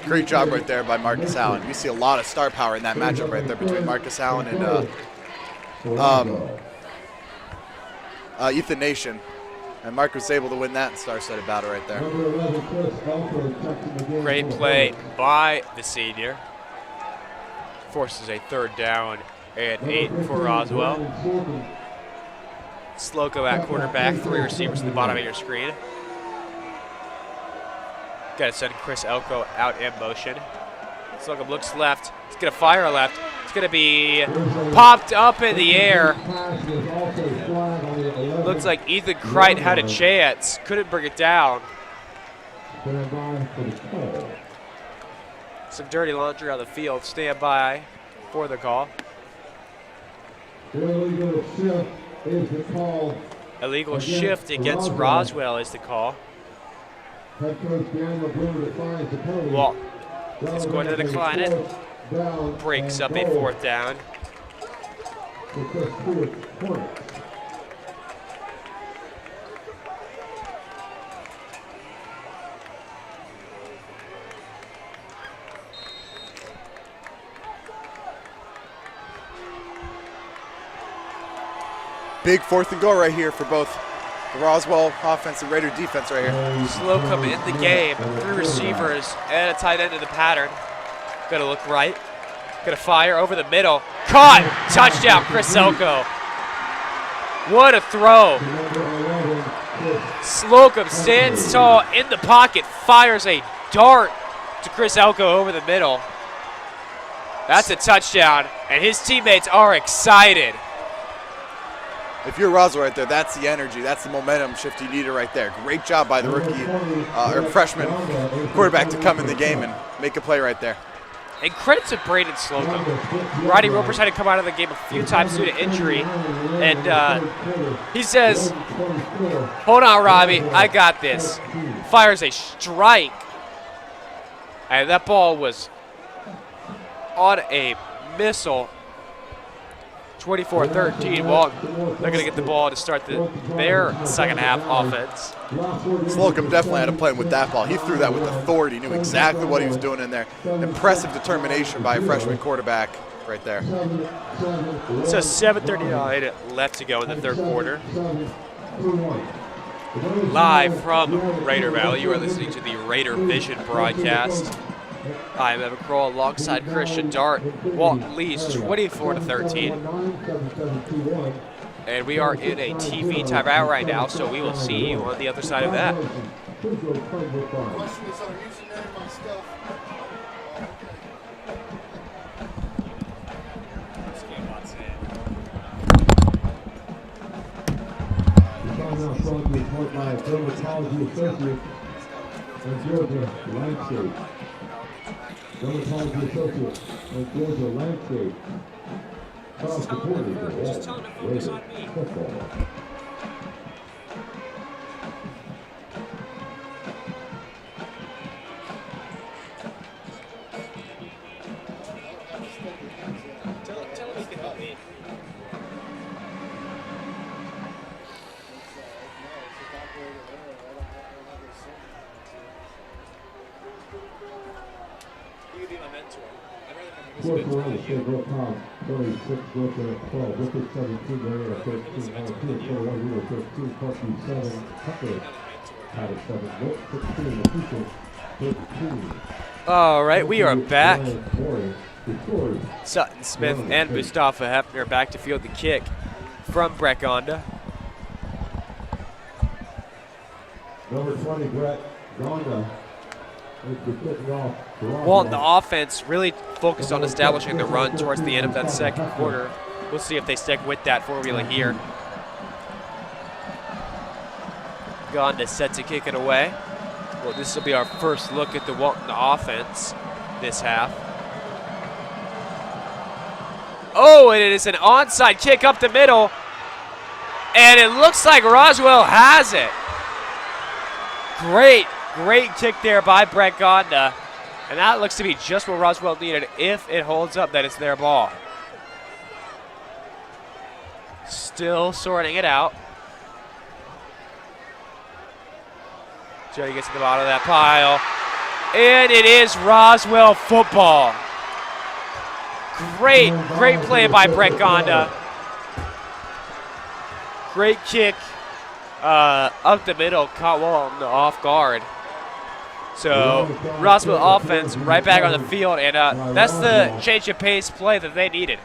F: Great job right there by Marcus Allen. You see a lot of star power in that matchup right there between Marcus Allen and Ethan Nation. And Mark was able to win that star-studded battle right there.
E: Great play by the senior. Forces a 3rd down and 8 for Roswell. Slocum at quarterback, 3 receivers at the bottom of your screen. Got to send Chris Elko out in motion. Slocum looks left. He's going to fire left. It's going to be popped up in the air. Looks like Ethan Kreit had a chance. Couldn't bring it down. Some dirty laundry on the field. Stand by for the call. Illegal shift against Roswell is the call. Walton is going to decline it. Breaks up a 4th down.
F: Big 4th and goal right here for both the Roswell offense and Raider defense right here.
E: Slocum in the game. 3 receivers and a tight end in the pattern. Gonna look right. Gonna fire over the middle. Caught! Touchdown, Chris Elko. What a throw. Slocum stands tall in the pocket, fires a dart to Chris Elko over the middle. That's a touchdown, and his teammates are excited.
F: If you're Roswell right there, that's the energy, that's the momentum shift you needed right there. Great job by the rookie or freshman quarterback to come in the game and make a play right there.
E: And credit to Braden Slocum. Roddy Roper's had to come out of the game a few times due to injury. And he says, hold on, Robbie, I got this. Fires a strike. And that ball was on a missile. 24-13, Walton. They're going to get the ball to start their second half offense.
F: Slocum definitely had to play with that ball. He threw that with authority, knew exactly what he was doing in there. Impressive determination by a freshman quarterback right there.
E: So 7:39 left to go in the 3rd quarter. Live from Raider Valley, you are listening to the Raider Vision broadcast. I'm Evan Kroll alongside Christian Dart. Walton leads 24-13. And we are in a TV timeout right now, so we will see you on the other side of that.
G: Dermatology Associates and Georgia Landscape. Cross the border to Walton Raiders football. Fourth round, State Grove Town, 36, Brooklyn at 12, Brooklyn 17, Marietta 13, Valentine 21, Euro 13, Parkview 7, Tucker
E: All right, we are back. Sutton Smith and Mustafa Hefner back to field the kick from Brett Gonda.
G: Number 20, Brett Gonda.
E: Walton, the offense, really focused on establishing the run towards the end of that second quarter. We'll see if they stick with that formula here. Gonda set to kick it away. Well, this will be our first look at the Walton offense this half. Oh, and it is an onside kick up the middle. And it looks like Roswell has it. Great kick there by Brett Gonda. And that looks to be just what Roswell needed. If it holds up, that it's their ball. Still sorting it out. Joey gets to the bottom of that pile. And it is Roswell football. Great play by Brett Gonda. Great kick up the middle, caught Walton off guard. So Roswell offense right back on the field, and that's the change of pace play that they needed.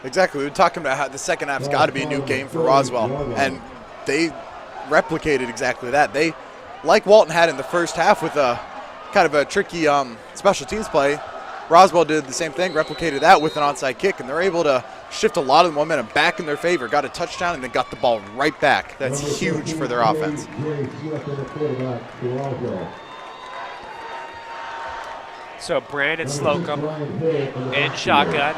F: Exactly. We were talking about how the second half's got to be a new game for Roswell, and they replicated exactly that. They, like Walton had in the first half with a kind of a tricky special teams play, Roswell did the same thing, replicated that with an onside kick, and they're able to shift a lot of the momentum back in their favor, got a touchdown, and then got the ball right back. That's huge for their offense.
E: So Brandon Slocum in shotgun.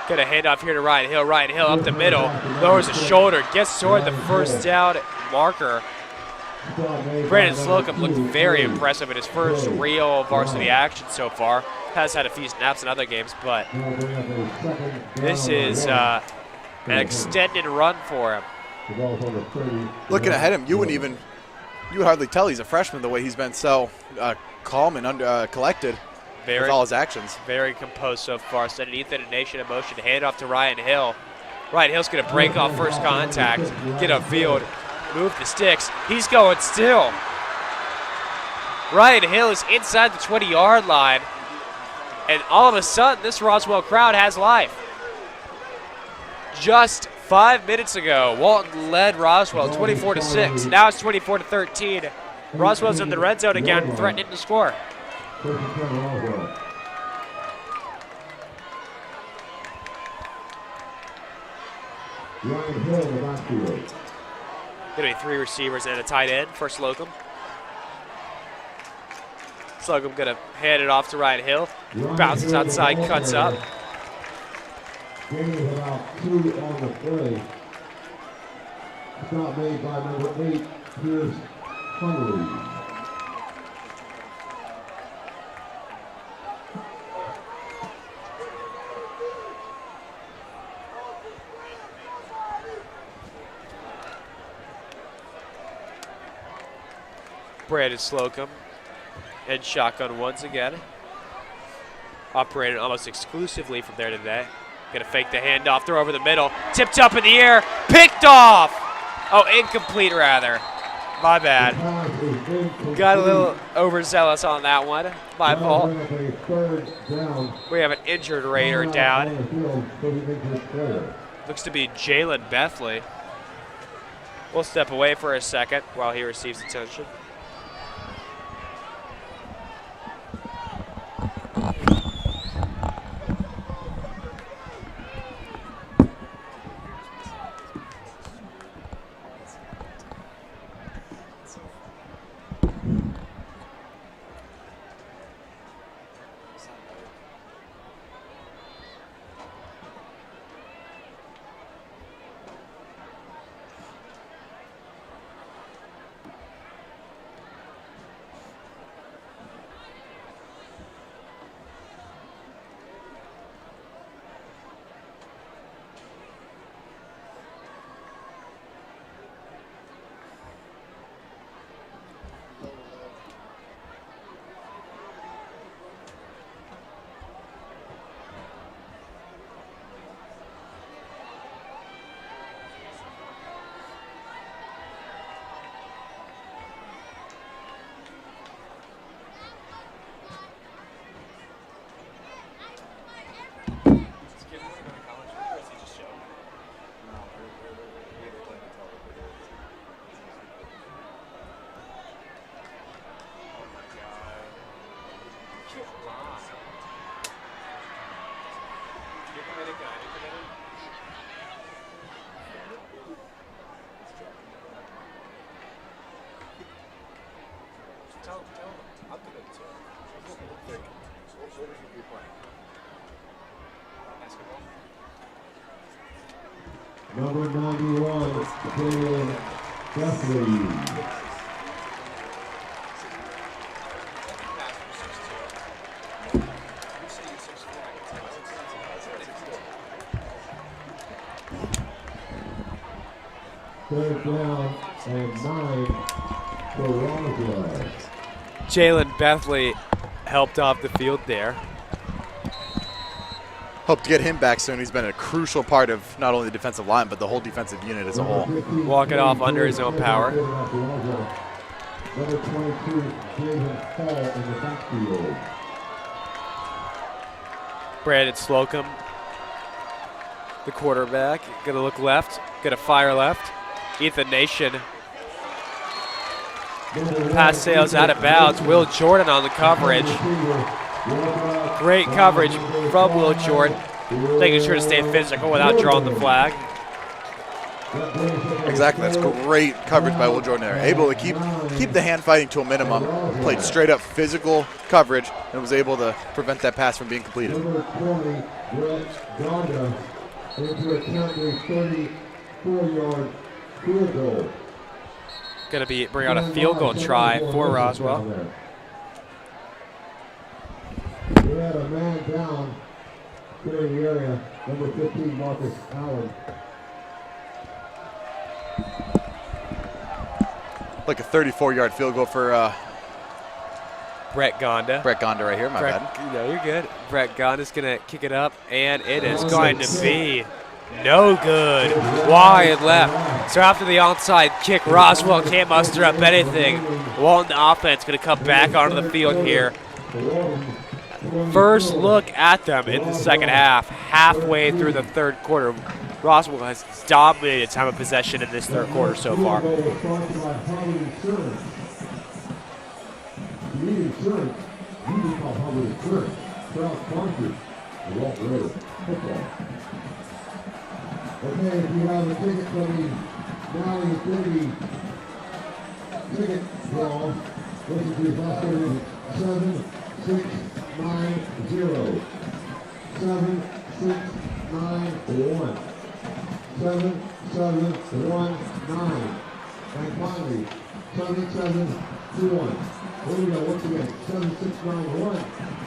E: Got a handoff here to Ryan Hill. Ryan Hill up the middle, lowers his shoulder, gets toward the first down marker. Brandon Slocum looked very impressive in his first real varsity action so far. Has had a few snaps in other games, but this is an extended run for him.
F: Looking ahead of him, you would hardly tell he's a freshman the way he's been so calm and collected with all his actions.
E: Very composed so far. Sending Ethan and Nation in motion to hand off to Ryan Hill. Ryan Hill's going to break off first contact, get upfield, move the sticks. He's going still. Ryan Hill is inside the 20-yard line. And all of a sudden, this Roswell crowd has life. Just 5 minutes ago, Walton led Roswell 24-6. Now it's 24-13. Roswell's in the red zone again, threatening to score. Gonna be 3 receivers and a tight end for Slocum. Slocum gonna hand it off to Ryan Hill. Bounces outside, cuts up.
G: Gain of about 2 on the play. Stop made by number 8, Pierce Hunley.
E: Brandon Slocum and shotgun once again. Operated almost exclusively from there today. Gonna fake the handoff, throw over the middle, tipped up in the air, picked off. Oh, incomplete rather. My bad. Got a little overzealous on that one. My fault. We have an injured Raider down. Looks to be Jalen Bethley. We'll step away for a second while he receives attention.
G: Number 91, Jalen Guthrie. Third down and 9 for Roswell.
E: Jalen Bethley helped off the field there.
F: Hope to get him back soon. He's been a crucial part of not only the defensive line, but the whole defensive unit as a whole.
E: Walking off under his own power.
G: Number 22, Jason Hall in the backfield.
E: Brandon Slocum, the quarterback, gonna look left, gonna fire left. Ethan Nation. Pass sails out of bounds. Will Jordan on the coverage. Great coverage from Will Jordan, making sure to stay physical without drawing the flag.
F: Exactly, that's great coverage by Will Jordan there. Able to keep the hand fighting to a minimum, played straight up physical coverage, and was able to prevent that pass from being completed.
G: Number 20, Brett Gonda, into attempt a 34-yard field goal.
E: Going to bring out a field goal try for Roswell.
G: We had a man down clearing the area. Number 15, Marcus Allen.
F: Like a 34-yard field goal for
E: Brett Gonda.
F: Brett Gonda right here, my bad.
E: No, you're good. Brett Gonda's going to kick it up, and it is going to be no good. Wide left. So after the onside kick, Roswell can't muster up anything. Walton offense going to come back onto the field here. First look at them in the second half, halfway through the third quarter. Roswell has dominated time of possession in this third quarter so far.
G: Okay, if you have a ticket for the Valley City ticket draw, listen to the last name 7690. 7691. 7719. And finally, 7721. Here we go, once again, 7691,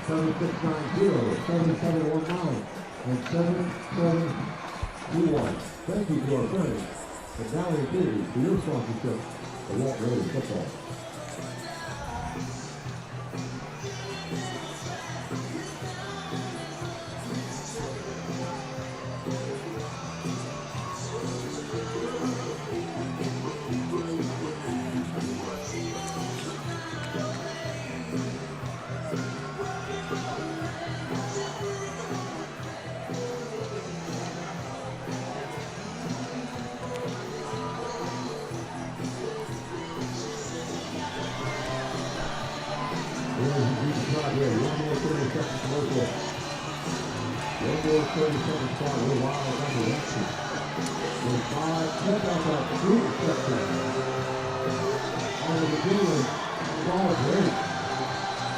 G: 7690, 7719, and 7721. Thank you to our friends at Valley City for your sponsorship of Walton Raiders football.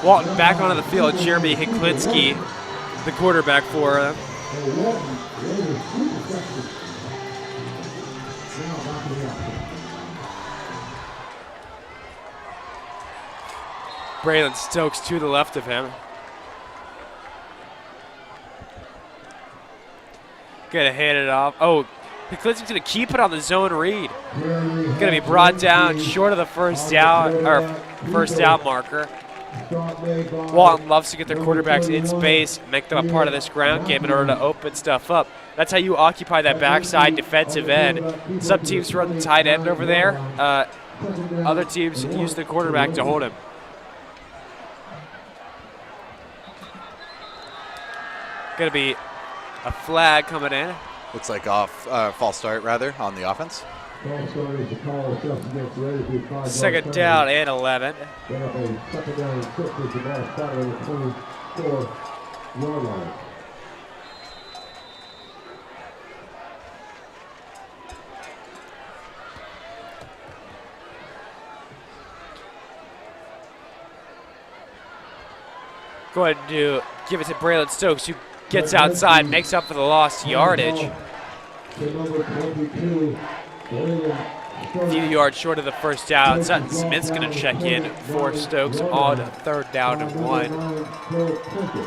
E: Walton back onto the field. Jeremy Hiklinski, the quarterback for them. Braylon Stokes to the left of him. Gonna hand it off. Oh, Hiklinski's gonna keep it on the zone read. Gonna be brought down short of the first down marker. Walton loves to get their quarterbacks in space, make them a part of this ground game in order to open stuff up. That's how you occupy that backside defensive end. Some teams run the tight end over there. Other teams use the quarterback to hold him. Gonna be a flag coming in.
F: Looks like false start rather on the offense.
E: Second down and 11.
G: Second down and 6 with the ball started at the 24-yard line.
E: Going to give it to Braylon Stokes, who gets outside, makes up for the lost yardage. A few yards short of the first down. Sutton Smith's going to check in for Stokes on 3rd down and 1.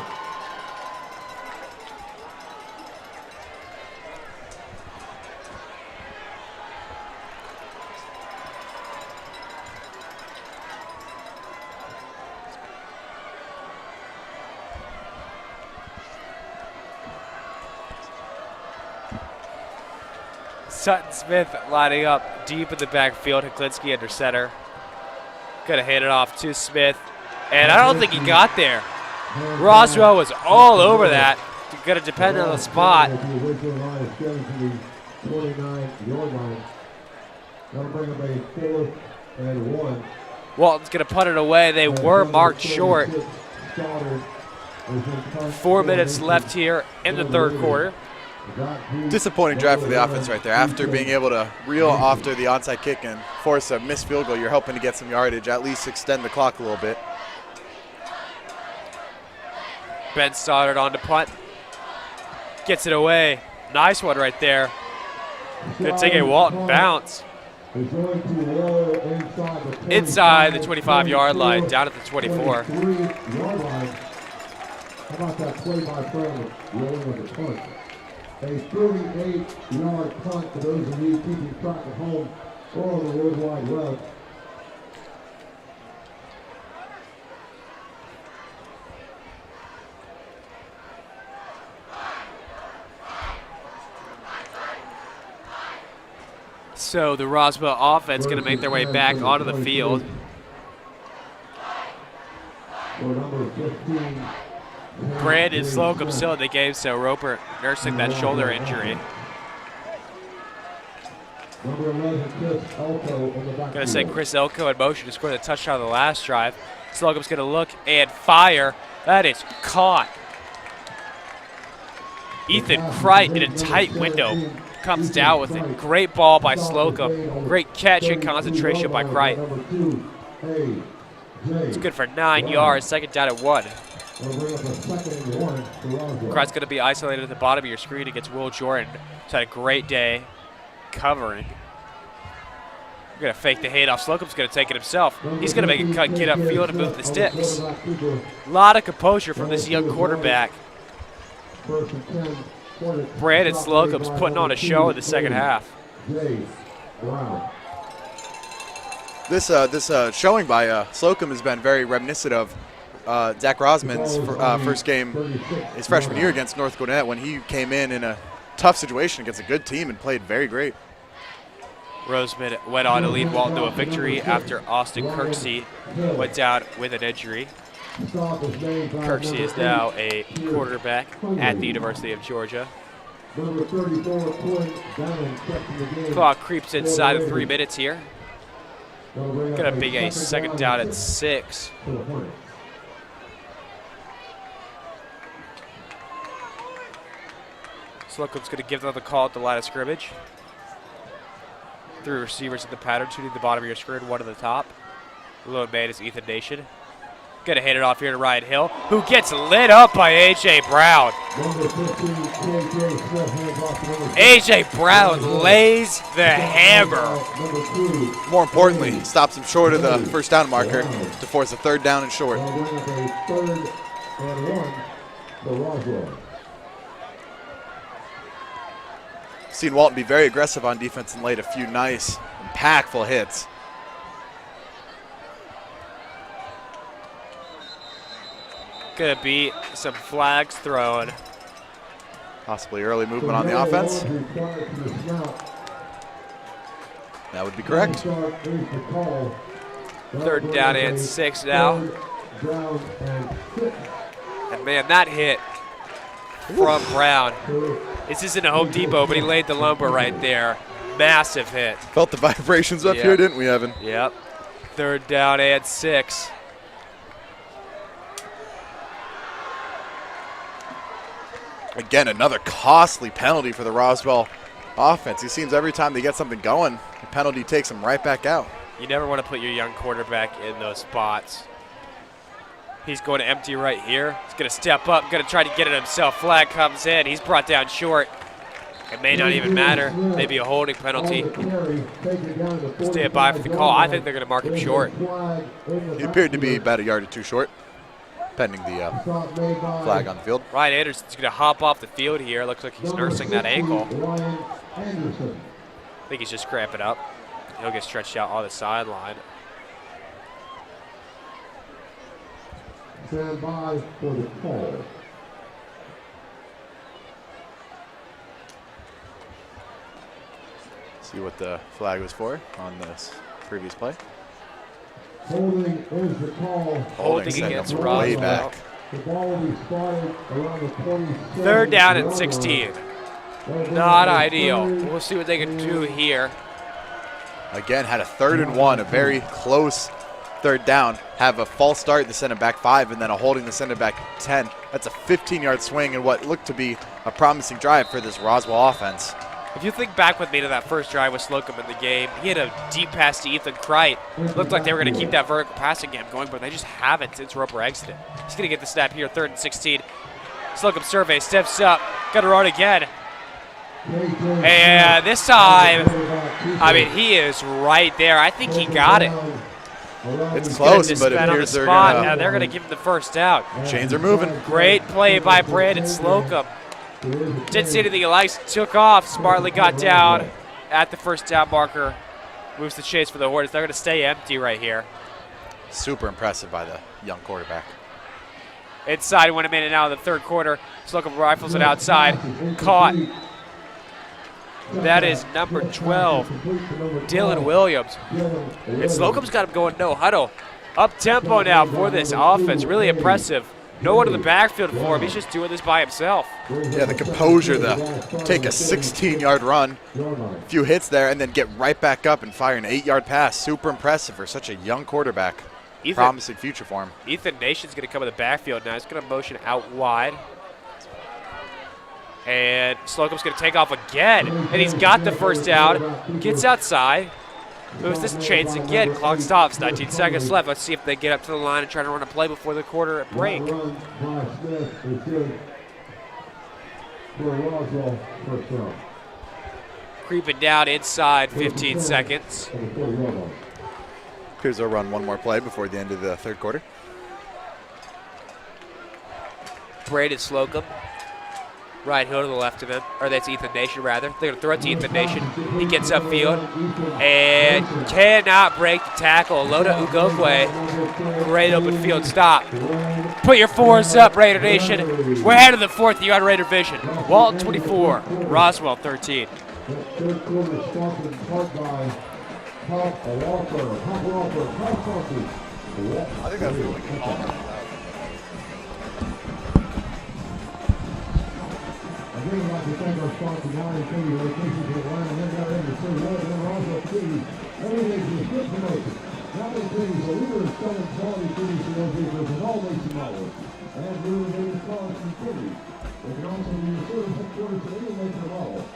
E: Sutton Smith lining up deep in the backfield. Heklinski under center. Gonna hand it off to Smith. And I don't think he got there. Roswell was all over that. Gonna depend on the spot. Walton's gonna punt it away. They were marked short. 4 minutes left here in the 3rd quarter.
F: Disappointing drive for the offense right there. After being able to reel after the onside kick and force a missed field goal, you're hoping to get some yardage, at least extend the clock a little bit.
E: Ben Stoddard on to punt. Gets it away. Nice one right there. Gonna take a Walton bounce. Inside the 25-yard line, down at the 24.
G: How about that play by Brown, rolling with the punt? A 38-yard punt for those of you keeping track at home or on the World Wide Web.
E: So the Roswell offense going to make their way back onto the field. Brandon Slocum still in the game, so Roper nursing that shoulder injury. Gonna say Chris Elko in motion to score the touchdown on the last drive. Slocum's gonna look and fire. That is caught. Ethan Kright in a tight window comes down with it. Great ball by Slocum. Great catch and concentration by Kright. It's good for 9 yards, 2nd down at 1. Kreit's going to be isolated at the bottom of your screen against Will Jordan. He's had a great day covering. We're going to fake the handoff. Slocum's going to take it himself. He's going to make a cut, get upfield, and move the sticks. A lot of composure from this young quarterback. Brandon Slocum's putting on a show in the 2nd half.
F: This showing by Slocum has been very reminiscent of Zach Rosman's first game his freshman year against North Gwinnett, when he came in a tough situation against a good team and played very great.
E: Roseman went on to lead Walton to a victory after Austin Kirksey went down with an injury. Kirksey is now a quarterback at the University of Georgia. Clock creeps inside of 3 minutes here. Gonna be a 2nd down at 6. Slocum's going to give them the call at the line of scrimmage. 3 receivers in the pattern, 2 to the bottom of your screen, 1 to the top. The lone man is Ethan Nation. Going to hand it off here to Ryan Hill, who gets lit up by A.J. Brown. A.J. Brown lays the hammer.
F: More importantly, he stops him short of the 1st down marker to force a 3rd down and short. Seen Walton be very aggressive on defense and laid a few nice, impactful hits.
E: Gonna be some flags thrown.
F: Possibly early movement on the offense. That would be correct.
E: 3rd down and 6 now. And man, that hit from Brown. This isn't a Home Depot, but he laid the lumber right there. Massive hit.
F: Felt the vibrations up here, didn't we, Evan?
E: Yep. 3rd down and 6.
F: Again, another costly penalty for the Roswell offense. It seems every time they get something going, the penalty takes them right back out.
E: You never want to put your young quarterback in those spots. He's going to empty right here. He's going to step up, going to try to get it himself. Flag comes in. He's brought down short. It may not even matter. Maybe a holding penalty. Stand by for the call. I think they're going to mark him short.
F: He appeared to be about a yard or two short, pending the flag on the field.
E: Ryan Anderson's going to hop off the field here. Looks like he's nursing that ankle. I think he's just cramping up. He'll get stretched out on the sideline.
G: Stand by for the call.
F: See what the flag was for on this previous play.
G: Holding is the call.
E: Holding against
F: way
E: Roswell.
F: back.
G: The ball will be spotted around the 27.
E: Third down and 16. Not ideal. We'll see what they can do here.
F: Again, had a 3rd and 1, a very close 3rd down. Have a false start in the center back 5 and then a holding the center back 10. That's a 15-yard swing and what looked to be a promising drive for this Roswell offense.
E: If you think back with me to that first drive with Slocum in the game, he had a deep pass to Ethan Kreit. Looked like they were going to keep that vertical passing game going, but they just haven't since Roper exited. He's going to get the snap here, 3rd and 16. Slocum survey, steps up, got to run again. And this time, I mean, he is right there. I think he got it.
F: It's close, but it appears they're
E: going to give him the first down.
F: Chains are moving.
E: Great play by Brandon Slocum. Didn't see anything he likes, took off, smartly got down at the first down marker. Moves the chase for the Hornets. They're going to stay empty right here.
F: Super impressive by the young quarterback.
E: Inside, 1 minute now in the 3rd quarter. Slocum rifles it outside. Caught. That is number 12, Dylan Williams. And Slocum's got him going no huddle. Up tempo now for this offense. Really impressive. No one in the backfield for him. He's just doing this by himself.
F: Yeah, the composure to take a 16-yard run, a few hits there, and then get right back up and fire an 8-yard pass. Super impressive for such a young quarterback. Promising future for him.
E: Ethan Nation's going to come in the backfield now. He's going to motion out wide. And Slocum's going to take off again. And he's got the first down. Gets outside. Moves this chains again. Clock stops. 19 seconds left. Let's see if they get up to the line and try to run a play before the quarter break. Creeping down inside 15 seconds.
F: Appears they'll run one more play before the end of the 3rd quarter.
E: Braden Slocum. Ryan Hill to the left of him, or that's Ethan Nation rather. They're going to throw it to Ethan Nation. He gets upfield and cannot break the tackle. Loda Ugokwe, great open field stop. Put your 4s up, Raider Nation. We're ahead of the 4th. You got Raider Vision. Walton 24, Roswell 13.
G: Third quarter sponsored in part by Walker.
F: I think that's really good call.
G: I'd really like to thank our sponsor, Wine City Locations in Atlanta, and then in the city, and Roswell City. Everything's a good promotion. Wine City is a leader in selling quality cities to those vehicles in all Mason models. And we're related cars from City. They can also be the service headquarters to any Mason model.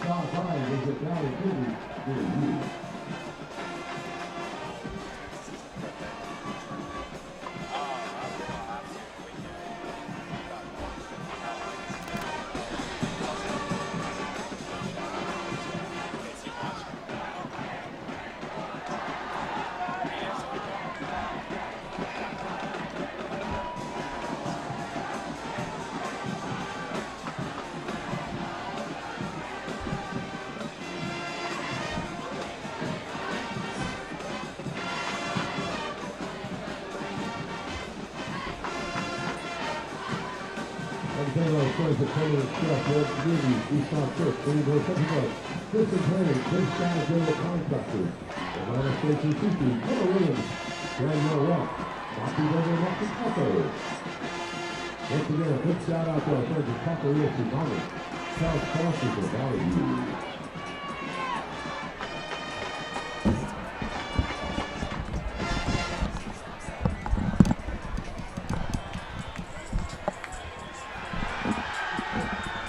G: Stop by and visit Valley City near you. This is Henry, Big Sky General Contractors, Atlanta Station City, Colonel Williams, Daniel Rock, Rocky River Rocky Taco. Once again, a big shout out to our friends at Taco Wilson Bonnet, South Sponsors of Valley View.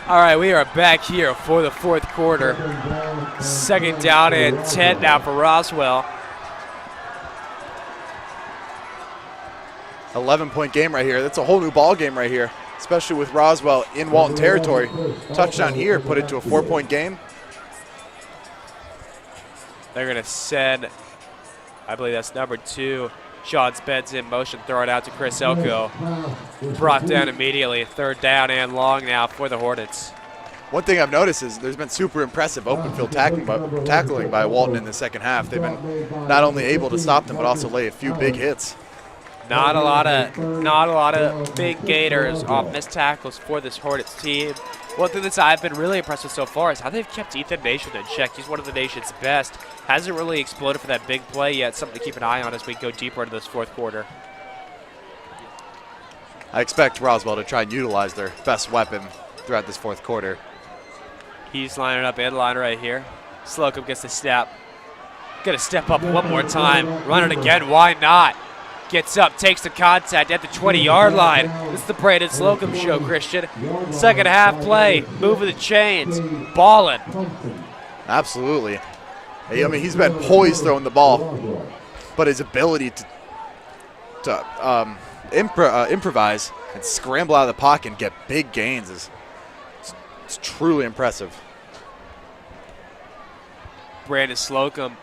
E: All right, we are back here for the 4th quarter. 2nd down and 10 now for Roswell.
F: 11-point game right here. That's a whole new ball game right here, especially with Roswell in Walton territory. Touchdown here, put it to a 4-point game.
E: They're going to send, I believe that's number 2, Sean Spence in motion, throw it out to Chris Elko. Brought down immediately, 3rd down and long now for the Hornets.
F: One thing I've noticed is there's been super impressive open field tackling by Walton in the second half. They've been not only able to stop them, but also lay a few big hits.
E: Not a lot of big gainers off missed tackles for this Hornets team. One thing that I've been really impressed with so far is how they've kept Ethan Nation in check. He's one of the nation's best. Hasn't really exploded for that big play yet. Something to keep an eye on as we go deeper into this 4th quarter.
F: I expect Roswell to try and utilize their best weapon throughout this 4th quarter.
E: He's lining up in line right here. Slocum gets the snap. Gonna step up one more time. Run it again, why not? Gets up, takes the contact at the 20-yard line. This is the Braden Slocum show, Christian. Second half play, moving the chains, balling.
F: Absolutely. I mean, he's been poised throwing the ball, but his ability to improvise and scramble out of the pocket and get big gains is it's truly impressive.
E: Brandon Slocum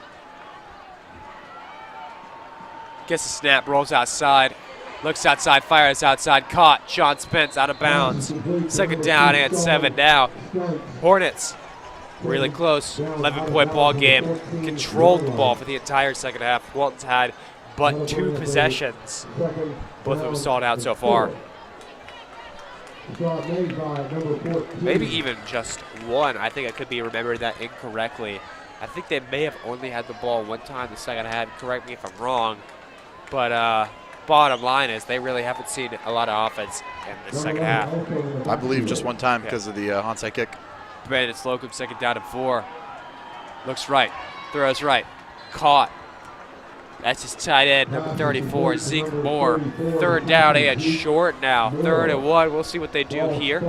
E: gets the snap, rolls outside, looks outside, fires outside, caught. Sean Spence out of bounds. 2nd down and 7 now. Hornets really close. 11-point ball game. Controlled the ball for the entire second half. Walton's had but 2 possessions. Both of them stalled out so far. Maybe even just 1. I think I could be remembering that incorrectly. I think they may have only had the ball 1 time the second half. Correct me if I'm wrong. But bottom line is they really haven't seen a lot of offense in the second half.
F: I believe just 1 time because of the onside kick.
E: Brandon Slocum, 2nd down and 4. Looks right, throws right, caught. That's his tight end, number 34, Zeke Moore. 3rd down and short now. 3rd and 1. We'll see what they do here.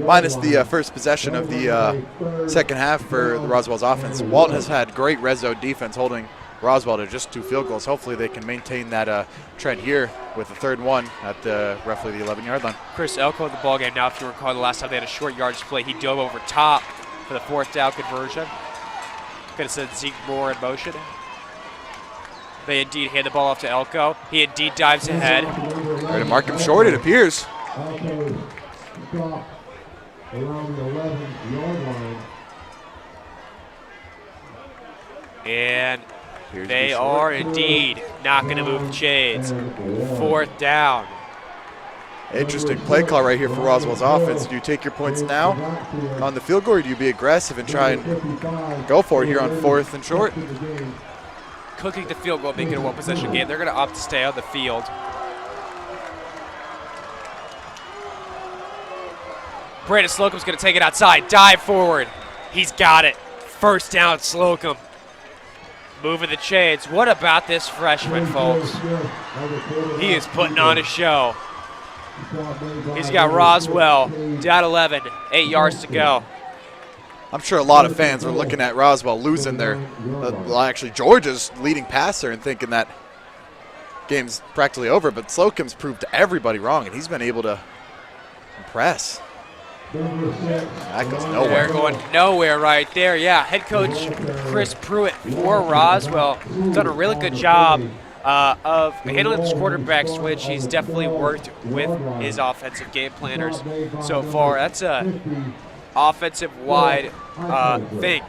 F: Minus the first possession of the second half for the Roswell's offense. Walton has had great red zone defense, holding Roswell to just 2 field goals. Hopefully they can maintain that trend here with a 3rd and 1 at roughly the 11-yard line.
E: Chris Elko in the ballgame now. If you recall, the last time they had a short yardage play, he dove over top for the 4th down conversion. Going to send Zeke Moore in motion. They indeed hand the ball off to Elko. He indeed dives ahead.
F: Trying to mark him short, it appears.
E: And they are indeed not going to move the chains. 4th down.
F: Interesting play call right here for Roswell's offense. Do you take your points now on the field goal, or do you be aggressive and try and go for it here on 4th and short?
E: Cooking the field goal, making it a 1-possession game. They're going to opt to stay on the field. Brandon Slocum's going to take it outside, dive forward. He's got it. 1st down, Slocum. Moving the chains. What about this freshman, folks? He is putting on a show. He's got Roswell down 11, 8 yards to go.
F: I'm sure a lot of fans are looking at Roswell losing their, actually Georgia's leading passer and thinking that game's practically over, but Slocum's proved everybody wrong, and he's been able to impress. That goes nowhere.
E: They're going nowhere right there. Yeah, head coach Chris Pruitt for Roswell done a really good job of handling this quarterback switch. He's definitely worked with his offensive game planners so far. That's a offensive-wide thing.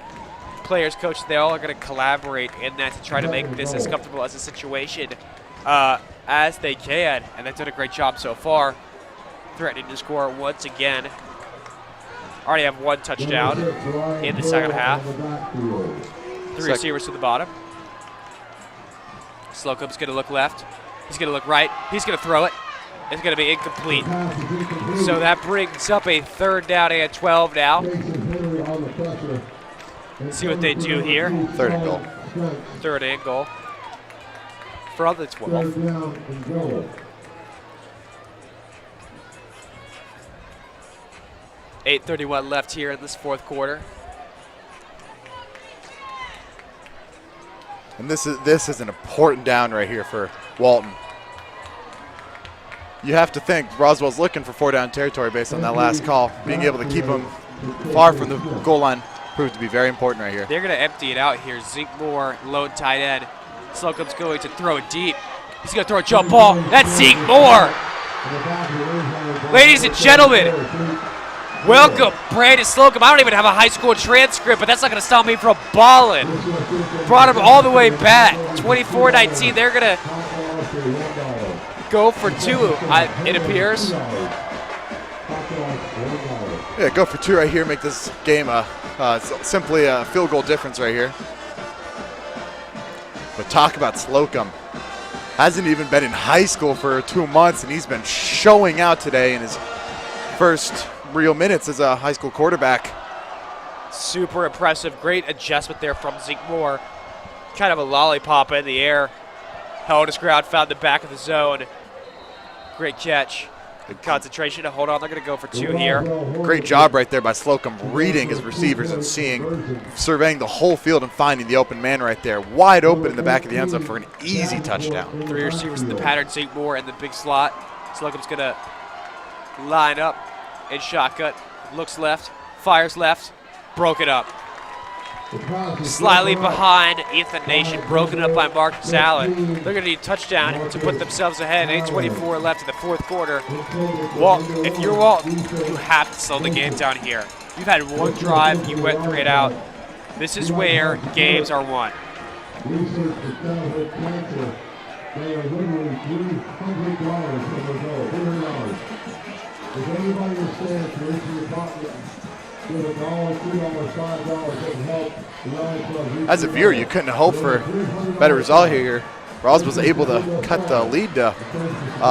E: Players, coach, they all are going to collaborate in that to try to make this as comfortable as a situation as they can, and they've done a great job so far, threatening to score once again. Already have 1 touchdown in the second half. 3 receivers to the bottom. Slocum's going to look left. He's going to look right. He's going to throw it. It's going to be incomplete. So that brings up a 3rd down and 12 now. Let's see what they do here.
F: 3rd and goal.
E: 3rd and goal. From the 12. 8:31 left here in this 4th quarter.
F: And this is an important down right here for Walton. you have to think Roswell's looking for 4-down territory based on that last call. Being able to keep them far from the goal line proved to be very important right here.
E: They're going to empty it out here. Zeke Moore, lone tight end. Slocum's going to throw it deep. He's going to throw a jump ball. That's Zeke Moore. Ladies and gentlemen, welcome Brandon Slocum. I don't even have a high school transcript, but that's not going to stop me from balling. Brought him all the way back. 24-19. They're going to go for 2, it appears.
F: Yeah, go for 2 right here. Make this game simply a field goal difference right here. But talk about Slocum. Hasn't even been in high school for 2 months, and he's been showing out today in his first real minutes as a high school quarterback.
E: Super impressive. Great adjustment there from Zeke Moore. Kind of a lollipop in the air. Held his ground, found the back of the zone. Great catch. Good concentration to hold on. They're going to go for 2 here.
F: Great job right there by Slocum, reading his receivers and surveying the whole field and finding the open man right there. Wide open in the back of the end zone for an easy touchdown.
E: 3 receivers in the pattern. Zeke Moore in the big slot. Slocum's going to line up in shotgun. Looks left, fires left, broken up. Slightly behind Ethan Nation, broken up by Marcus Allen. They're going to need a touchdown to put themselves ahead. 8:24 left in the 4th quarter. Walton, if you're Walton, you have to slow the game down here. You've had 1 drive, you went 3 and out. This is where games are won.
F: As a viewer, you couldn't hope for a better result here. Roswell was able to cut the lead to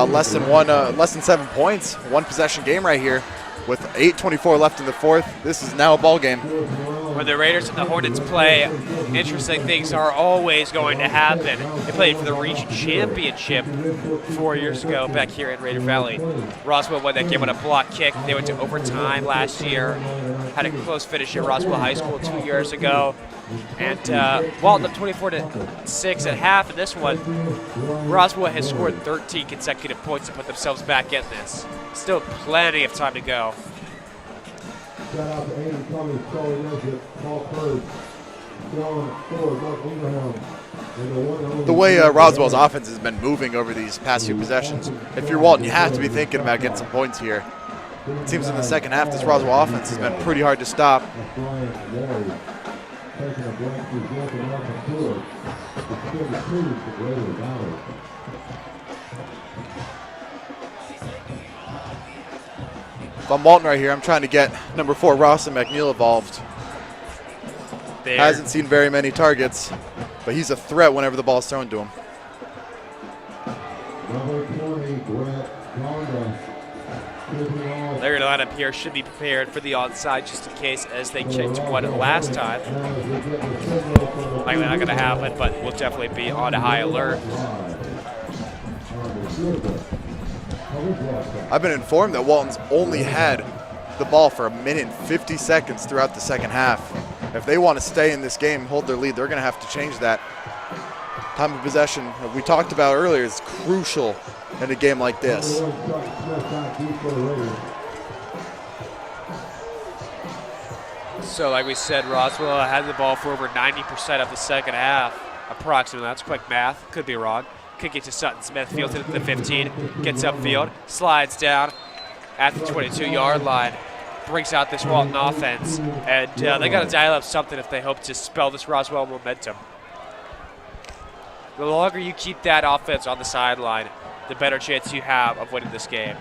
F: less than 7 points. 1 possession game right here with 8:24 left in the 4th. This is now a ball game.
E: When the Raiders and the Hornets play, interesting things are always going to happen. They played for the region championship 4 years ago back here in Raider Valley. Roswell won that game on a block kick. They went to overtime last year. Had a close finish at Roswell High School 2 years ago. And Walton up 24-6 at half in this one. Roswell has scored 13 consecutive points to put themselves back in this. Still plenty of time to go.
G: Shout out to Andy Cummings, Charlie Nesbitt, Paul Kurd, John Ford, Mark Ingraham.
F: The way Roswell's offense has been moving over these past few possessions, if you're Walton, you have to be thinking about getting some points here. It seems in the second half, this Roswell offense has been pretty hard to stop. If I'm Walton right here, I'm trying to get number 4, Rawson McNeil, involved.
E: There.
F: Hasn't seen very many targets, but he's a threat whenever the ball's thrown to him.
E: They're going to line up here, should be prepared for the onside just in case, as they checked one last time. Likely not going to happen, but we'll definitely be on a high alert.
F: I've been informed that Walton's only had the ball for 1 minute and 50 seconds throughout the second half. If they want to stay in this game, hold their lead, they're going to have to change that. Time of possession, we talked about earlier, is crucial in a game like this.
E: So like we said, Roswell had the ball for over 90% of the second half, approximately. That's quick math, could be wrong. Could get to Sutton Smith, fields it at the 15, gets upfield, slides down at the 22-yard line, brings out this Walton offense, and they got to dial up something if they hope to spell this Roswell momentum. The longer you keep that offense on the sideline, the better chance you have of winning this game.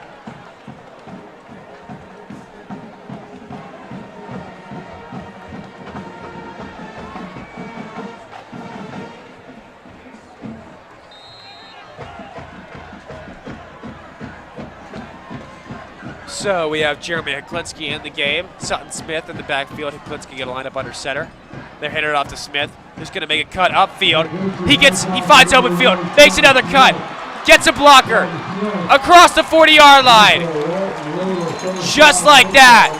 E: So we have Jeremy Heklinski in the game. Sutton Smith in the backfield. Heklinski going to line up under center. They're headed off to Smith, who's going to make a cut upfield. He finds open field, makes another cut, gets a blocker across the 40-yard line. Just like that.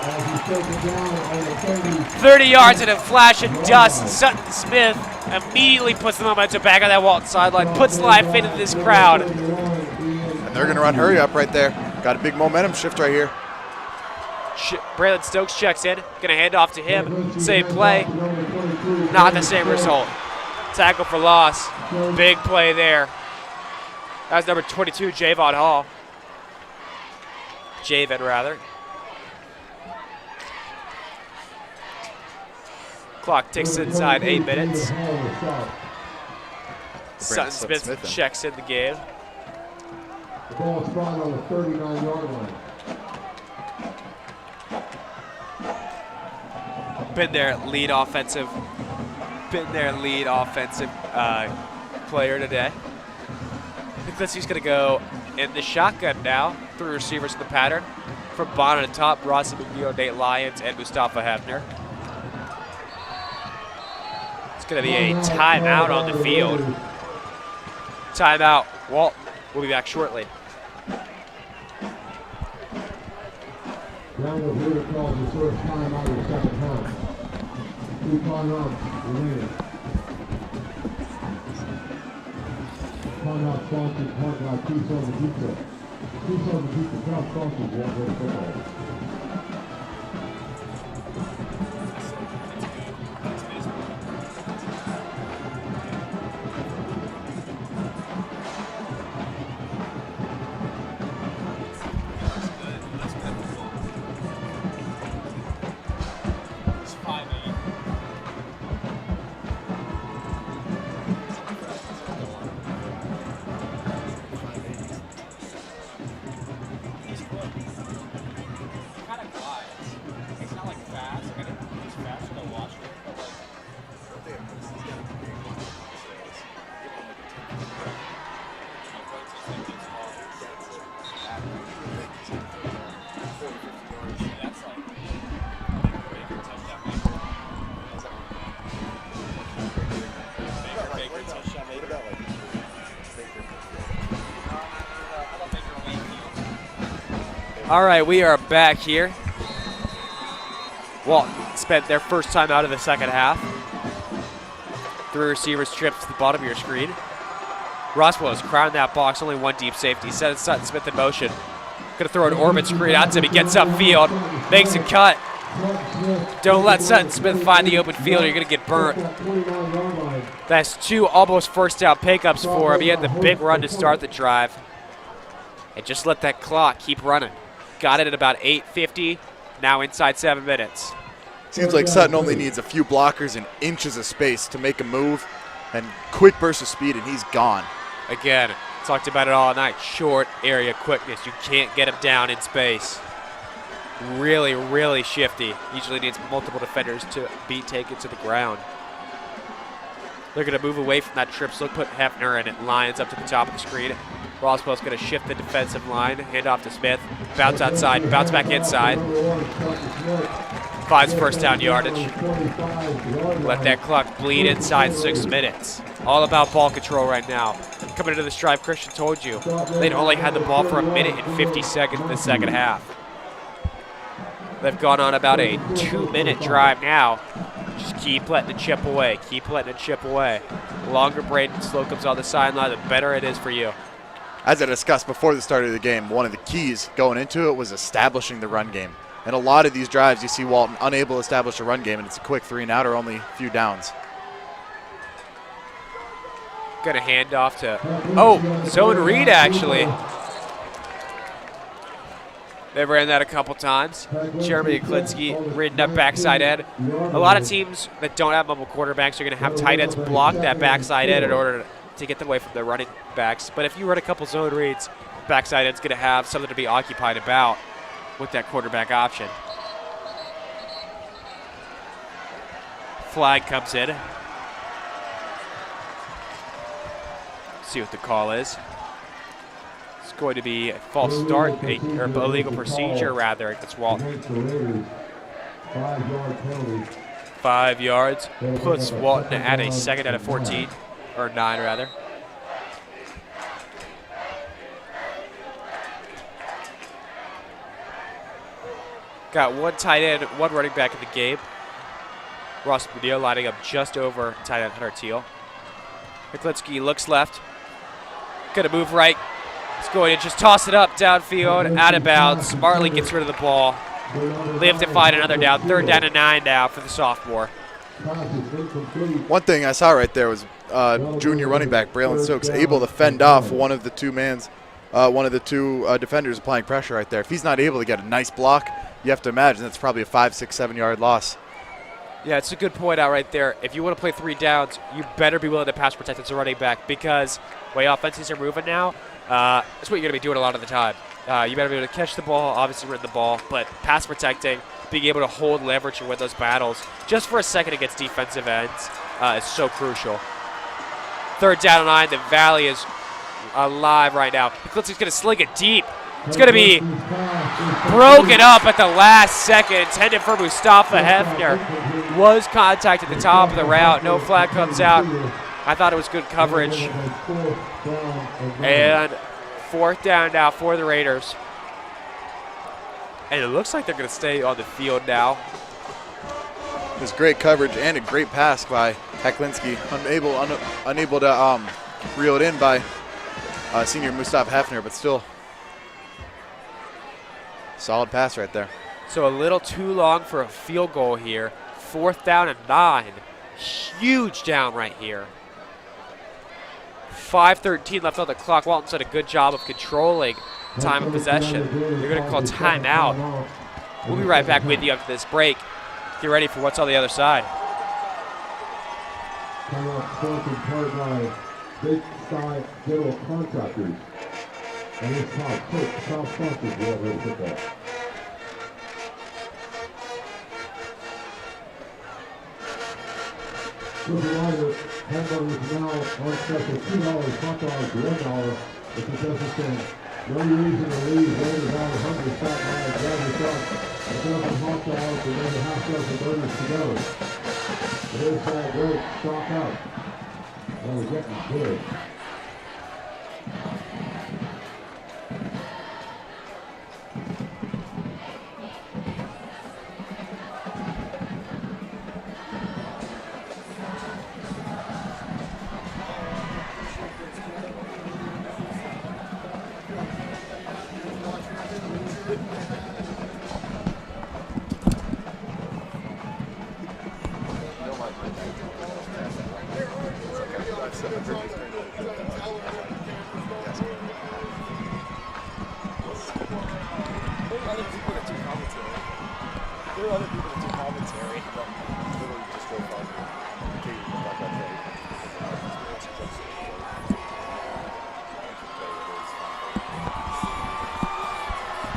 E: 30 yards in a flash of dust. Sutton Smith immediately puts the momentum back on that Walton sideline, puts life into this crowd.
F: And they're going to run hurry up right there. Got a big momentum shift right here.
E: Braylon Stokes checks in. Going to hand off to him. Same play. Not the same result. Tackle for loss. Big play there. That was number 22, Javon Hall. Javen, rather. Clock ticks inside 8 minutes. Sutton Smith checks in the game.
G: The ball is spotted on the 39-yard line.
E: Been their lead offensive player today. He's going to go in the shotgun now. 3 receivers in the pattern. From bottom to top, Ross McNeil, Nate Lyons, and Mustafa Hefner. It's going to be a timeout on the field. Timeout. Walton will be back shortly.
G: Now the leader calls the first timeout of the second half. 2 timeouts remaining. Timeout sponsored by Keystone and Pizza. Keystone and Pizza now sponsors Walton Raiders football.
E: All right, we are back here. Walton spent their first time out of the second half. 3 receivers trips to the bottom of your screen. Roswell has crowned that box, only 1 deep safety. Sends Sutton Smith in motion. Gonna throw an orbit screen out to him. He gets upfield, makes a cut. Don't let Sutton Smith find the open field, or you're gonna get burnt. That's 2 almost first down pickups for him. He had the big run to start the drive. And just let that clock keep running. Got it at about 8:50, now inside 7 minutes.
F: Seems like Sutton only needs a few blockers and inches of space to make a move, and quick burst of speed, and he's gone.
E: Again, talked about it all night. Short area quickness. You can't get him down in space. Really, really shifty. Usually needs multiple defenders to be taken to the ground. They're going to move away from that trip look, put Hefner in it. Lions up to the top of the screen. Roswell's going to shift the defensive line, hand off to Smith, bounce outside, bounce back inside. Finds first down yardage. Let that clock bleed inside 6 minutes. All about ball control right now. Coming into this drive, Christian told you, they'd only had the ball for 1 minute and 50 seconds in the second half. They've gone on about a 2-minute drive now. Just keep letting it chip away, keep letting it chip away. The longer Braden Slocum's on the sideline, the better it is for you.
F: As I discussed before the start of the game, one of the keys going into it was establishing the run game. And a lot of these drives, you see Walton unable to establish a run game, and it's a quick 3 and out or only a few downs.
E: Gonna hand off to, zone read actually. They ran that a couple times. Jeremy Klinsky reading up backside end. A lot of teams that don't have mobile quarterbacks are gonna have tight ends block that backside end in order to get them away from the running backs. But if you run a couple zone reads, backside end's gonna have something to be occupied about with that quarterback option. Flag comes in. See what the call is. It's going to be a false start, or illegal procedure rather, against Walton. 5 yards puts Walton at a second out of 14, or 9 rather. Got 1 tight end, 1 running back in the game. Ross McNeil lining up just over tight end Hunter Teal. Miklinski looks left. Gonna move right. It's going to just toss it up downfield, out of bounds. Martley gets rid of the ball. Live to find another down. 3rd down and 9 now for the sophomore.
F: One thing I saw right there was junior running back Braylon Stokes able to fend off one of the two defenders applying pressure right there. If he's not able to get a nice block, you have to imagine that's probably a 5, 6, 7 yard loss.
E: Yeah, it's a good point out right there. If you want to play 3 downs, you better be willing to pass protect as a running back, because the way offenses are moving now, that's what you're going to be doing a lot of the time. You better be able to catch the ball, obviously run the ball, but pass protecting, being able to hold leverage and win those battles just for a second against defensive ends is so crucial. 3rd down and 9. The Valley is alive right now. McClintock's going to sling it deep. It's going to be broken up at the last second, intended for Mustafa Hefner. Was contact at the top of the route. No flag comes out. I thought it was good coverage. And 4th down now for the Raiders. And it looks like they're going to stay on the field now.
F: It was great coverage and a great pass by Heklinski. Unable to reel it in by senior Mustafa Hefner, but still solid pass right there.
E: So a little too long for a field goal here. 4th down and 9. Huge down right here. 5:13 left on the clock. Walton's done a good job of controlling time of possession. They're going to call timeout. We'll be right back with you after this break. Get ready for what's on the other side.
G: Timeout sponsored part by Big Sky General Contractors. And it's called South sponsors World Raider football. Rider hamburgers now on special $2, hot dogs $1. The contestant stand. No reason to leave. Raiders out of hungry. Stop by, grab yourself a dozen hot dogs and maybe half dozen burgers to go. There's that great. Stock up. Oh, we're getting good.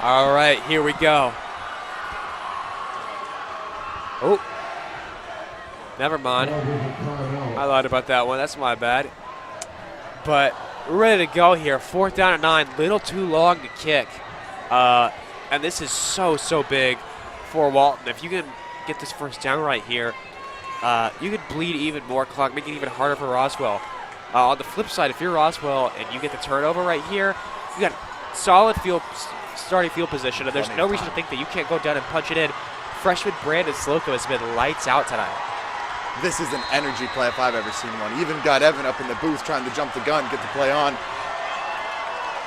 E: All right, here we go. Oh, never mind. I lied about that one. That's my bad. But we're ready to go here. 4th down and 9. Little too long to kick. And this is so big for Walton. If you can get this 1st down right here, you could bleed even more clock, make it even harder for Roswell. On the flip side, if you're Roswell and you get the turnover right here, you got solid starting field position, and there's no reason to think that you can't go down and punch it in. Freshman Brandon Slocum has been lights out tonight.
F: This is an energy play if I've ever seen one. Even got Evan up in the booth trying to jump the gun, get the play on.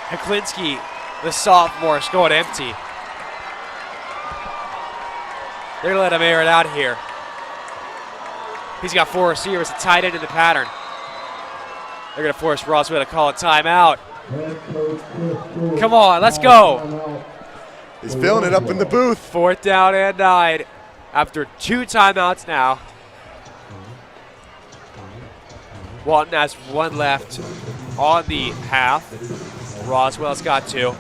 E: Heklinski, the sophomore, is going empty. They're going to let him air it out here. He's got 4 receivers, a tight end in the pattern. They're going to force Roswell to call a timeout. Come on, let's go.
F: He's filling it up in the booth.
E: 4th down and 9 after 2 timeouts now. Walton has 1 left on the half. Roswell's got 2.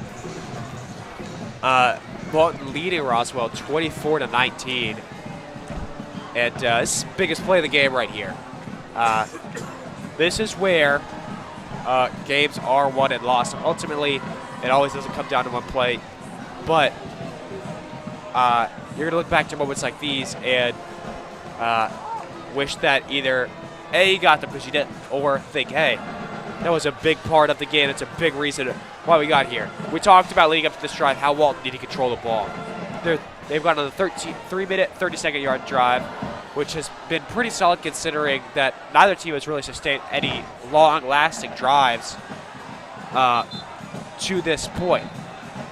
E: Walton leading Roswell 24-19. And this is the biggest play of the game right here. This is where games are won and lost. Ultimately, it always doesn't come down to one play. But you're going to look back to moments like these and wish that either A, you got them because you didn't, or think, hey, that was a big part of the game. It's a big reason why we got here. We talked about leading up to this drive how Walton needed to control the ball. They've gone on a 3-minute, 30-second yard drive, which has been pretty solid considering that neither team has really sustained any long-lasting drives. to this point.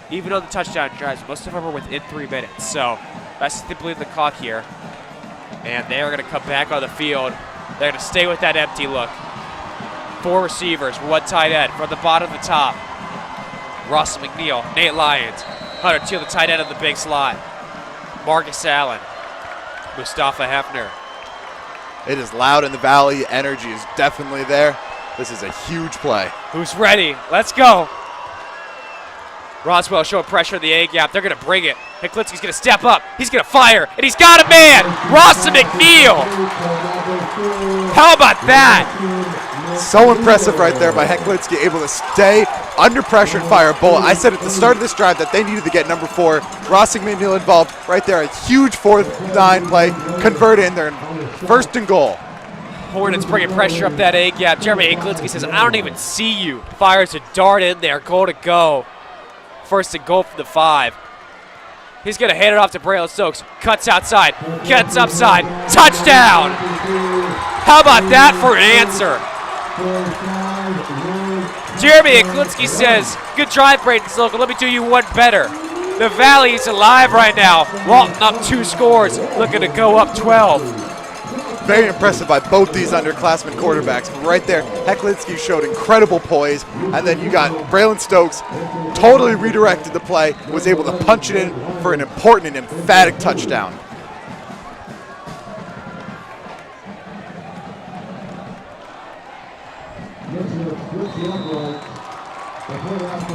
E: Even on the touchdown drives, most of them are within 3 minutes. So that's simply the clock here. And they are going to come back on the field. They're going to stay with that empty look. 4 receivers, 1 tight end from the bottom to the top. Ross McNeil, Nate Lyons, Hunter Teal, the tight end of the big slot. Marcus Allen, Mustafa Hefner.
F: It is loud in the valley. Energy is definitely there. This is a huge play.
E: Who's ready? Let's go. Roswell showing pressure in the A-gap. They're going to bring it. Heklinski's going to step up. He's going to fire, and he's got a man. Ross McNeil. How about that?
F: So impressive right there by Heklinski, able to stay under pressure and fire a bullet. I said at the start of this drive that they needed to get number 4, Ross McNeil, involved right there. A huge 4th down play, convert in there, first and goal.
E: Hornets bringing pressure up that A-gap. Jeremy Heklinski says, I don't even see you. Fires a dart in there, goal to go. First and goal from the 5. He's going to hand it off to Braylon Stokes. Cuts outside, gets upside, touchdown! How about that for an answer? Jeremy Heklinski says, good drive, Braden Slocum. Let me do you one better. The Valley is alive right now. Walton up 2 scores, looking to go up 12.
F: Very impressive by both these underclassmen quarterbacks. Right there, Heklinski showed incredible poise, and then you got Braylon Stokes totally redirected the play, was able to punch it in for an important and emphatic touchdown.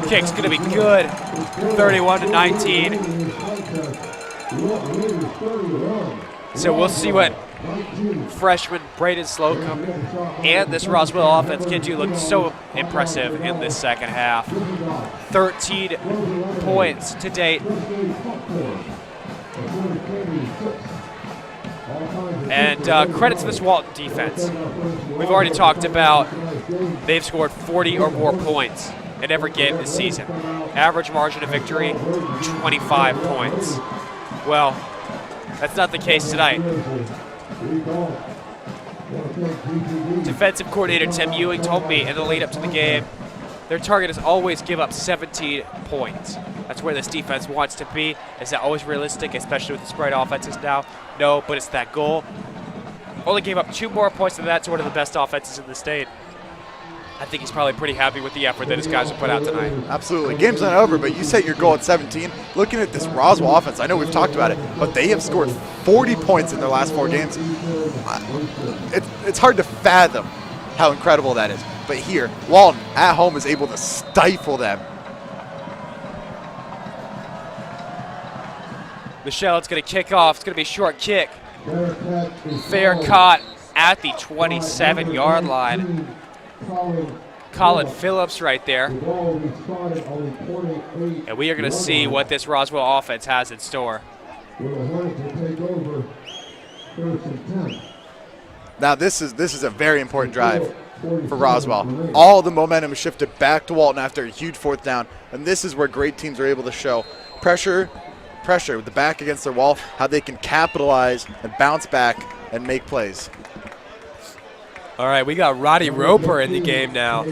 E: Kick's going to be good. 31-19. So we'll see what freshman Braden Slocum and this Roswell offense can do. Looked so impressive in this second half. 13 points to date. And credit to this Walton defense. We've already talked about they've scored 40 or more points in every game this season. Average margin of victory, 25 points. Well, that's not the case tonight. Defensive coordinator Tim Ewing told me in the lead up to the game, their target is always give up 17 points. That's where this defense wants to be. Is that always realistic, especially with the spread offenses now? No, but it's that goal. Only gave up 2 more points than that to one of the best offenses in the state. I think he's probably pretty happy with the effort that his guys have put out tonight.
F: Absolutely. Game's not over, but you set your goal at 17. Looking at this Roswell offense, I know we've talked about it, but they have scored 40 points in their last 4 games. It's hard to fathom how incredible that is. But here, Walton at home is able to stifle them.
E: Michelle's going to kick off. It's going to be a short kick. Fair caught at the 27-yard line. Colin Phillips right there. And we are going to see what this Roswell offense has in store.
F: Now this is a very important drive for Roswell. All the momentum is shifted back to Walton after a huge 4th down, and this is where great teams are able to show pressure with the back against their wall, how they can capitalize and bounce back and make plays.
E: All right, we got Roddy Roper in the game now.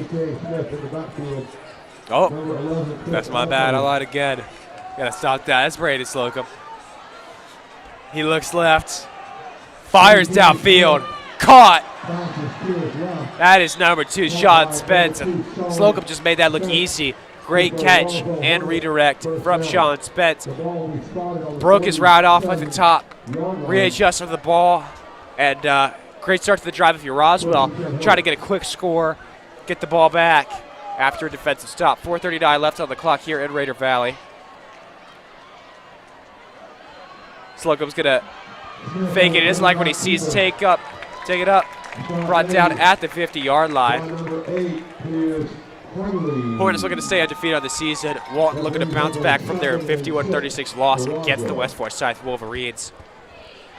E: Oh, that's my bad. I lied again. Got to stop that. That's Braden Slocum. He looks left. Fires downfield. Caught. That is number 2, Sean Spence. And Slocum just made that look easy. Great catch and redirect from Sean Spence. Broke his route off at the top. Readjusted the ball. And great start to the drive if you're Roswell. Try to get a quick score. Get the ball back after a defensive stop. 4:39 left on the clock here in Raider Valley. Slocum's going to fake it. It's like when he sees take it up. Brought down at the 50-yard line. Hornets looking to stay undefeated on the season. Walton looking to bounce back from their 51-36 loss against the West Forsyth Wolverines.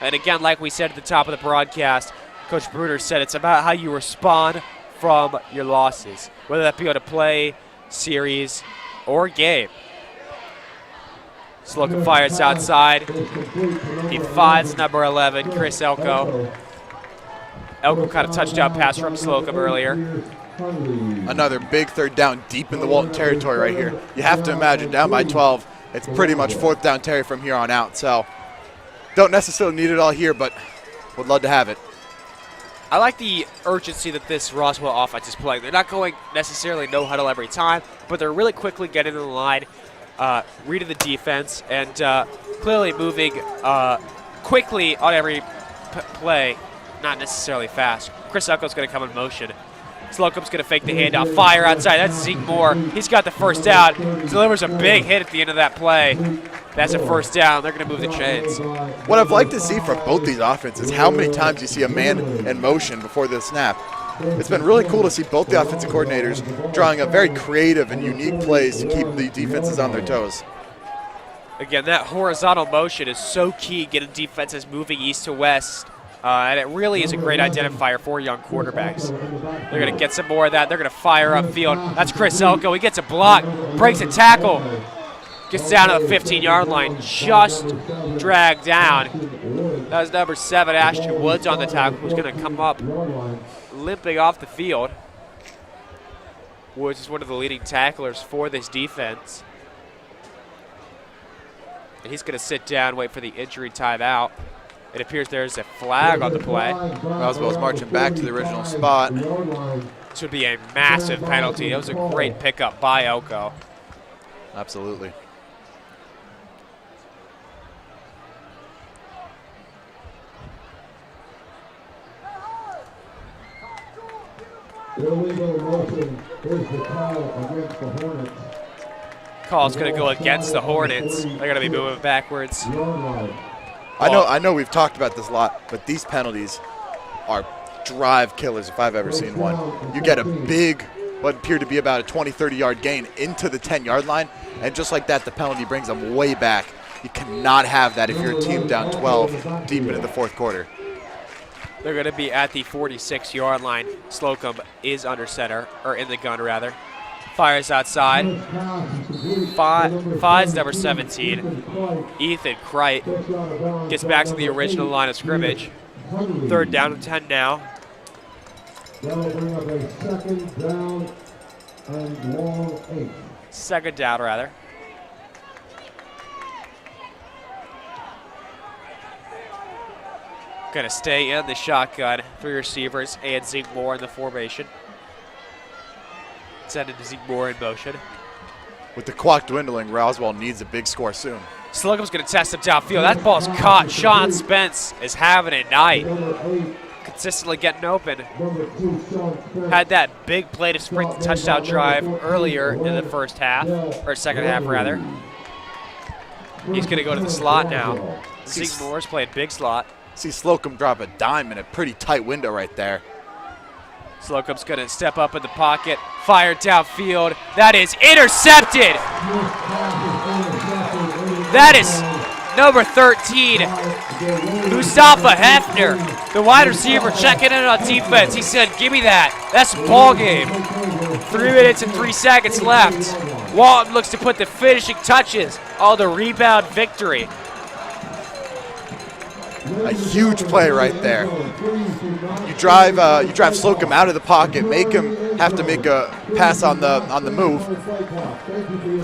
E: And again, like we said at the top of the broadcast, Coach Bruder said it's about how you respond from your losses, whether that be on a play, series, or game. Slocum fires outside. He finds number 11, Chris Elko. Elko caught a touchdown pass from Slocum earlier.
F: Another big third down deep in the Walton territory right here. You have to imagine down by 12, it's pretty much fourth down Terry from here on out. So don't necessarily need it all here, but would love to have it.
E: I like the urgency that this Roswell offense is playing. They're not going necessarily no huddle every time, but they're really quickly getting in the line, reading the defense, and clearly moving quickly on every play, not necessarily fast. Chris Elko's going to come in motion. Slocum's going to fake the handoff, fire outside. That's Zeke Moore. He's got the first down. Delivers a big hit at the end of that play. That's a first down. They're going to move the chains.
F: What I've liked to see from both these offenses, how many times you see a man in motion before the snap. It's been really cool to see both the offensive coordinators drawing up very creative and unique plays to keep the defenses on their toes.
E: Again, that horizontal motion is so key, getting defenses moving east to west. And it really is a great identifier for young quarterbacks. They're going to get some more of that. They're going to fire upfield. That's Chris Elko. He gets a block, breaks a tackle, gets down to the 15-yard line, just dragged down. That was number 7, Ashton Woods on the tackle, who's going to come up limping off the field. Woods is one of the leading tacklers for this defense. And he's going to sit down, wait for the injury timeout. It appears there's a flag on the play.
F: Roswell's marching back to the original spot.
E: This would be a massive penalty. That was a great pickup by Elko.
F: Absolutely.
G: Illegal motion is the call against the Hornets.
E: Call's going to go against the Hornets. They're going to be moving backwards.
F: I know we've talked about this a lot, but these penalties are drive killers if I've ever seen one. You get a big, what appeared to be about a 20, 30-yard gain into the 10-yard line, and just like that, the penalty brings them way back. You cannot have that if you're a team down 12 deep into the fourth quarter.
E: They're going to be at the 46-yard line. Slocum is under center, or in the gun, rather. Fires outside. Fives number 17. Ethan Kreit gets back to the original line of scrimmage. Third down and 10 now.
G: That'll bring up a second down and long 8.
E: Second down, rather. Going to stay in the shotgun. 3 receivers and Zeke Moore in the formation. Sending Zeke Moore in motion.
F: With the clock dwindling, Roswell needs a big score soon.
E: Slocum's going to test him downfield. That ball's caught. Sean Spence is having a night. Consistently getting open. Had that big play to sprint the touchdown drive earlier in the first half, or second half rather. He's going to go to the slot now. Zeke Moore's playing big slot.
F: See Slocum drop a dime in a pretty tight window right there.
E: Slocum's going to step up in the pocket, fire downfield. That is intercepted. That is number 13, Mustafa Hefner, the wide receiver checking in on defense. He said, give me that. That's a ball game. 3 minutes and 3 seconds left. Walton looks to put the finishing touches on the rebound victory.
F: A huge play right there. You drive Slocum out of the pocket, make him have to make a pass on the move,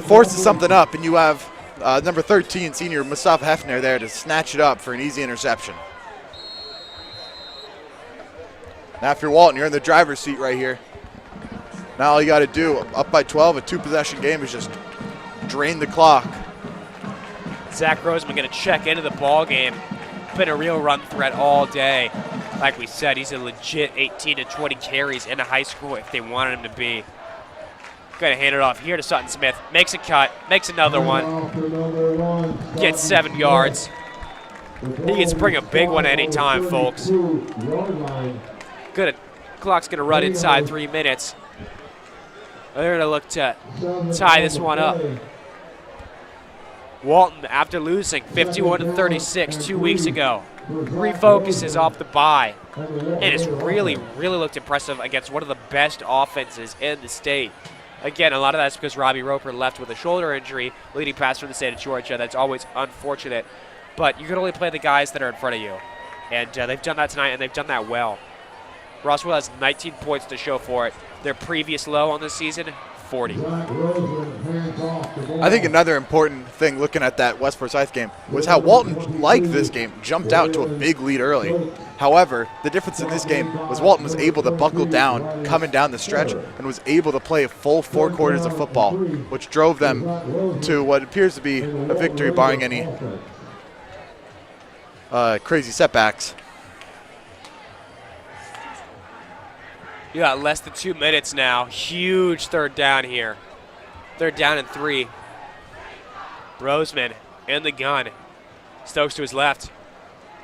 F: forces something up, and you have number 13, senior Mustafa Hefner there to snatch it up for an easy interception. Now if you're Walton, you're in the driver's seat right here. Now all you got to do, up by 12, a 2-possession game, is just drain the clock.
E: Zach Roseman going to check into the ball game. Been a real run threat all day. Like we said, he's a legit 18 to 20 carries in a high school if they wanted him to be. Going to hand it off here to Sutton Smith. Makes a cut, makes another one. Gets 7 yards. He gets to bring a big one at any time, folks. Good. Clock's going to run inside 3 minutes. They're going to look to tie this one up. Walton, after losing 51-36 2 weeks ago, refocuses off the bye. It has really, really looked impressive against one of the best offenses in the state. Again, a lot of that's because Robbie Roper left with a shoulder injury, leading passer from the state of Georgia. That's always unfortunate. But you can only play the guys that are in front of you. And they've done that tonight, and they've done that well. Roswell has 19 points to show for it. Their previous low on the season, 40.
F: I think another important thing looking at that West Forsyth game was how Walton, like this game, jumped out to a big lead early. However, the difference in this game was Walton was able to buckle down coming down the stretch and was able to play a full 4 quarters of football, which drove them to what appears to be a victory barring any crazy setbacks.
E: You got less than 2 minutes now. Huge third down here. Third down and 3. Roseman in the gun. Stokes to his left.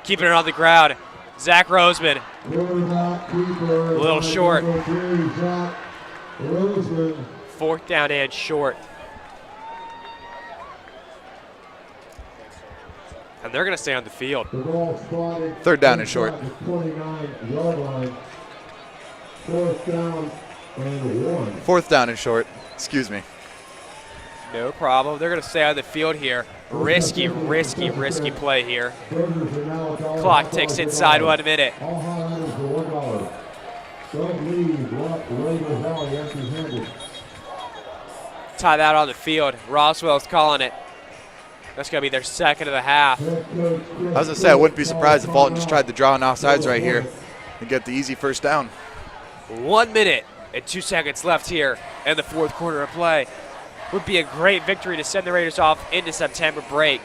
E: Keeping it on the ground. Zach Roseman. A little short. 4th down and short. And they're going to stay on the field.
F: 3rd down and short.
G: 4th down and 1.
F: 4th down and short. Excuse me.
E: No problem. They're going to stay on the field here. Risky play here. Clock ticks inside 1 minute. Tie that on the field. Roswell's calling it. That's going to be their second of the half.
F: I was going to say, I wouldn't be surprised if Walton just tried to draw an offsides right here and get the easy first down.
E: 1 minute and 2 seconds left here in the 4th quarter of play. Would be a great victory to send the Raiders off into September break.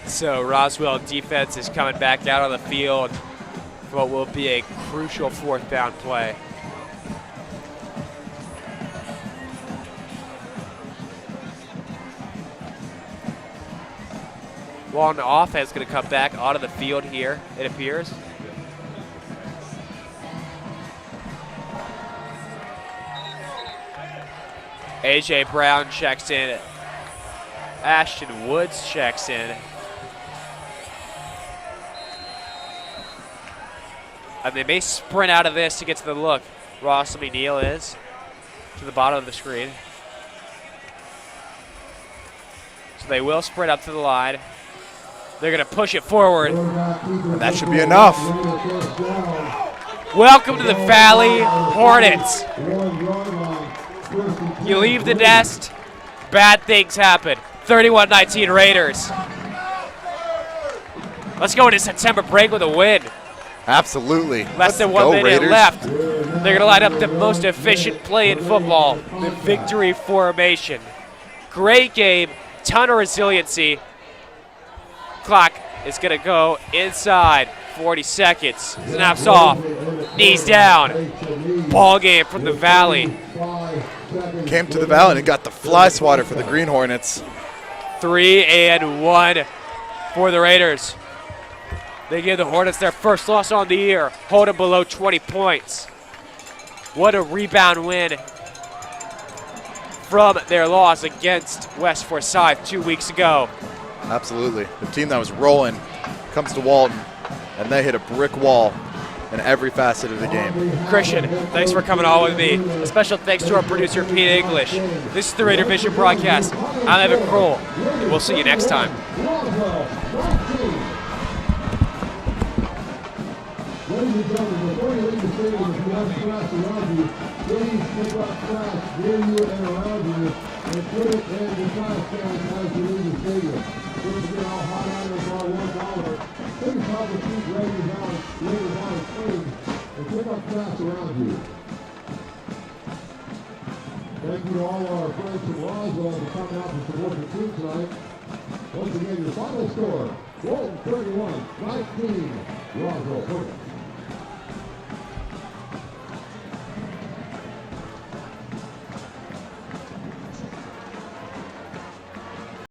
E: So Roswell defense is coming back out on the field for what will be a crucial 4th down play. Walton offense going to come back onto the field here, it appears. A.J. Brown checks in. Ashton Woods checks in. And they may sprint out of this to get to the look. Ross McNeil is to the bottom of the screen. So they will sprint up to the line. They're going to push it forward.
F: And that should be enough.
E: Welcome to the Valley Hornets. You leave the nest, bad things happen. 31-19 Raiders. Let's go into September break with a win.
F: Absolutely.
E: Less than 1 minute left. They're going to line up the most efficient play in football, the victory formation. Great game, ton of resiliency. Clock is going to go inside. 40 seconds. Snaps off. Knees down. Ball game from the Valley.
F: Came to the Valley and got the fly swatter for the Green Hornets.
E: 3-1 for the Raiders. They give the Hornets their first loss on the year. Hold them below 20 points. What a rebound win from their loss against West Forsyth 2 weeks ago.
F: Absolutely. The team that was rolling comes to Walton, and they hit a brick wall in every facet of the game.
E: Christian, thanks for coming on with me. A special thanks to our producer, Pete English. This is the Raider Vision broadcast. I'm Evan Kroll, and we'll see you next time.
G: Ladies and gentlemen, before you leave the stadium, if you have trash around you, please pick up trash near you and around you and put it in the trash cans as you leave the stadium. Please get all hot items are $1. Please help us keep Raiders on clean and pick up trash around you. Thank you to all our friends from Roswell for coming out to support the team tonight. Once again, your final score, Walton 31-19, Roswell Hornets.